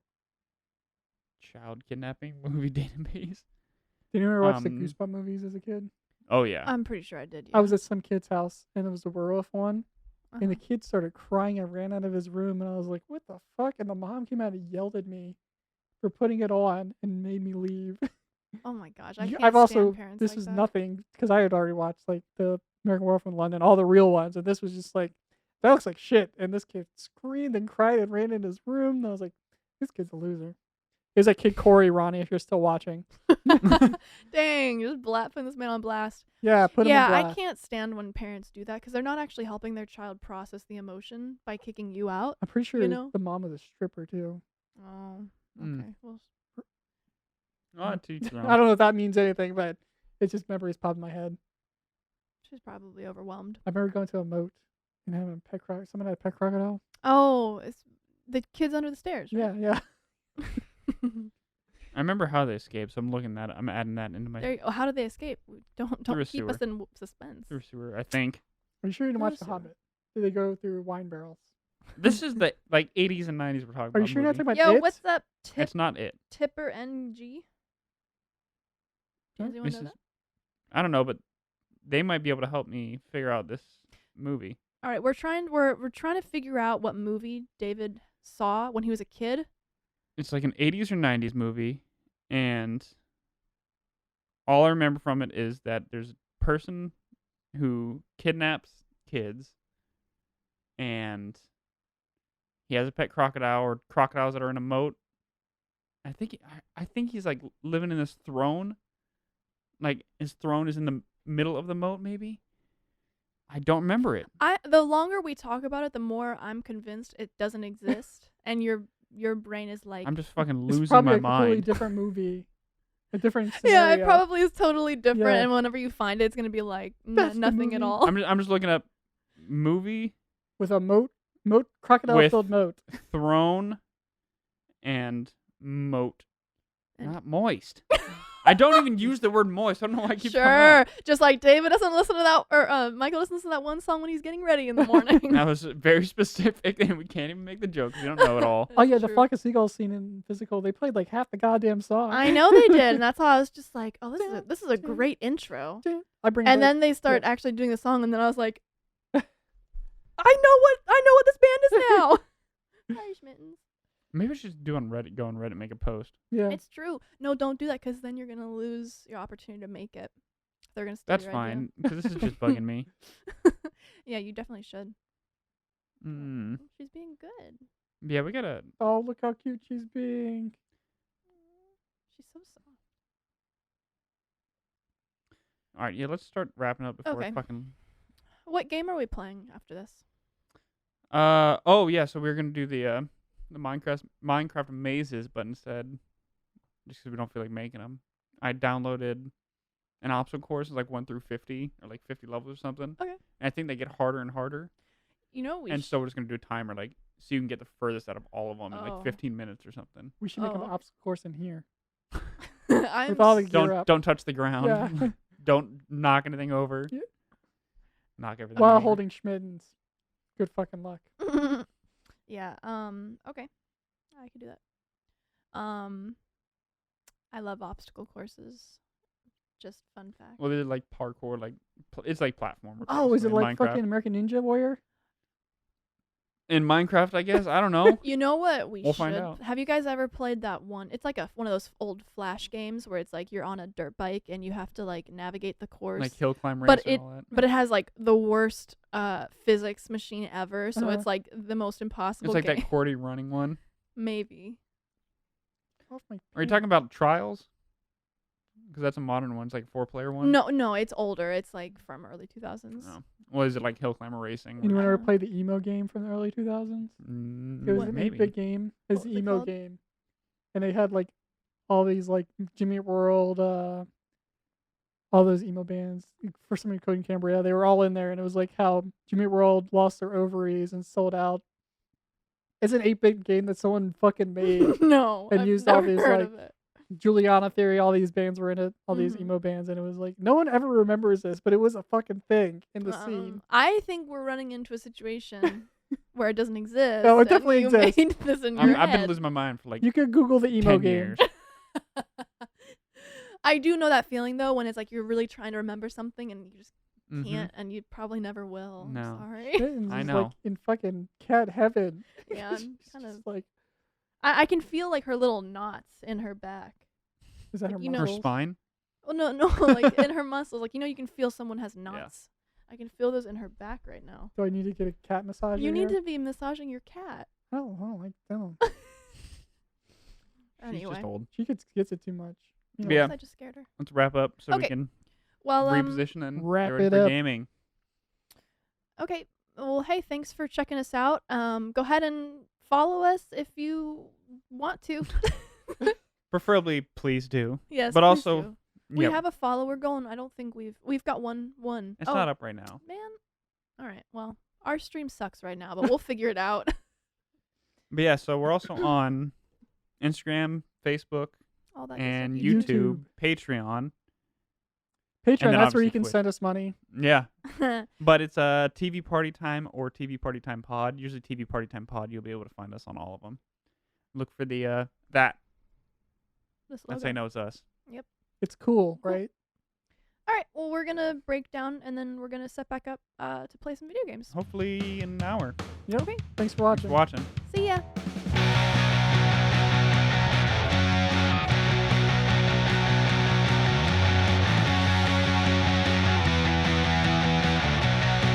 [SPEAKER 3] child kidnapping movie database.
[SPEAKER 1] Did you ever watch the
[SPEAKER 3] Um,
[SPEAKER 1] Goosebump movies as a kid?
[SPEAKER 3] Oh yeah.
[SPEAKER 2] I'm pretty sure I did.
[SPEAKER 1] I was at some kid's house, and it was the werewolf one. And the
[SPEAKER 2] Uh-huh.
[SPEAKER 1] kid started crying and ran out of his room, and I was like, "What the fuck?" And the mom came out and yelled at me for putting it on and made me leave.
[SPEAKER 2] Oh my gosh, I
[SPEAKER 1] You-
[SPEAKER 2] can't
[SPEAKER 1] I've also
[SPEAKER 2] stand parents
[SPEAKER 1] this
[SPEAKER 2] like
[SPEAKER 1] was
[SPEAKER 2] that.
[SPEAKER 1] nothing because I had already watched like the American Werewolf in London, all the real ones, and this was just like that looks like shit. And this kid screamed and cried and ran in his room. And I was like, this kid's a loser. Here's that kid Corey, Ronnie, if you're still watching.
[SPEAKER 2] Dang, just putting this man on blast.
[SPEAKER 1] Yeah, put him in
[SPEAKER 2] Yeah, I
[SPEAKER 1] blast.
[SPEAKER 2] can't stand when parents do that because they're not actually helping their child process the emotion by kicking you out.
[SPEAKER 1] I'm pretty sure
[SPEAKER 2] know?
[SPEAKER 1] the mom was a stripper too.
[SPEAKER 2] Oh,
[SPEAKER 3] Mm.
[SPEAKER 2] okay. Well,
[SPEAKER 3] Oh, to each their
[SPEAKER 1] I
[SPEAKER 3] own.
[SPEAKER 1] don't know if that means anything, but it's just memories pop in my head.
[SPEAKER 2] she's probably overwhelmed.
[SPEAKER 1] I remember going to a moat and having a pet crocodile. Someone had a pet crocodile.
[SPEAKER 2] Oh, it's the kids under the stairs. Right?
[SPEAKER 1] Yeah.
[SPEAKER 3] I remember how they escaped, so I'm adding that into my
[SPEAKER 2] There you go. How did they escape?
[SPEAKER 3] Through
[SPEAKER 2] Don't
[SPEAKER 3] a
[SPEAKER 2] keep us in suspense.
[SPEAKER 3] through sewer, I think.
[SPEAKER 1] Are you sure you didn't
[SPEAKER 2] Through
[SPEAKER 1] watch
[SPEAKER 2] the
[SPEAKER 1] The
[SPEAKER 2] sewer.
[SPEAKER 1] Hobbit? Did they go through wine barrels?
[SPEAKER 3] This is the 80s and 90s we're talking about.
[SPEAKER 1] Are you sure you're not
[SPEAKER 3] movie.
[SPEAKER 1] talking about
[SPEAKER 2] Yo,
[SPEAKER 1] it?
[SPEAKER 2] what's up,
[SPEAKER 3] It's not it.
[SPEAKER 2] Tipper NG? Does anyone
[SPEAKER 3] This
[SPEAKER 2] know
[SPEAKER 3] is
[SPEAKER 2] that?
[SPEAKER 3] I don't know, but they might be able to help me figure out this movie.
[SPEAKER 2] All right, we're trying to figure out what movie David saw when he was a kid.
[SPEAKER 3] It's like an 80s or 90s movie, and all I remember from it is that there's a person who kidnaps kids, and he has a pet crocodile or crocodiles that are in a moat. I think he's like living in this throne. Like his throne is in the middle of the moat, maybe. I don't remember it.
[SPEAKER 2] The longer we talk about it, the more I'm convinced it doesn't exist, and your brain is like,
[SPEAKER 3] I'm just fucking
[SPEAKER 1] It's
[SPEAKER 3] losing
[SPEAKER 1] probably
[SPEAKER 3] my
[SPEAKER 1] a completely
[SPEAKER 3] mind.
[SPEAKER 1] different movie. A different scenario.
[SPEAKER 2] yeah, it probably is totally different,
[SPEAKER 1] Yeah.
[SPEAKER 2] and whenever you find it, it's gonna be like
[SPEAKER 1] That's the
[SPEAKER 2] nothing at
[SPEAKER 1] movie.
[SPEAKER 2] all.
[SPEAKER 3] I'm just looking up movie,
[SPEAKER 1] With a moat crocodile-filled moat.
[SPEAKER 3] throne, and moat.
[SPEAKER 2] And-
[SPEAKER 3] Not moist. I don't even use the word moist. I don't know why I keep coming
[SPEAKER 2] Sure,
[SPEAKER 3] up.
[SPEAKER 2] just like David doesn't listen to that, or Michael listens to that one song when he's getting ready in the morning.
[SPEAKER 3] That was very specific, and we can't even make the joke 'cause we don't know it all.
[SPEAKER 1] Oh yeah,
[SPEAKER 2] That's
[SPEAKER 1] the
[SPEAKER 2] true.
[SPEAKER 1] flock of seagulls scene in Physical. They played like half the goddamn song.
[SPEAKER 2] I know they did, and that's how I was just like, oh, this is a great intro.
[SPEAKER 1] I bring.
[SPEAKER 2] And
[SPEAKER 1] back-
[SPEAKER 2] then they start actually doing the song, and then I was like, I know what this band is now. Sorry, Schmittens.
[SPEAKER 3] Maybe I should just do on Reddit. Go on Reddit, make a post.
[SPEAKER 1] yeah.
[SPEAKER 2] It's true. No, don't do that, because then you're gonna lose your opportunity to make it. They're gonna steal
[SPEAKER 3] That's
[SPEAKER 2] your
[SPEAKER 3] fine, because this is just bugging me.
[SPEAKER 2] idea. Yeah, you definitely should.
[SPEAKER 3] Mm.
[SPEAKER 2] She's being good.
[SPEAKER 3] Yeah, we gotta.
[SPEAKER 1] Oh, look how cute she's being.
[SPEAKER 2] She's so soft.
[SPEAKER 3] All right, yeah, let's start wrapping up before
[SPEAKER 2] Okay.
[SPEAKER 3] fucking.
[SPEAKER 2] What game are we playing after this?
[SPEAKER 3] Oh yeah, so we're gonna do the Minecraft mazes, but instead, just 'cause we don't feel like making them, I downloaded an obstacle course, like 1 through 50 or like 50 levels or something.
[SPEAKER 2] Okay.
[SPEAKER 3] And I think they get harder and harder,
[SPEAKER 2] You know we.
[SPEAKER 3] and so we're just gonna do a timer, like so you can get the furthest out of all of them in
[SPEAKER 2] Oh.
[SPEAKER 3] like 15 minutes or something.
[SPEAKER 1] We should make an
[SPEAKER 2] Oh.
[SPEAKER 1] obstacle course in here.
[SPEAKER 2] I'm
[SPEAKER 1] With all the
[SPEAKER 2] s-
[SPEAKER 1] gear
[SPEAKER 3] Don't
[SPEAKER 1] up.
[SPEAKER 3] don't touch the ground.
[SPEAKER 1] Yeah.
[SPEAKER 3] Don't knock anything over.
[SPEAKER 1] Yeah.
[SPEAKER 3] Knock everything
[SPEAKER 1] While
[SPEAKER 3] over.
[SPEAKER 1] holding Schmittens. Good fucking luck.
[SPEAKER 2] yeah. Okay. I could do that. I love obstacle courses. Just fun fact.
[SPEAKER 3] Well, they did like parkour, like it's like platformer.
[SPEAKER 1] Oh, is it
[SPEAKER 3] basically, in
[SPEAKER 1] like
[SPEAKER 3] Minecraft.
[SPEAKER 1] fucking American Ninja Warrior?
[SPEAKER 3] In Minecraft, I guess. I don't know.
[SPEAKER 2] You know what we
[SPEAKER 3] We'll
[SPEAKER 2] should?
[SPEAKER 3] find out.
[SPEAKER 2] Have you guys ever played that one? It's like one of those old Flash games where it's like you're on a dirt bike and you have to like navigate the course.
[SPEAKER 3] Like hill climb race
[SPEAKER 2] But
[SPEAKER 3] and all that.
[SPEAKER 2] But it has like the worst physics machine ever, so
[SPEAKER 1] Uh-huh.
[SPEAKER 2] it's like the most impossible
[SPEAKER 3] It's like
[SPEAKER 2] game.
[SPEAKER 3] that QWERTY running one.
[SPEAKER 2] Maybe.
[SPEAKER 1] Off my
[SPEAKER 3] Are you
[SPEAKER 1] pants.
[SPEAKER 3] talking about Trials? Because that's a modern one. It's like a 4-player one.
[SPEAKER 2] No, it's older. It's like from early 2000s.
[SPEAKER 3] Oh. Well, is it like hill climber racing?
[SPEAKER 1] Anyone
[SPEAKER 2] Uh,
[SPEAKER 1] ever played the emo game from the early 2000s? It was
[SPEAKER 2] What?
[SPEAKER 1] an
[SPEAKER 3] Maybe.
[SPEAKER 1] 8-bit game. It was
[SPEAKER 2] What
[SPEAKER 1] the
[SPEAKER 2] was it
[SPEAKER 1] emo
[SPEAKER 2] called?
[SPEAKER 1] game. And they had like all these like Jimmy Eat World, all those emo bands. For some reason, Code Cambria, they were all in there, and it was like how Jimmy Eat World lost their ovaries and sold out. It's an 8-bit game that someone fucking made.
[SPEAKER 2] No,
[SPEAKER 1] And
[SPEAKER 2] I've
[SPEAKER 1] used all
[SPEAKER 2] never
[SPEAKER 1] these,
[SPEAKER 2] heard
[SPEAKER 1] like,
[SPEAKER 2] of it.
[SPEAKER 1] Juliana Theory, all these bands were in it, all these
[SPEAKER 2] Mhm.
[SPEAKER 1] emo bands, and it was like no one ever remembers this, but it was a fucking thing in the scene.
[SPEAKER 2] I think we're running into a situation where it doesn't exist.
[SPEAKER 1] No, it
[SPEAKER 2] and
[SPEAKER 1] definitely
[SPEAKER 2] you
[SPEAKER 1] exists.
[SPEAKER 2] Made this in your
[SPEAKER 3] I've been
[SPEAKER 2] head.
[SPEAKER 3] losing my mind for like
[SPEAKER 1] You could Google the emo
[SPEAKER 3] 10
[SPEAKER 1] game.
[SPEAKER 3] years.
[SPEAKER 2] I do know that feeling though when it's like you're really trying to remember something and you just
[SPEAKER 3] Mhm.
[SPEAKER 2] can't, and you probably never will. I'm
[SPEAKER 3] No.
[SPEAKER 2] sorry.
[SPEAKER 1] Mittens
[SPEAKER 3] I
[SPEAKER 1] is,
[SPEAKER 3] know.
[SPEAKER 1] like in fucking cat heaven.
[SPEAKER 2] Yeah, I'm
[SPEAKER 1] She's
[SPEAKER 2] kind
[SPEAKER 1] just
[SPEAKER 2] of.
[SPEAKER 1] like,
[SPEAKER 2] I can feel like her little knots in her back.
[SPEAKER 1] is that
[SPEAKER 2] like,
[SPEAKER 1] her
[SPEAKER 2] you know-
[SPEAKER 3] Her
[SPEAKER 1] muscles?
[SPEAKER 3] spine.
[SPEAKER 2] Oh no, like in her muscles. Like you can feel someone has knots. I can feel those in her back right now.
[SPEAKER 1] Do I need to get a cat massage?
[SPEAKER 2] You need to be massaging your cat.
[SPEAKER 1] Oh, I don't.
[SPEAKER 3] She's
[SPEAKER 2] Anyway,
[SPEAKER 3] just old.
[SPEAKER 1] She gets it too much. You know,
[SPEAKER 3] Yeah.
[SPEAKER 2] I just scared her.
[SPEAKER 3] Let's wrap up so we
[SPEAKER 2] Okay.
[SPEAKER 3] can
[SPEAKER 2] Well,
[SPEAKER 3] reposition and
[SPEAKER 1] wrap
[SPEAKER 3] get ready
[SPEAKER 1] it
[SPEAKER 3] for
[SPEAKER 1] up.
[SPEAKER 3] gaming.
[SPEAKER 2] Okay. Well, hey, thanks for checking us out. Go ahead and follow us if you want to.
[SPEAKER 3] Preferably, please do.
[SPEAKER 2] Yes,
[SPEAKER 3] But
[SPEAKER 2] please
[SPEAKER 3] also,
[SPEAKER 2] do. We
[SPEAKER 3] yeah,
[SPEAKER 2] have a follower going. I don't think we've got one.
[SPEAKER 3] it's
[SPEAKER 2] Oh,
[SPEAKER 3] not up right now.
[SPEAKER 2] man. All right. Well, our stream sucks right now, but we'll figure it out.
[SPEAKER 3] But yeah, so we're also on Instagram, Facebook,
[SPEAKER 2] All that good
[SPEAKER 3] and
[SPEAKER 2] stuff.
[SPEAKER 3] YouTube, Patreon.
[SPEAKER 1] Patreon,
[SPEAKER 3] then
[SPEAKER 1] that's where
[SPEAKER 3] obviously
[SPEAKER 1] you can
[SPEAKER 3] Twitch.
[SPEAKER 1] send us money.
[SPEAKER 3] Yeah,
[SPEAKER 2] YouTube.
[SPEAKER 3] but it's TV Party Time or TV Party Time Pod. Usually TV Party Time Pod. You'll be able to find us on all of them. Look for the that.
[SPEAKER 2] This
[SPEAKER 3] That's
[SPEAKER 2] logo.
[SPEAKER 3] how you know it's us.
[SPEAKER 1] It's cool,
[SPEAKER 2] Cool.
[SPEAKER 1] right?
[SPEAKER 2] All right. Well, we're gonna break down, and then we're gonna set back up to play some video games.
[SPEAKER 3] Hopefully in an hour.
[SPEAKER 1] Yep.
[SPEAKER 2] Okay.
[SPEAKER 1] Thanks for
[SPEAKER 3] Thanks
[SPEAKER 1] watching.
[SPEAKER 3] for watching.
[SPEAKER 2] See ya.